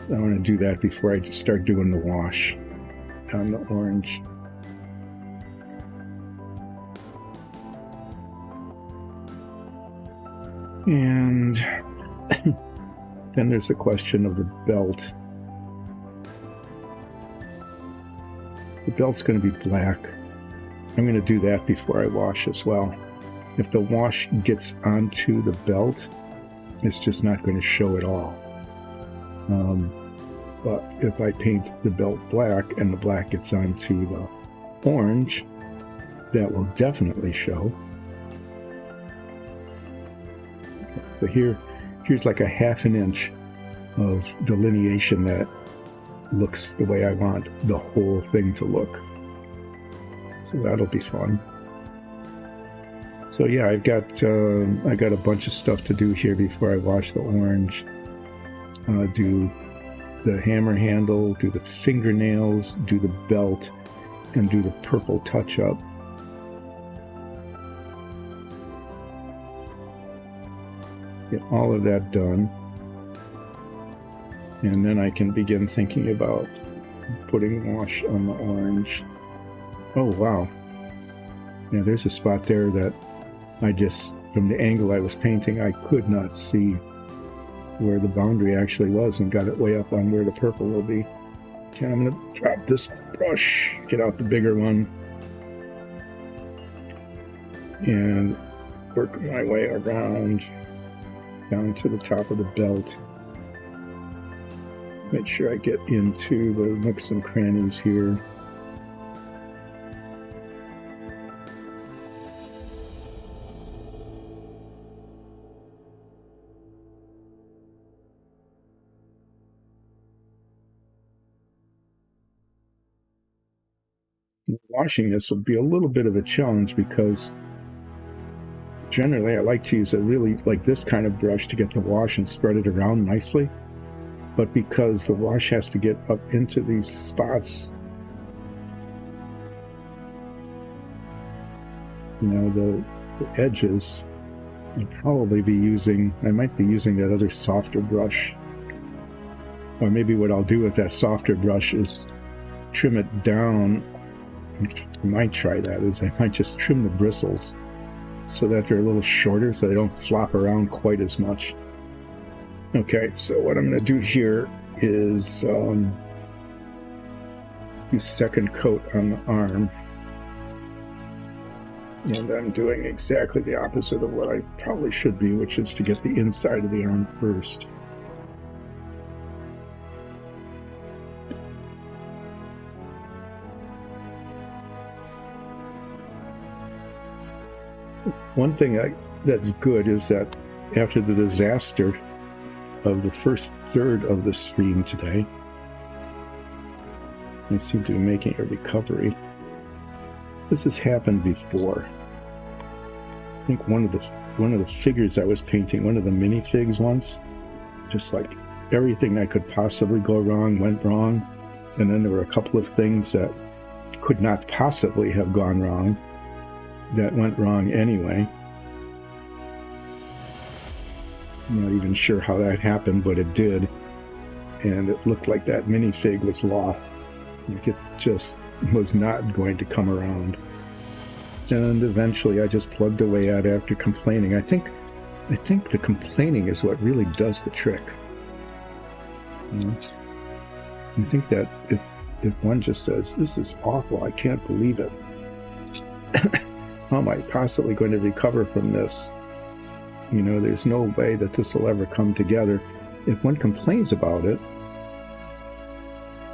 Speaker 1: I want to do that before I just start doing the wash on the orange. And then there's the question of the belt. The belt's going to be black. I'm going to do that before I wash as well. If the wash gets onto the belt, it's just not going to show at all. But if I paint the belt black and the black gets onto the orange, that will definitely show. So here's like a ½ inch of delineation that looks the way I want the whole thing to look. So that'll be fun. So yeah, I got a bunch of stuff to do here before I wash the orange. Do the hammer handle, do the fingernails, do the belt, and do the purple touch-up. Get all of that done. And then I can begin thinking about putting wash on the orange. Oh, wow. Yeah, there's a spot there that from the angle I was painting, I could not see where the boundary actually was, and got it way up on where the purple will be. Okay, I'm going to drop this brush, get out the bigger one, and work my way around down to the top of the belt. Make sure I get into the nooks and crannies here. Washing this will be a little bit of a challenge because generally I like to use a really like this kind of brush to get the wash and spread it around nicely. But because the wash has to get up into these spots, you know, the edges, I might be using that other softer brush. Or maybe what I'll do with that softer brush is trim it down. I might try that, I might just trim the bristles so that they're a little shorter so they don't flop around quite as much. Okay, so what I'm going to do here is do second coat on the arm. And I'm doing exactly the opposite of what I probably should be, which is to get the inside of the arm first. One thing that's good is that after the disaster of the first third of the stream today, I seem to be making a recovery. This has happened before. I think one of the figures I was painting, one of the minifigs once, just like everything that could possibly go wrong went wrong, and then there were a couple of things that could not possibly have gone wrong that went wrong anyway. I'm not even sure how that happened, but it did. And it looked like that minifig was lost. Like it just was not going to come around. And eventually I just plugged away at it after complaining. I think the complaining is what really does the trick. I think that if one just says, "This is awful, I can't believe it. How am I possibly going to recover from this? You know, there's no way that this will ever come together." If one complains about it,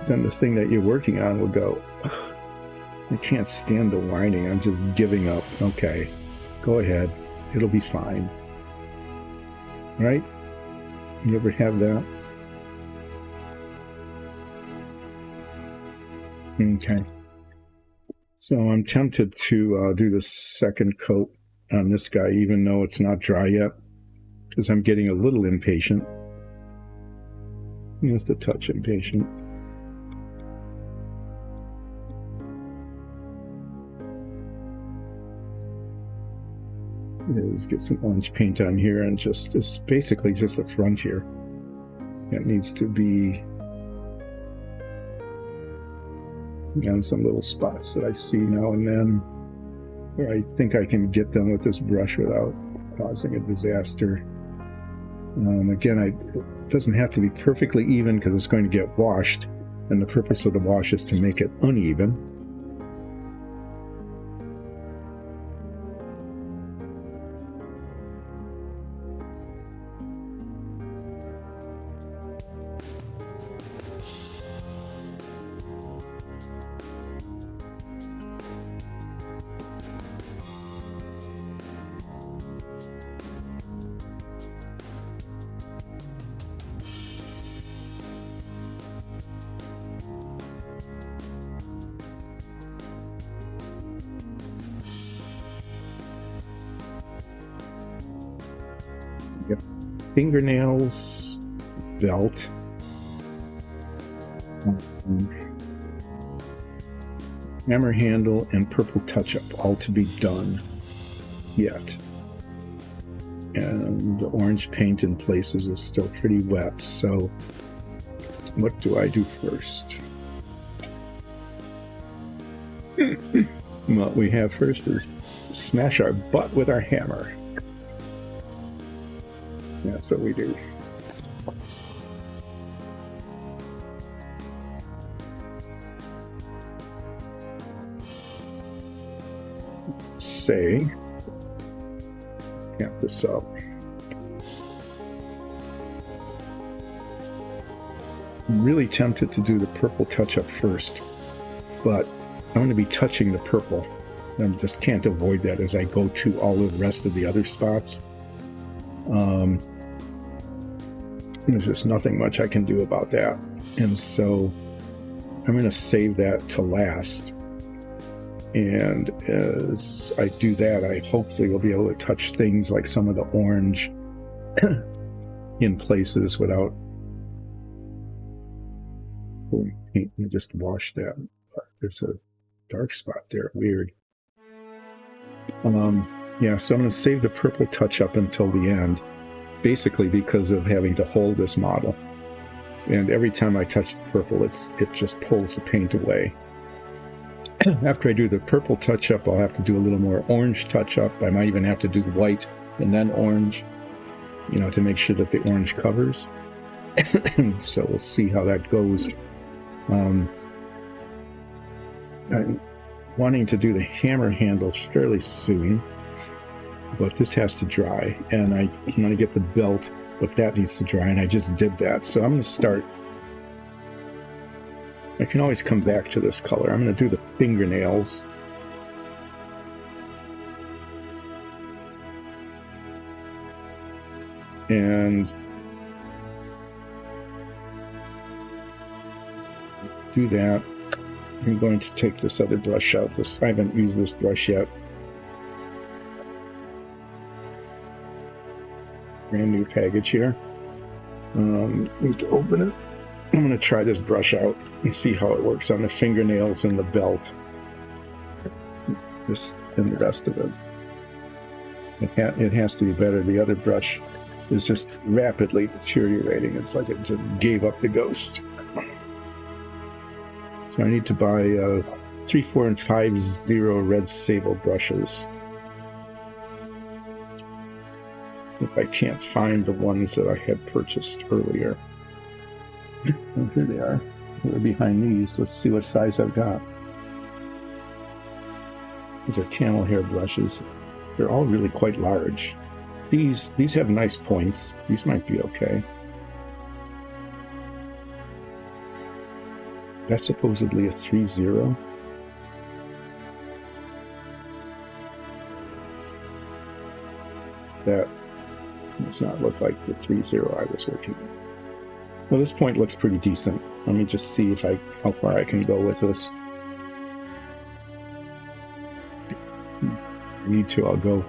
Speaker 1: then the thing that you're working on will go, "I can't stand the whining, I'm just giving up." Okay, go ahead, it'll be fine. Right? You ever have that? Okay. So I'm tempted to do the second coat on this guy, even though it's not dry yet, because I'm getting a little impatient. Just a touch impatient. Let's get some orange paint on here, and it's basically just the front here. That needs to be on some little spots that I see now and then, where I think I can get them with this brush without causing a disaster. Again, it doesn't have to be perfectly even because it's going to get washed, and the purpose of the wash is to make it uneven. Fingernails, belt, hammer handle, and purple touch-up, all to be done yet. And the orange paint in places is still pretty wet, so what do I do first? What we have first is smash our butt with our hammer. That's what we do. Say, camp this up. I'm really tempted to do the purple touch-up first, but I'm going to be touching the purple. I just can't avoid that as I go to all the rest of the other spots. There's just nothing much I can do about that, and so I'm going to save that to last. And as I do that, I hopefully will be able to touch things like some of the orange in places without pulling paint. And just wash that. There's a dark spot there. Weird. Yeah, so I'm going to save the purple touch-up until the end, basically because of having to hold this model. And every time I touch the purple, it just pulls the paint away. After I do the purple touch-up, I'll have to do a little more orange touch-up. I might even have to do the white and then orange, you know, to make sure that the orange covers. So we'll see how that goes. I'm wanting to do the hammer handle fairly soon, but this has to dry, and I'm going to get the belt, but that needs to dry, and I just did that. So I'm going to start. I can always come back to this color. I'm going to do the fingernails. And do that. I'm going to take this other brush out. I haven't used this brush yet. Brand new package here. Need to open it. I'm going to try this brush out and see how it works on the fingernails and the belt. This and the rest of it. It has to be better. The other brush is just rapidly deteriorating. It's like it just gave up the ghost. So I need to buy 3, 4, and 5 red sable brushes. If I can't find the ones that I had purchased earlier. Oh, here they are. They're behind these. Let's see what size I've got. These are camel hair brushes. They're all really quite large. These have nice points. These might be okay. That's supposedly a 3-0. That does not look like the 3-0 I was working with. Well, this point looks pretty decent. Let me just see if how far I can go with this. I need to. I'll go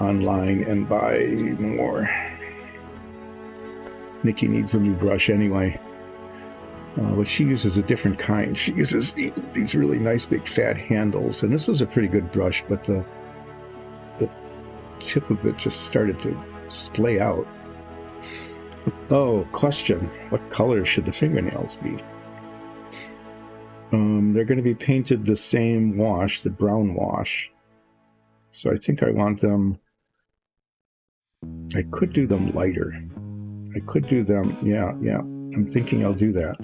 Speaker 1: online and buy more. Nikki needs a new brush anyway. But she uses a different kind. She uses these really nice big fat handles. And this was a pretty good brush, but the tip of it just started to splay out. Oh, question. What color should the fingernails be? They're going to be painted the same wash, the brown wash. So I think I want them... I could do them lighter. I could do them... Yeah. I'm thinking I'll do that.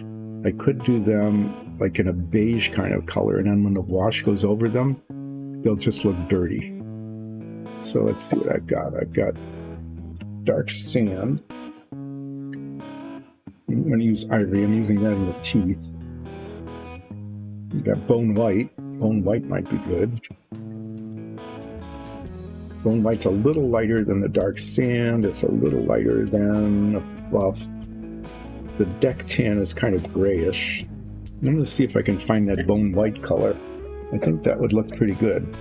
Speaker 1: I could do them like in a beige kind of color, and then when the wash goes over them, they'll just look dirty. So let's see what I've got. I've got dark sand. I'm going to use ivory. I'm using that in the teeth. We've got bone white. Bone white might be good. Bone white's a little lighter than the dark sand. It's a little lighter than the buff. The deck tan is kind of grayish. I'm going to see if I can find that bone white color. I think that would look pretty good.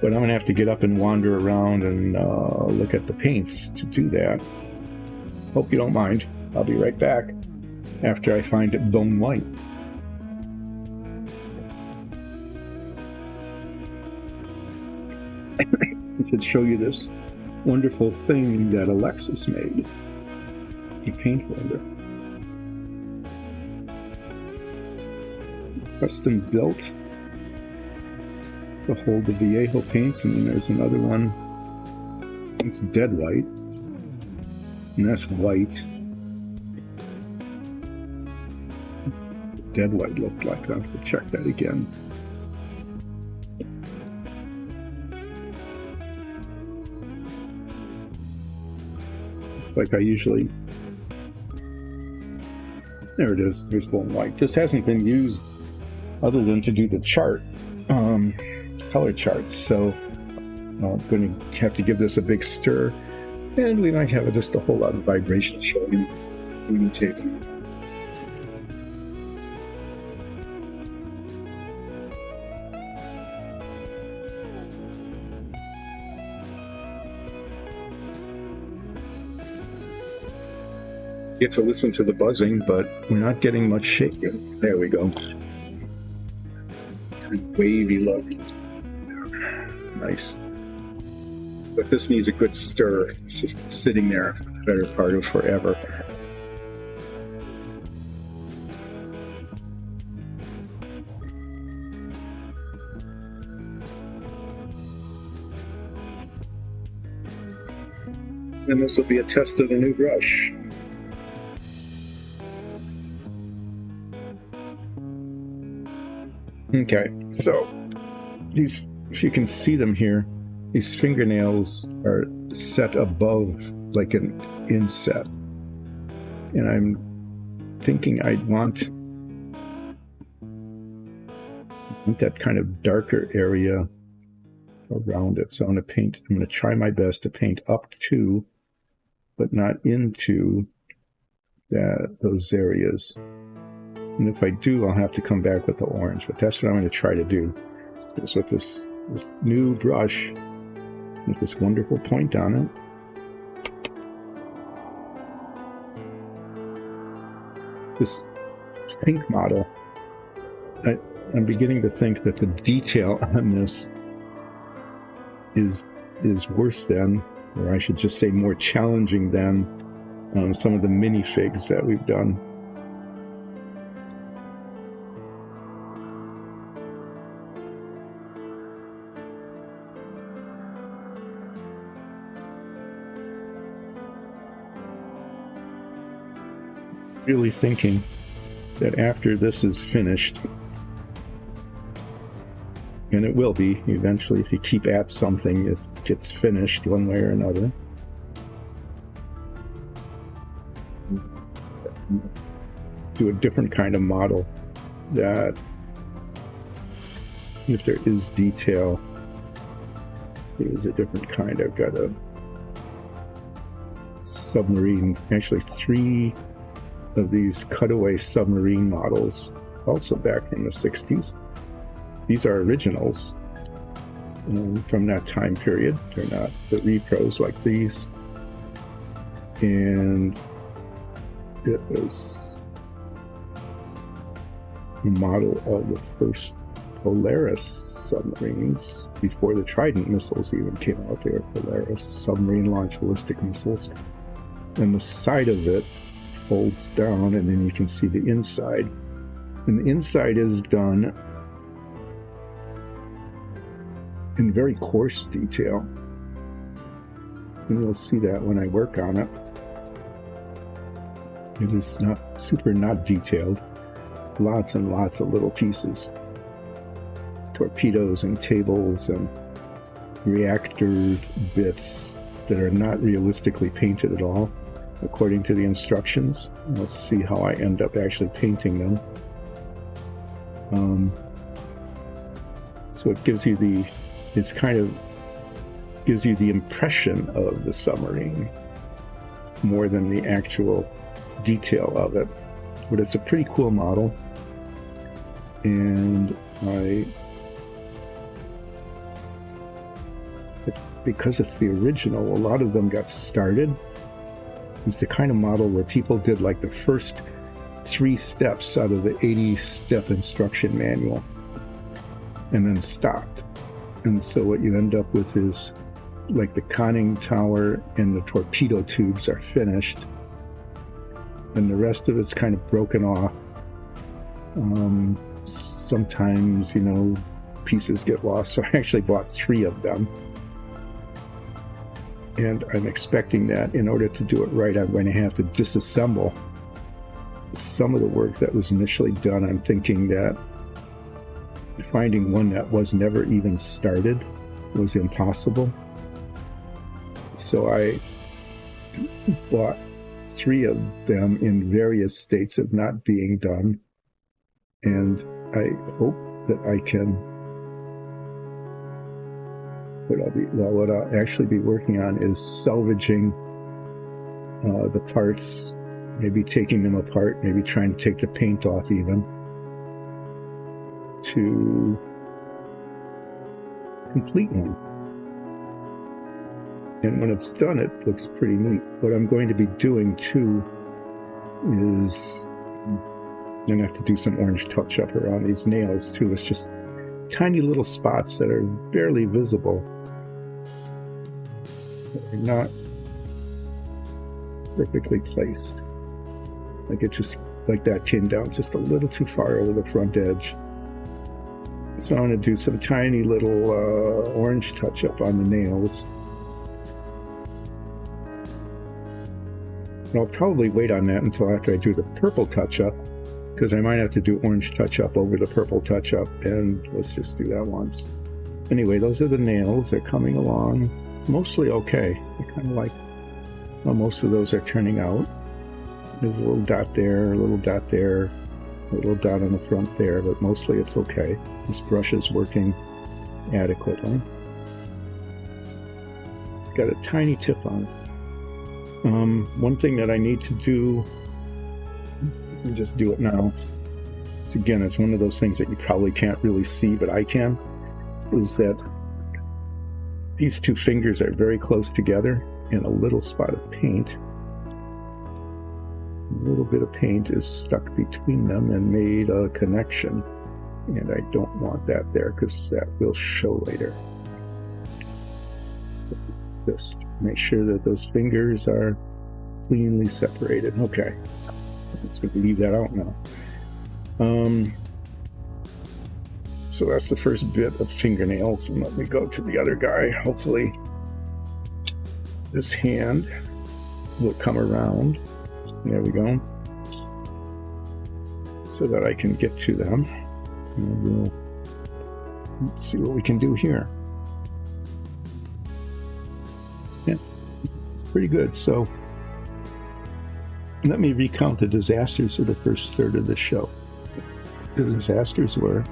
Speaker 1: But I'm going to have to get up and wander around and look at the paints to do that. Hope you don't mind. I'll be right back after I find it bone white. I should show you this wonderful thing that Alexis made. A paint holder. Custom built to hold the Viejo paints, and then there's another one. It's dead white, and that's white. Dead white looked like that. I'll check that again. Like I usually. There it is. There's bone white. This hasn't been used other than to do the chart, color charts. So I'm going to have to give this a big stir, and we might have just a whole lot of vibration showing in the table. Get to listen to the buzzing, but we're not getting much shaking. There we go. Wavy look. Nice. But this needs a good stir. It's just sitting there for the better part of forever. And this will be a test of the new brush. Okay, so these, if you can see them here, these fingernails are set above like an inset. And I'm thinking I'd want that kind of darker area around it. So I'm going to try my best to paint up to, but not into those areas. And if I do, I'll have to come back with the orange, but that's what I'm going to try to do. Is with this new brush, with this wonderful point on it. This Fink model, I'm beginning to think that the detail on this is worse than, or I should just say more challenging than some of the minifigs that we've done. really thinking that after this is finished, and it will be eventually, if you keep at something, it gets finished one way or another. Do a different kind of model that, if there is detail, it is a different kind. I've got a submarine, actually 3 of these cutaway submarine models, also back from the 60s. These are originals from that time period. They're not the repros like these. And it is a model of the first Polaris submarines before the Trident missiles even came out. They were Polaris submarine launched ballistic missiles. And the side of it folds down, and then you can see the inside. And the inside is done in very coarse detail. And you'll see that when I work on it. It is not detailed. Lots and lots of little pieces. Torpedoes and tables and reactor bits that are not realistically painted at all, according to the instructions. We'll see how I end up actually painting them. So it gives you the impression of the submarine more than the actual detail of it. But it's a pretty cool model, and because it's the original, a lot of them got started. It's the kind of model where people did like the first 3 steps out of the 80-step instruction manual and then stopped. And so what you end up with is like the conning tower and the torpedo tubes are finished, and the rest of it's kind of broken off. Sometimes, pieces get lost, so I actually bought 3 of them. And I'm expecting that in order to do it right, I'm going to have to disassemble some of the work that was initially done. I'm thinking that finding one that was never even started was impossible. So I bought 3 of them in various states of not being done. And I hope that I can, what I'll actually be working on is salvaging the parts, maybe taking them apart, maybe trying to take the paint off even, to complete one. And when it's done, it looks pretty neat. What I'm going to be doing too is I'm going to have to do some orange touch-up around these nails too. It's just tiny little spots that are barely visible. They're not perfectly placed. Like it just, like that came down just a little too far over the front edge. So I'm going to do some tiny little orange touch-up on the nails. And I'll probably wait on that until after I do the purple touch-up, because I might have to do orange touch-up over the purple touch-up, and let's just do that once. Anyway, those are the nails. They're coming along mostly okay. I kind of like how most of those are turning out. There's a little dot there, a little dot there, a little dot on the front there, but mostly it's okay. This brush is working adequately. Got a tiny tip on it. One thing that I need to do, let me just do it now. It's one of those things that you probably can't really see, but I can, is that these 2 fingers are very close together, and a little spot of paint, a little bit of paint is stuck between them and made a connection. And I don't want that there because that will show later. Just make sure that those fingers are cleanly separated. Okay, I'm just going to leave that out now. So that's the first bit of fingernails, and let me go to the other guy. Hopefully this hand will come around. There we go. so that I can get to them. And we'll see what we can do here. Yeah, pretty good. So let me recount the disasters of the first third of the show. The disasters were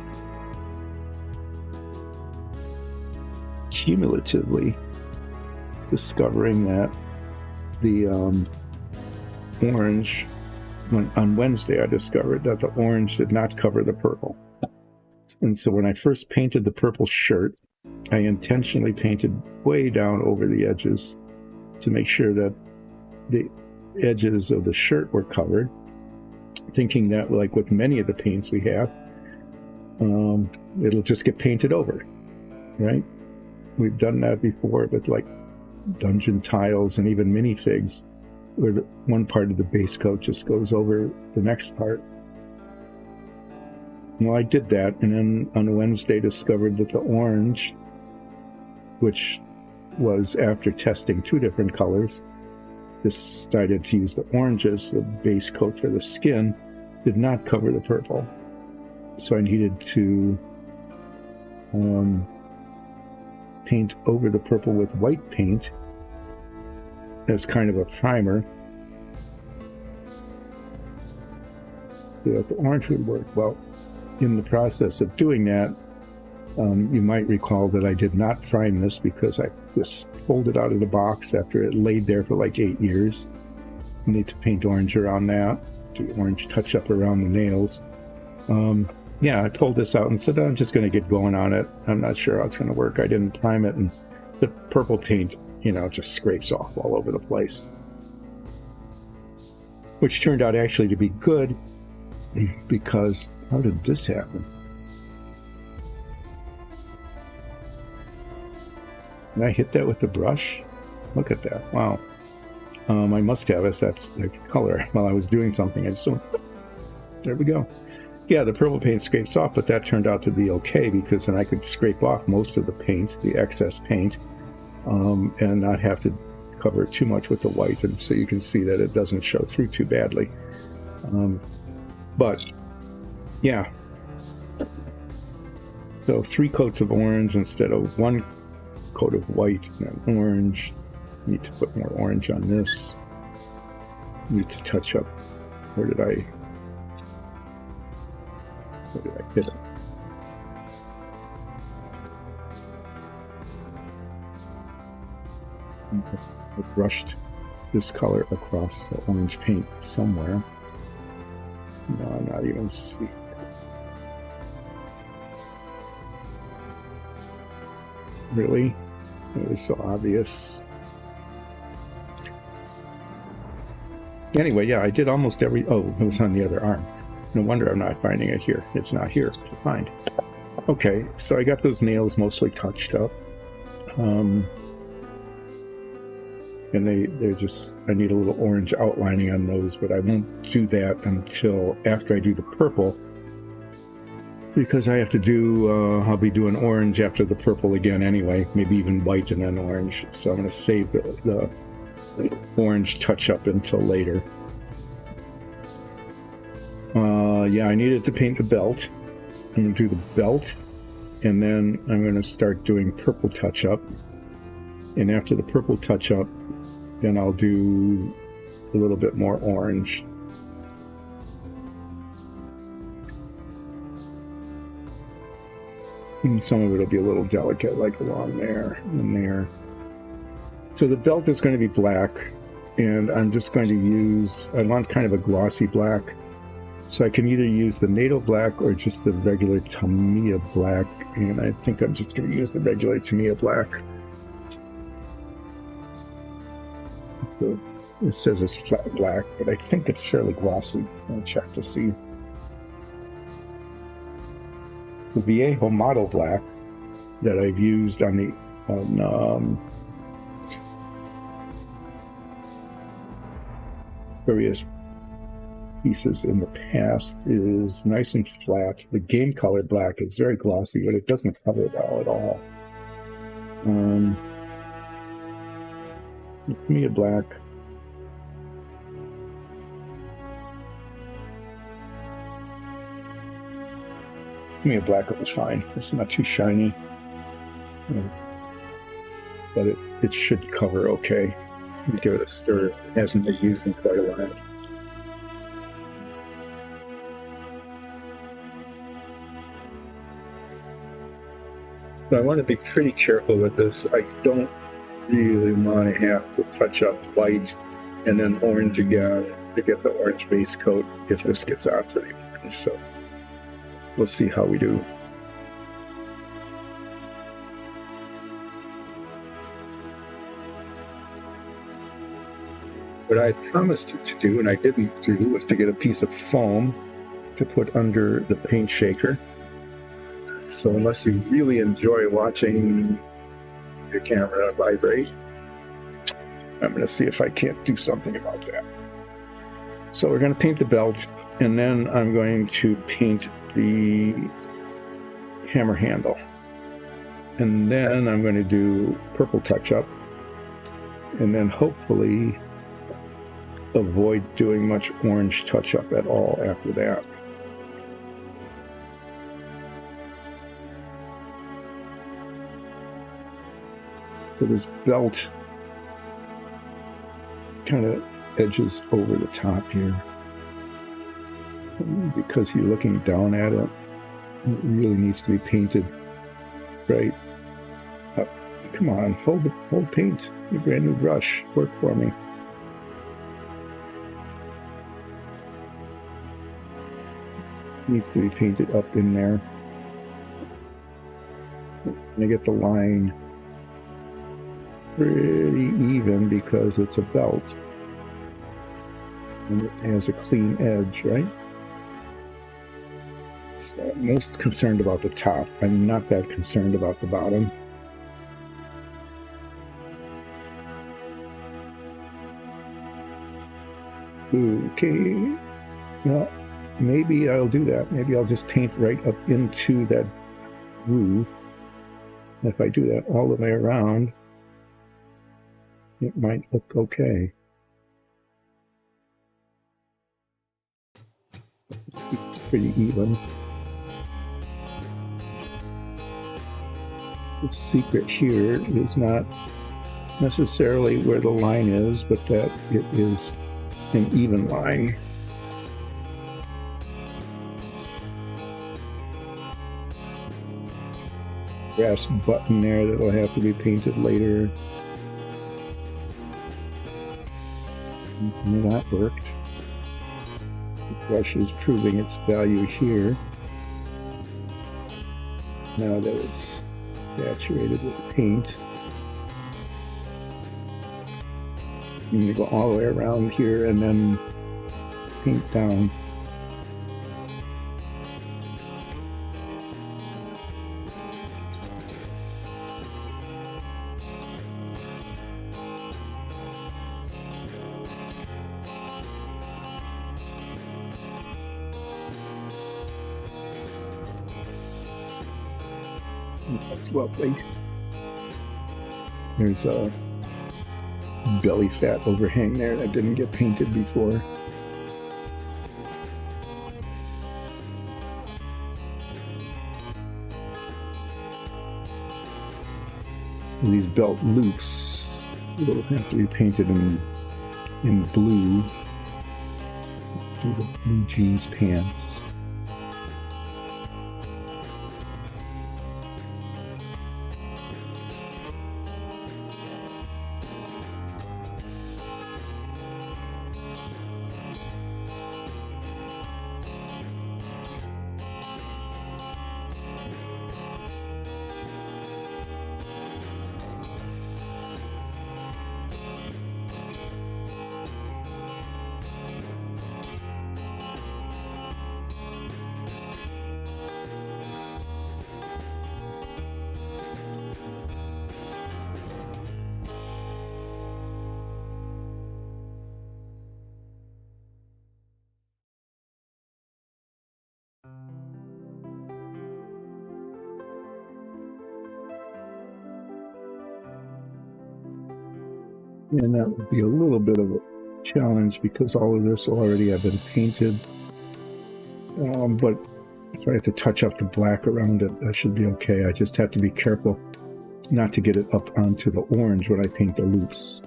Speaker 1: cumulatively discovering that the orange, on Wednesday I discovered that the orange did not cover the purple. And so when I first painted the purple shirt, I intentionally painted way down over the edges to make sure that the edges of the shirt were covered, thinking that, like with many of the paints we have, it'll just get painted over, right? We've done that before with like dungeon tiles and even minifigs, where the one part of the base coat just goes over the next part. Well, I did that, and then on Wednesday discovered that the orange, which was after testing 2 different colors, decided to use the orange as the base coat for the skin, did not cover the purple. So I needed to paint over the purple with white paint as kind of a primer so that the orange would work. Well, in the process of doing that, you might recall that I did not prime this because I just pulled it out of the box after it laid there for like 8 years. You need to paint orange around that, do orange touch up around the nails. Yeah, I pulled this out and said, I'm just going to get going on it. I'm not sure how it's going to work. I didn't prime it, and the purple paint, you know, just scrapes off all over the place. Which turned out actually to be good, because how did this happen? Did I hit that with the brush? Look at that. Wow. I must have it. That's the color. While I was doing something, I just went, there we go. Yeah, the purple paint scrapes off, but that turned out to be okay, because then I could scrape off most of the paint, the excess paint, and not have to cover it too much with the white, and so you can see that it doesn't show through too badly. But yeah, so 3 coats of orange instead of 1 coat of white and then orange. Need to put more orange on this. Need to touch up. Where did I hit it? I brushed this color across the orange paint somewhere. No, I'm not even seeing it. Really? It was so obvious. Anyway, yeah, I did almost every... Oh, it was on the other arm. No wonder I'm not finding it here. It's not here to find. Okay, so I got those nails mostly touched up. And they're just... I need a little orange outlining on those, but I won't do that until after I do the purple. Because I have to do... I'll be doing orange after the purple again anyway. Maybe even white and then orange. So I'm going to save the orange touch up until later. Yeah, I needed to paint the belt. I'm going to do the belt, and then I'm going to start doing purple touch up. And after the purple touch up, then I'll do a little bit more orange. And some of it will be a little delicate, like along there and there. So the belt is going to be black, and I'm just going to use, I want kind of a glossy black. So I can either use the NATO black or just the regular Tamiya black, and I think I'm just going to use the regular Tamiya black. So it says it's flat black, but I think it's fairly glossy. I'll check to see. The Viejo model black that I've used on various pieces in the past is nice and flat. The game color black is very glossy, but it doesn't cover it all at all. Give me a black. I mean, a black one is fine. It's not too shiny. But it should cover okay. Give it a stir. It hasn't been used in quite a while. But I want to be pretty careful with this. I don't really want to have to touch up white and then orange again to get the orange base coat if this gets onto the orange. So we'll see how we do. What I promised to do, and I didn't do, was to get a piece of foam to put under the paint shaker. So unless you really enjoy watching your camera vibrate, I'm going to see if I can't do something about that. So we're going to paint the belt, and then I'm going to paint the hammer handle. And then I'm going to do purple touch-up, and then hopefully avoid doing much orange touch-up at all after that. So this belt kind of edges over the top here. Because you're looking down at it, it really needs to be painted right up. Come on, hold paint. Your brand new brush. Work for me. Needs to be painted up in there. And I get the line pretty even because it's a belt. And it has a clean edge, right? So I'm most concerned about the top. I'm not that concerned about the bottom. Okay. Well, maybe I'll do that. Maybe I'll just paint right up into that groove. If I do that all the way around, it might look okay. Pretty even. The secret here is not necessarily where the line is, but that it is an even line. Brass button there that will have to be painted later. And that worked. The brush is proving its value here. Now that it's saturated with paint, I'm going to go all the way around here and then paint down. That's lovely. There's a belly fat overhang there that didn't get painted before. These belt loops will have to be painted in blue. Do the blue jeans pants. And that would be a little bit of a challenge because all of this will already have been painted. But So I have to touch up the black around it. That should be okay. I just have to be careful not to get it up onto the orange when I paint the loops.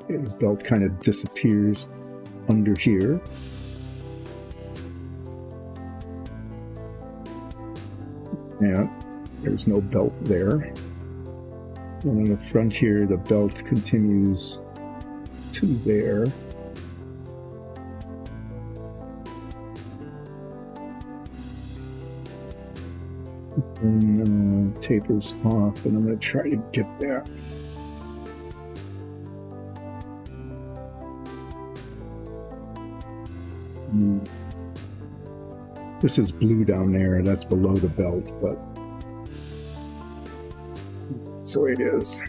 Speaker 1: Okay, the belt kind of disappears under here. Yeah, there's no belt there. And on the front here, the belt continues to there. And tapers off, and I'm going to try to get that. This is blue down there, that's below the belt, but so it is.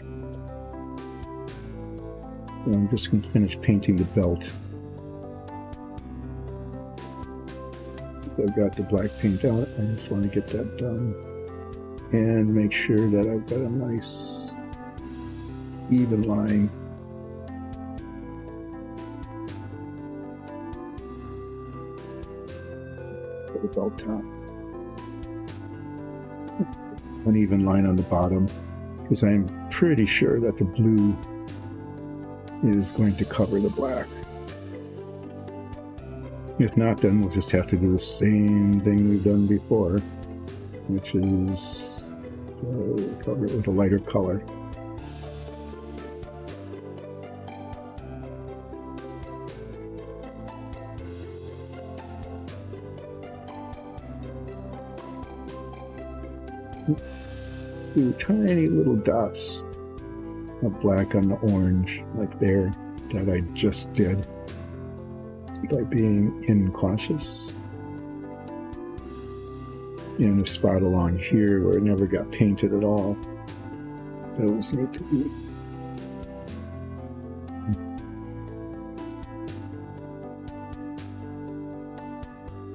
Speaker 1: So I'm just going to finish painting the belt. So I've got the black paint out, I just want to get that done. And make sure that I've got a nice even line. For the belt top. Uneven line on the bottom, because I'm pretty sure that the blue is going to cover the black. If not, then we'll just have to do the same thing we've done before, which is cover it with a lighter color. Do tiny little dots of black on the orange, like there, that I just did by being incautious. In a spot along here where it never got painted at all. Those need to be.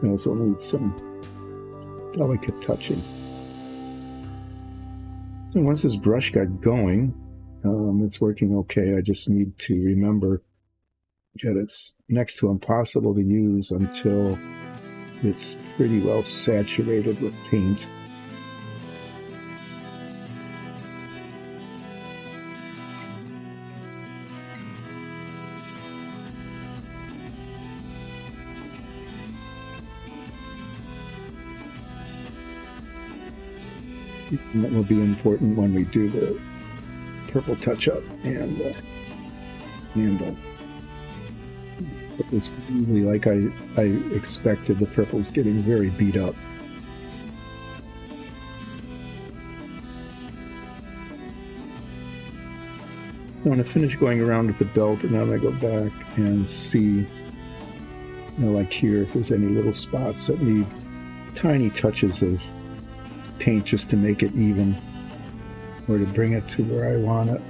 Speaker 1: Those will need some delicate touching. So once this brush got going, it's working okay. I just need to remember that it's next to impossible to use until it's pretty well saturated with paint. And that will be important when we do the purple touch-up and the handle. It was really like I expected. The purple's getting very beat up. I want to finish going around with the belt, and then I'm going to go back and see, like here, if there's any little spots that need tiny touches of paint just to make it even, or to bring it to where I want it.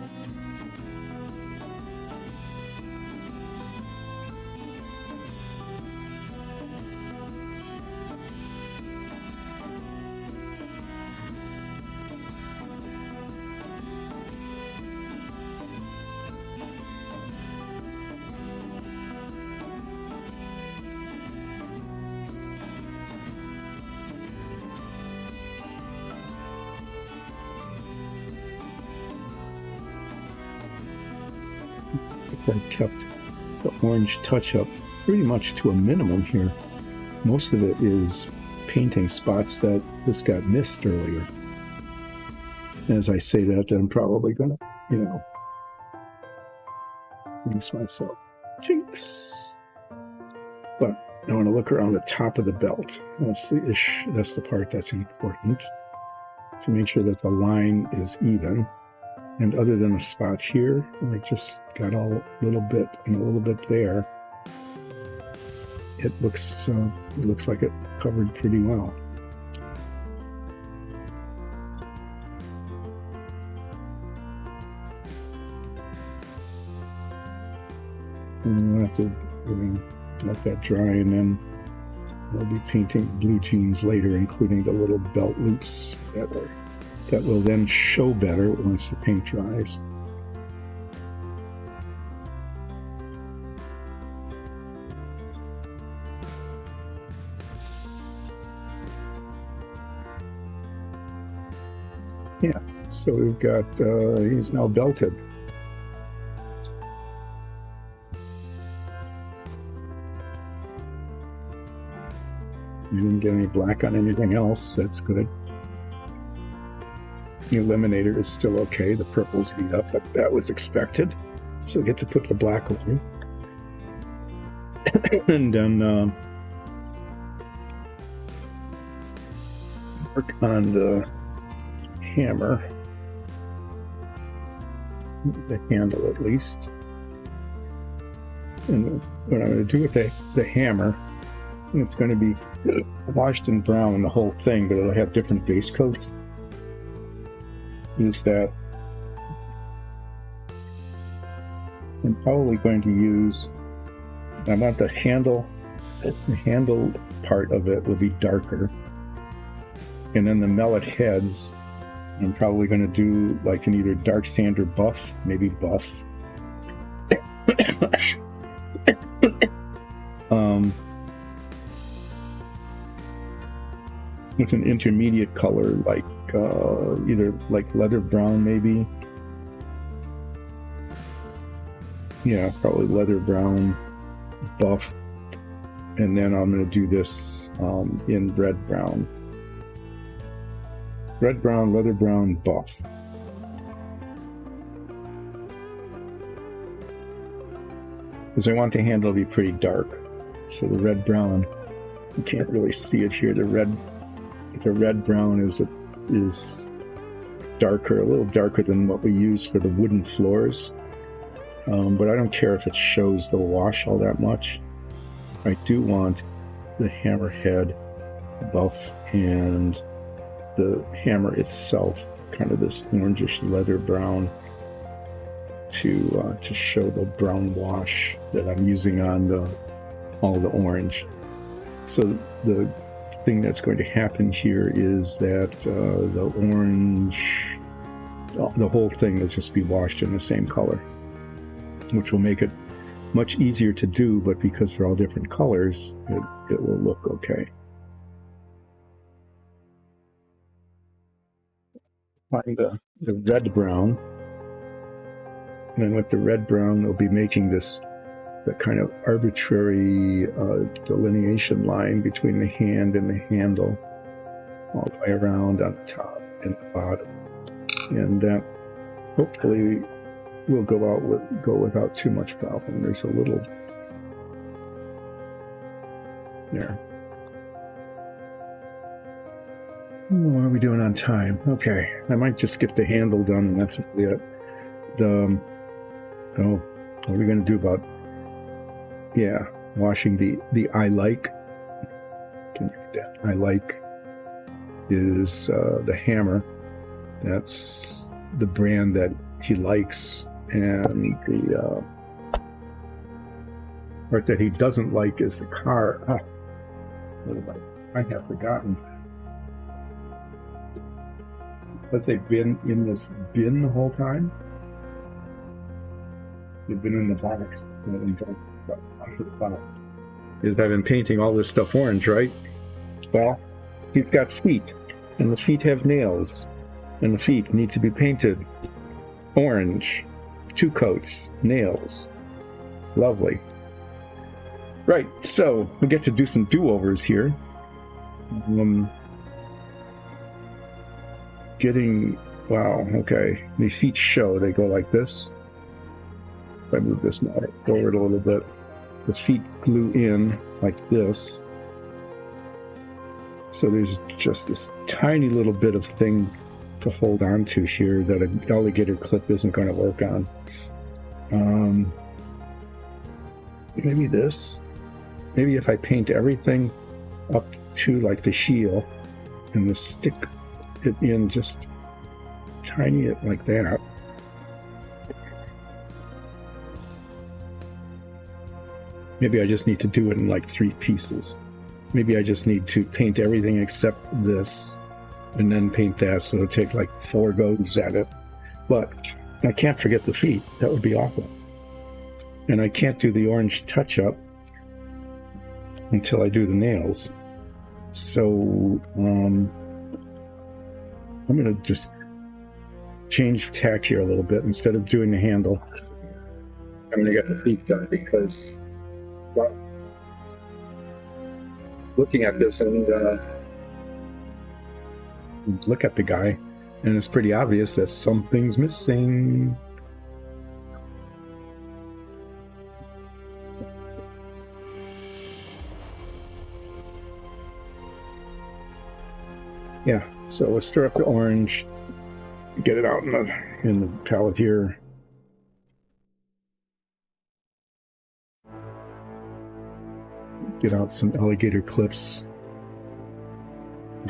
Speaker 1: I've kept the orange touch-up pretty much to a minimum here. Most of it is painting spots that just got missed earlier. As I say that, I'm probably going to, jinx myself. Jinx! But I want to look around the top of the belt. That's the part that's important. To make sure that the line is even. And other than a spot here, I just got a little bit and a little bit there. It looks like it covered pretty well. And we'll have to let that dry, and then I'll be painting blue jeans later, including the little belt loops that will then show better once the paint dries.
Speaker 2: Yeah, so we've got, he's now belted. You didn't get any black on anything else. That's good. The Eliminator is still okay. The purple's beat up, but that was expected. So we get to put the black away. And then work on the hammer. The handle, at least. And what I'm going to do with the hammer, it's going to be washed in brown, the whole thing, but it'll have different base coats. Use that. I'm probably going to use, I want the handle part of it will be darker. And then the mallet heads, I'm probably going to do like an either dark sand or buff, maybe buff. With an intermediate color, like either like leather brown, maybe. Yeah, probably leather brown, buff, and then I'm going to do this in red brown. Red brown, leather brown, buff. Because I want the handle to be pretty dark. So the red brown, you can't really see it here. The red brown is darker, a little darker than what we use for the wooden floors. But I don't care if it shows the wash all that much. I do want the hammerhead buff and the hammer itself, kind of this orangish leather brown, to show the brown wash that I'm using on all the orange. So the thing that's going to happen here is that the orange, the whole thing will just be washed in the same color, which will make it much easier to do, but because they're all different colors, it will look okay. Find the red brown, and then with the red brown, we'll be making the kind of arbitrary delineation line between the hand and the handle, all the way around on the top and the bottom, and that hopefully will go without too much problem. There's a little there. What are we doing on time? Okay, I might just get the handle done, and that's it. What are we going to do about? Yeah, washing the I like. Can you read that? I like is the hammer. That's the brand that he likes, and the part that he doesn't like is the car. I have forgotten. Has they been in this bin the whole time? They've been in the box. Is I've been painting all this stuff orange, right? Well, he's got feet, and the feet have nails, and the feet need to be painted orange. 2 coats, nails. Lovely. Right, so we get to do some do-overs here. Wow, okay. These feet show, they go like this. If I move this now forward a little bit, the feet glue in like this. So there's just this tiny little bit of thing to hold on to here that an alligator clip isn't going to work on. Maybe this. Maybe if I paint everything up to like the heel and just stick it in just tiny it like that. Maybe I just need to do it in like 3 pieces. Maybe I just need to paint everything except this and then paint that, so it'll take like 4 goes at it. But I can't forget the feet. That would be awful. And I can't do the orange touch-up until I do the nails. So I'm going to just change tack here a little bit. Instead of doing the handle, I'm going to get the feet done because, well, looking at this and look at the guy, and it's pretty obvious that something's missing. Yeah, so let's stir up the orange, get it out in the palette here. Get out some alligator clips.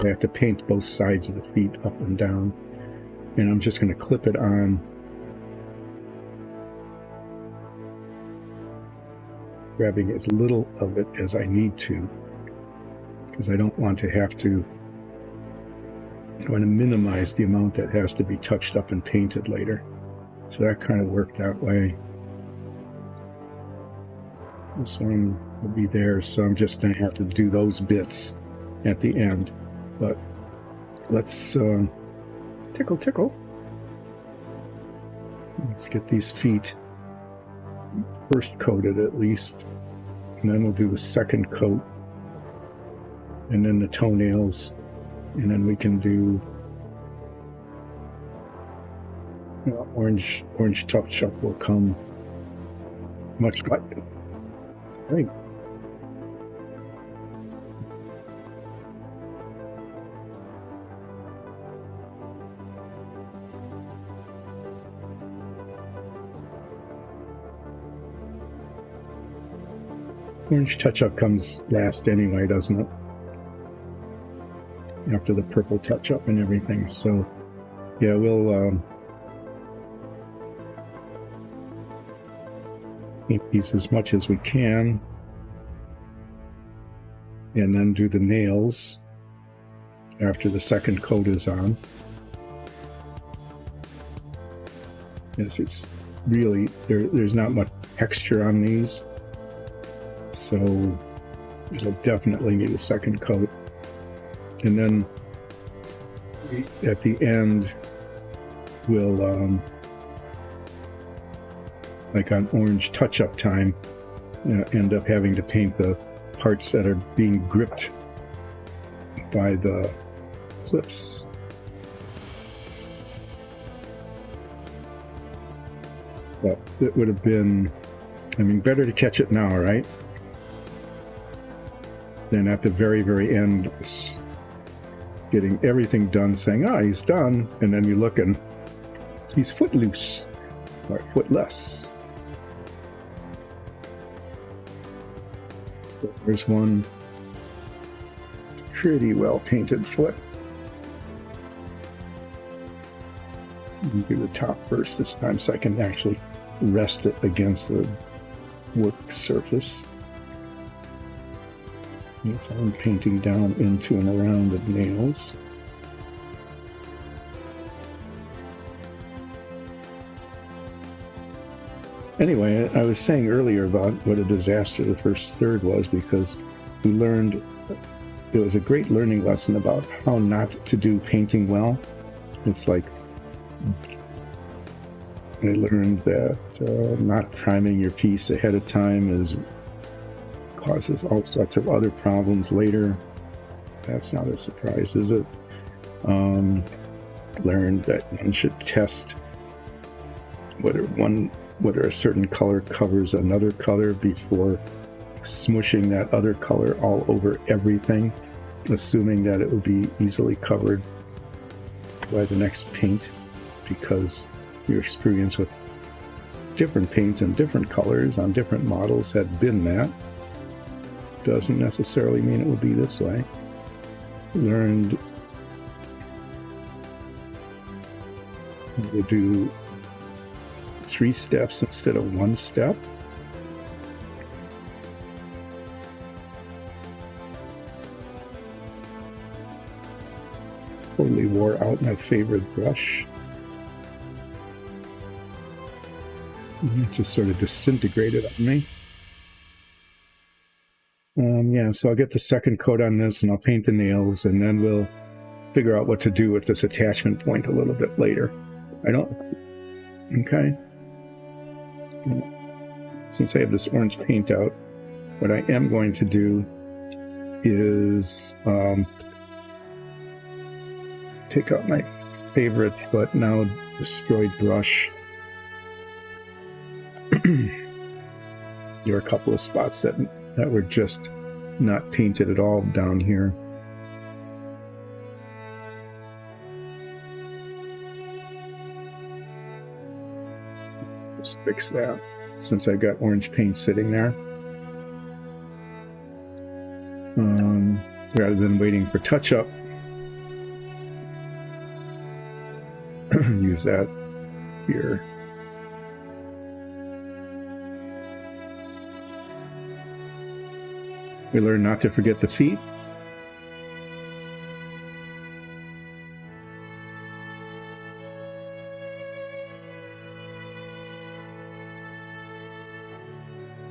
Speaker 2: I have to paint both sides of the feet up and down. And I'm just going to clip it on. Grabbing as little of it as I need to. Because I don't want to have to... I want to minimize the amount that has to be touched up and painted later. So that kind of worked that way. This one will be there, so I'm just going to have to do those bits at the end. But let's tickle. Let's get these feet first coated at least. And then we'll do the second coat. And then the toenails. And then we can do orange touch-up will come much later. Right. Orange touch-up comes last anyway, doesn't it? After the purple touch-up and everything. So, yeah, we'll paint these as much as we can. And then do the nails after the second coat is on. Yes, it's really, there's not much texture on these. So, it'll definitely need a second coat. And then at the end, we'll, like on orange touch-up time, end up having to paint the parts that are being gripped by the clips. But it would have been, I mean, better to catch it now, right? Than at the very, very end, getting everything done, saying, oh, he's done, and then you look and he's footloose, or footless. So there's one pretty well painted foot. Do the top first this time so I can actually rest it against the work surface. So I'm painting down into and around the nails. Anyway, I was saying earlier about what a disaster the first third was because we learned, it was a great learning lesson about how not to do painting well. It's like, I learned that not priming your piece ahead of time causes all sorts of other problems later. That's not a surprise, is it? Learned that one should test whether a certain color covers another color before smushing that other color all over everything, assuming that it would be easily covered by the next paint, because your experience with different paints and different colors on different models had been that. Doesn't necessarily mean it will be this way. Learned to do 3 steps instead of 1 step. Totally wore out my favorite brush. It just sort of disintegrated on me. Yeah, so I'll get the second coat on this and I'll paint the nails, and then we'll figure out what to do with this attachment point a little bit later. I don't... Okay. Since I have this orange paint out, what I am going to do is take out my favorite but now destroyed brush. There are a couple of spots that were just not painted at all down here. Let's fix that since I've got orange paint sitting there. Rather than waiting for touch-up, use that here. We learn not to forget the feet.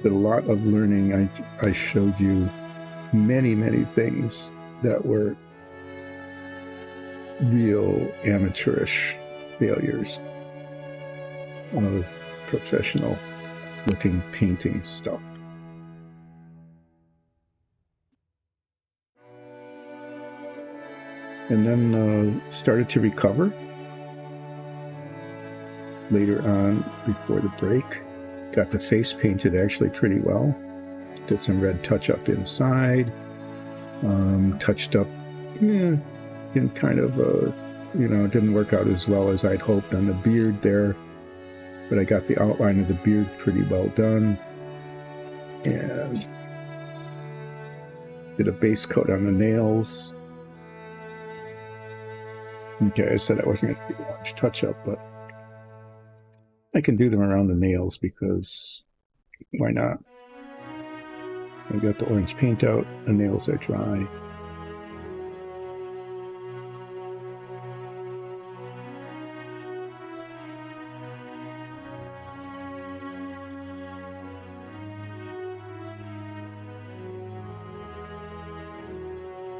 Speaker 2: Did a lot of learning. I showed you many things that were real amateurish failures of professional looking painting stuff. And then started to recover later on before the break. Got the face painted actually pretty well. Did some red touch-up inside. Touched up in kind of it didn't work out as well as I'd hoped on the beard there. But I got the outline of the beard pretty well done. And did a base coat on the nails. Okay, I said I wasn't going to do a large touch-up, but I can do them around the nails because why not? I got the orange paint out, the nails are dry.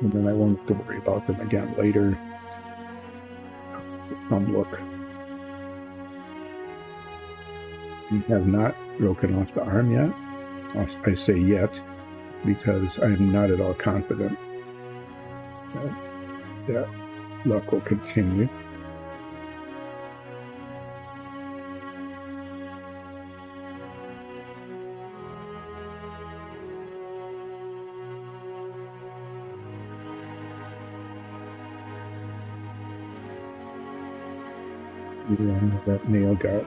Speaker 2: And then I won't have to worry about them again later. Look. We have not broken off the arm yet. I say yet because I'm not at all confident that luck will continue. Yeah, that nail got...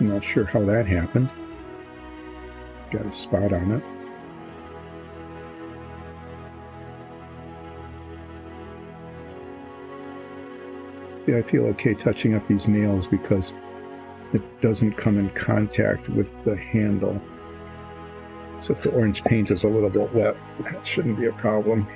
Speaker 2: I'm not sure how that happened. Got a spot on it. Yeah, I feel okay touching up these nails because it doesn't come in contact with the handle. So if the orange paint is a little bit wet, that shouldn't be a problem.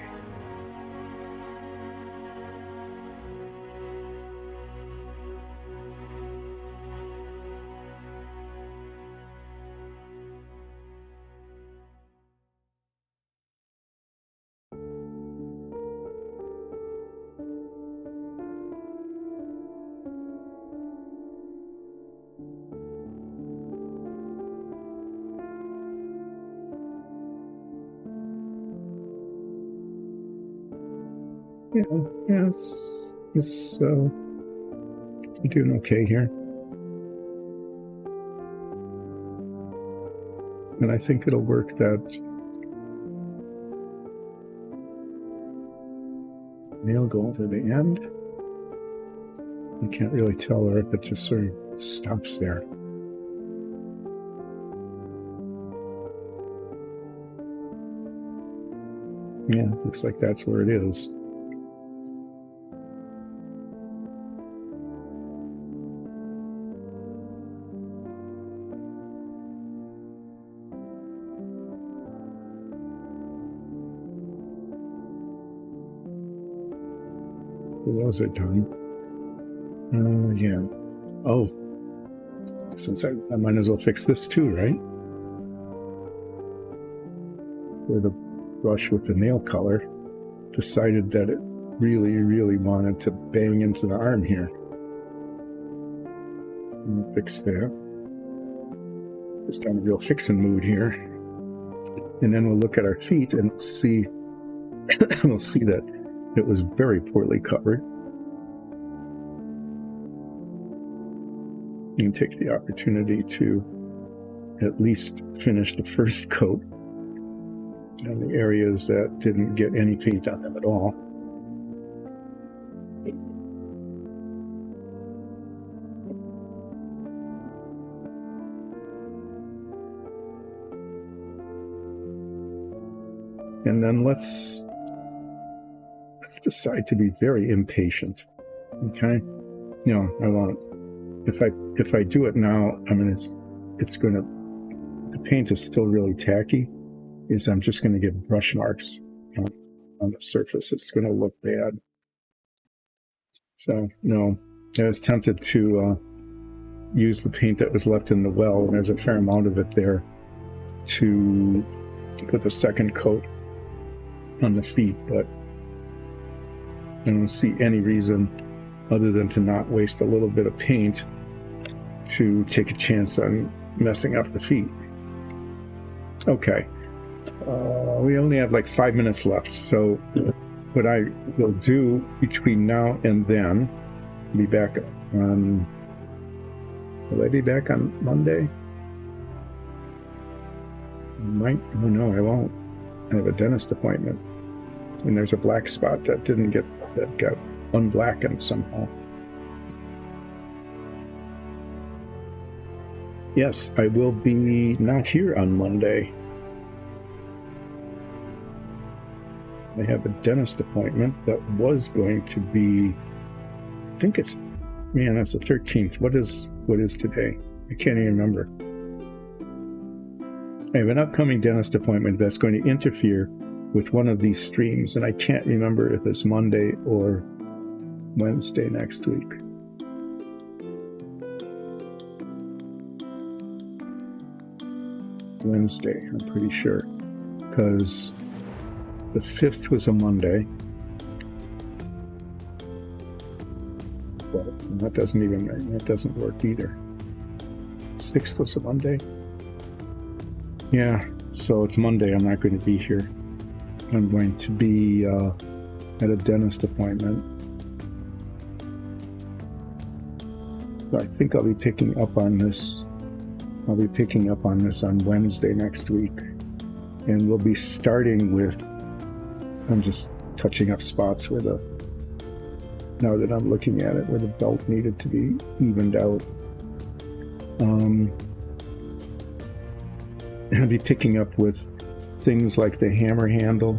Speaker 2: Yes, I'm doing okay here. And I think it'll work that nail go over the end. I can't really tell, or if it just sort of stops there. Yeah, looks like that's where it is. Those are done. Yeah. Oh, since I might as well fix this too, right? Where the brush with the nail color decided that it really wanted to bang into the arm here. We'll fix that. Just on a real fixing mood here. And then we'll look at our feet and see we'll see that it was very poorly covered. And take the opportunity to at least finish the first coat on the areas that didn't get any paint on them at all. And then let's decide to be very impatient. Okay? No, I won't. If I do it now, I mean it's gonna, the paint is still really tacky, is I'm just gonna get brush marks on the surface. It's gonna look bad. So no, I was tempted to use the paint that was left in the well, and there's a fair amount of it there, to put the second coat on the feet, but I don't see any reason other than to not waste a little bit of paint to take a chance on messing up the feet. Okay, we only have like 5 minutes left, so what I will do between now and then, be back on, will I be back on Monday? Might, oh no, I won't. I have a dentist appointment. And there's a black spot that got unblackened somehow. Yes, I will be not here on Monday. I have a dentist appointment that was going to be, I think it's, man, that's the 13th. What is today? I can't even remember. I have an upcoming dentist appointment that's going to interfere with one of these streams, and I can't remember if it's Monday or Wednesday next week. Wednesday, I'm pretty sure, because the 5th was a Monday. Well, that doesn't work either. 6th was a Monday. Yeah, so it's Monday. I'm not going to be here. I'm going to be at a dentist appointment. So I think I'll be picking up on this. I'll be picking up on this on Wednesday next week. And we'll be starting with, I'm just touching up spots where the, now that I'm looking at it, where the belt needed to be evened out. I'll be picking up with things like the hammer handle.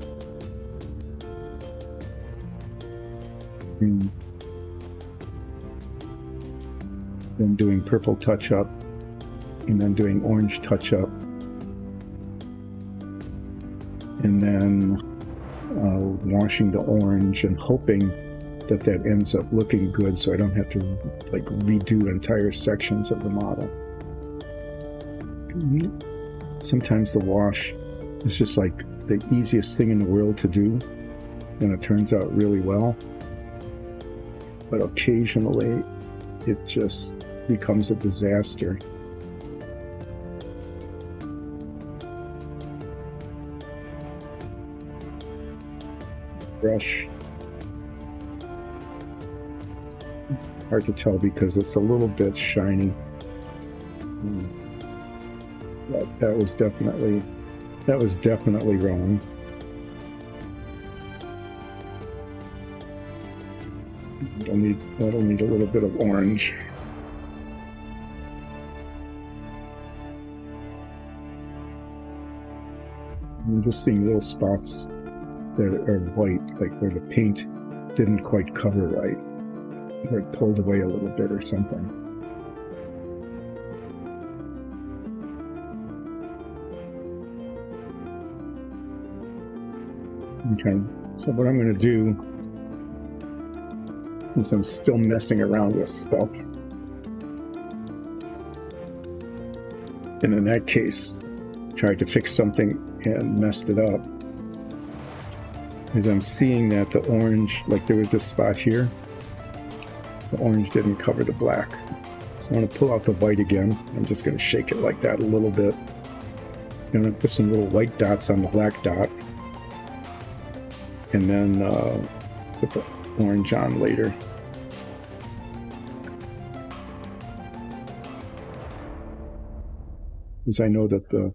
Speaker 2: And then doing purple touch-up, and then doing orange touch-up, and then washing the orange and hoping that ends up looking good so I don't have to like redo entire sections of the model. Sometimes the wash is just like the easiest thing in the world to do, and it turns out really well. But occasionally it just becomes a disaster. Brush. Hard to tell because it's a little bit shiny. That was definitely wrong. That'll need a little bit of orange. I'm just seeing little spots that are white, like where the paint didn't quite cover right, or it pulled away a little bit or something. Okay, so what I'm going to do is I'm still messing around with stuff. And in that case, tried to fix something and messed it up. As I'm seeing that the orange, like there was this spot here, the orange didn't cover the black. So I'm going to pull out the white again. I'm just going to shake it like that a little bit. I'm going to put some little white dots on the black dot. And then put the orange on later. Because I know that the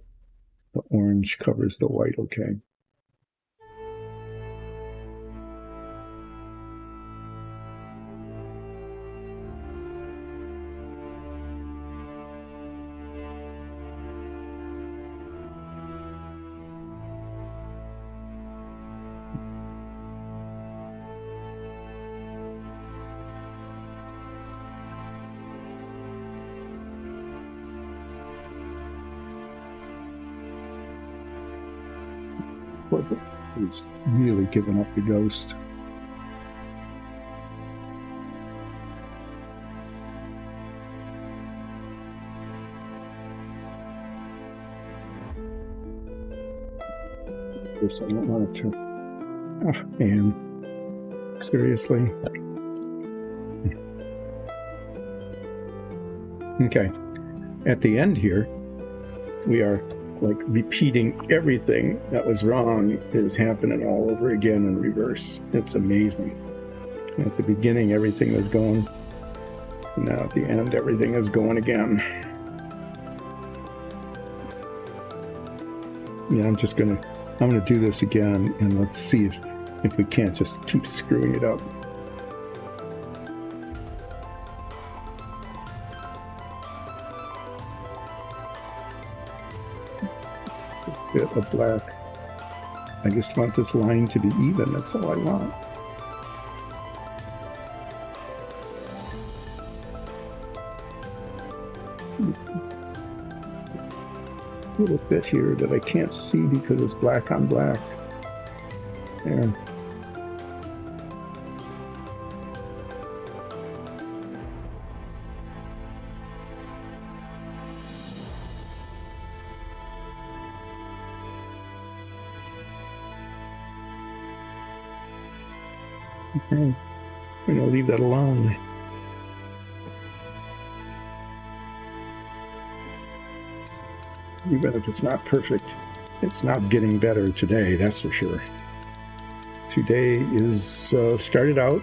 Speaker 2: orange covers the white okay. He's really giving up the ghost. This I don't want it to. Oh, man. Seriously. Okay. At the end here, we are like repeating everything that was wrong is happening all over again in reverse. It's amazing. At the beginning, everything was going. Now at the end, everything is going again. Yeah, I'm gonna do this again, and let's see if we can't just keep screwing it up. Bit of black. I just want this line to be even. That's all I want. A little bit here that I can't see because it's black on black. There. Okay, we're gonna leave that alone. Even if it's not perfect, it's not getting better today, that's for sure. Today is started out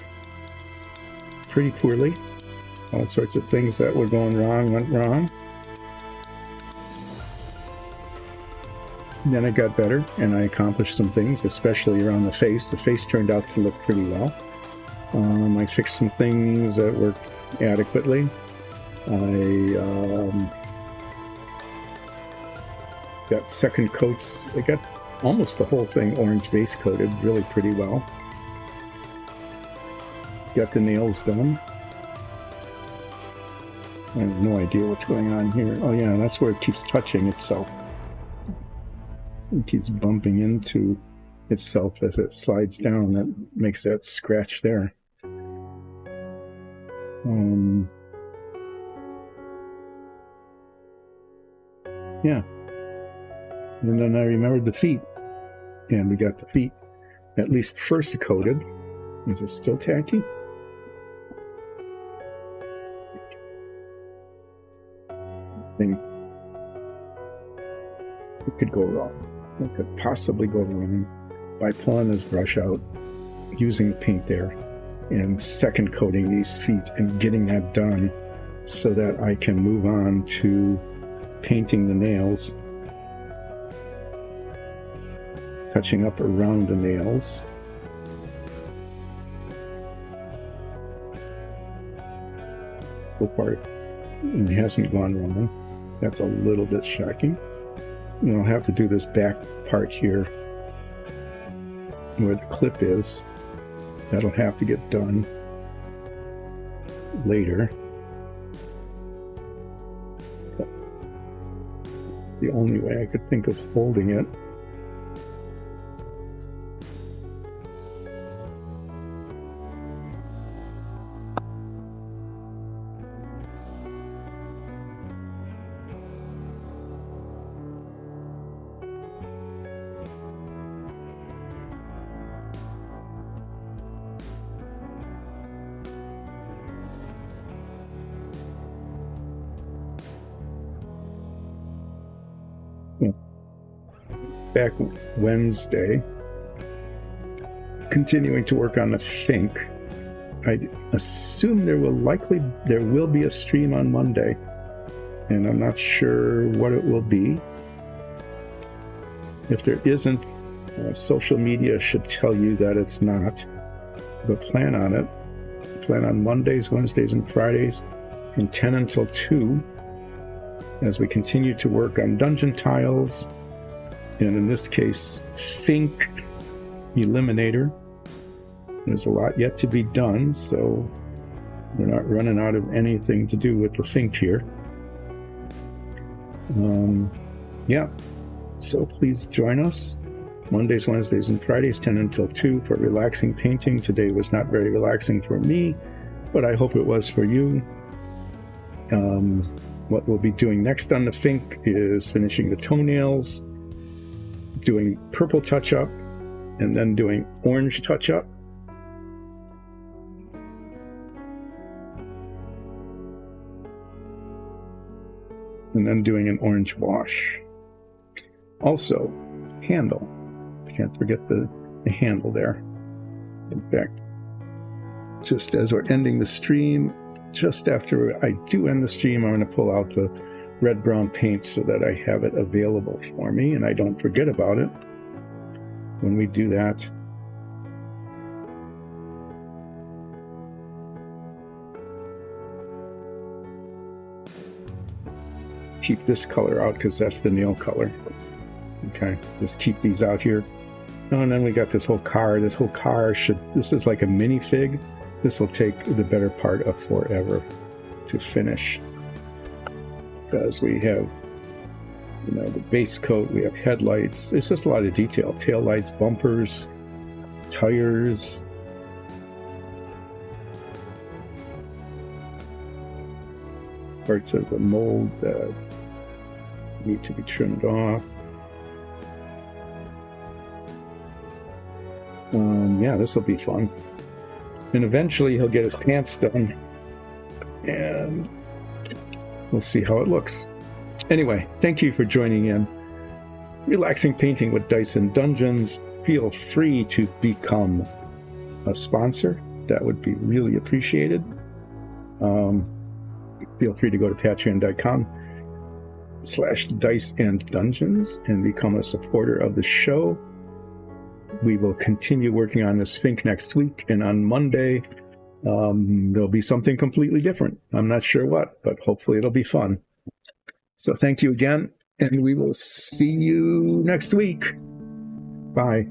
Speaker 2: pretty poorly. All sorts of things that were going wrong went wrong. Then it got better, and I accomplished some things, especially around the face. The face turned out to look pretty well. I fixed some things that worked adequately. I got second coats. I got almost the whole thing orange base coated, really pretty well. Got the nails done. I have no idea what's going on here. Oh yeah, that's where it keeps touching itself. It keeps bumping into itself as it slides down. That makes that scratch there. Yeah. And then I remembered the feet. And we got the feet at least first coated. Is it still tacky? I think it could go wrong. It could possibly go wrong by pulling this brush out, using paint there, and second coating these feet and getting that done so that I can move on to painting the nails, touching up around the nails. So far, it hasn't gone wrong. That's a little bit shocking. And I'll have to do this back part here where the clip is. That'll have to get done later. But the only way I could think of holding it. back Wednesday, continuing to work on the Fink. I assume there will be a stream on Monday, and I'm not sure what it will be. If there isn't, social media should tell you that it's not, but plan on it. Plan on Mondays, Wednesdays, and Fridays from 10 until 2 as we continue to work on dungeon tiles, and in this case, Fink Eliminator. There's a lot yet to be done, so we're not running out of anything to do with the Fink here. Yeah, so please join us Mondays, Wednesdays, and Fridays, 10 until 2 for relaxing painting. Today was not very relaxing for me, but I hope it was for you. What we'll be doing next on the Fink is finishing the toenails, doing purple touch-up, and then doing orange touch-up. And then doing an orange wash. Also, handle. Can't forget the handle there. In fact, just as we're ending the stream, just after I do end the stream, I'm going to pull out the red-brown paint so that I have it available for me and I don't forget about it when we do that. Keep this color out because that's the nail color. Okay, just keep these out here. Oh, and then we got this whole car. This is like a minifig. This will take the better part of forever to finish. Because we have, the base coat, we have headlights. It's just a lot of detail. Tail lights, bumpers, tires. Parts of the mold that need to be trimmed off. Yeah, this will be fun. And eventually he'll get his pants done. And we'll see how it looks. Anyway, thank you for joining in. Relaxing Painting with Dice and Dungeons. Feel free to become a sponsor. That would be really appreciated. Feel free to go to patreon.com/diceanddungeons and become a supporter of the show. We will continue working on this Fink next week, and on Monday there'll be something completely different. I'm not sure what, but hopefully it'll be fun. So thank you again, and we will see you next week. Bye.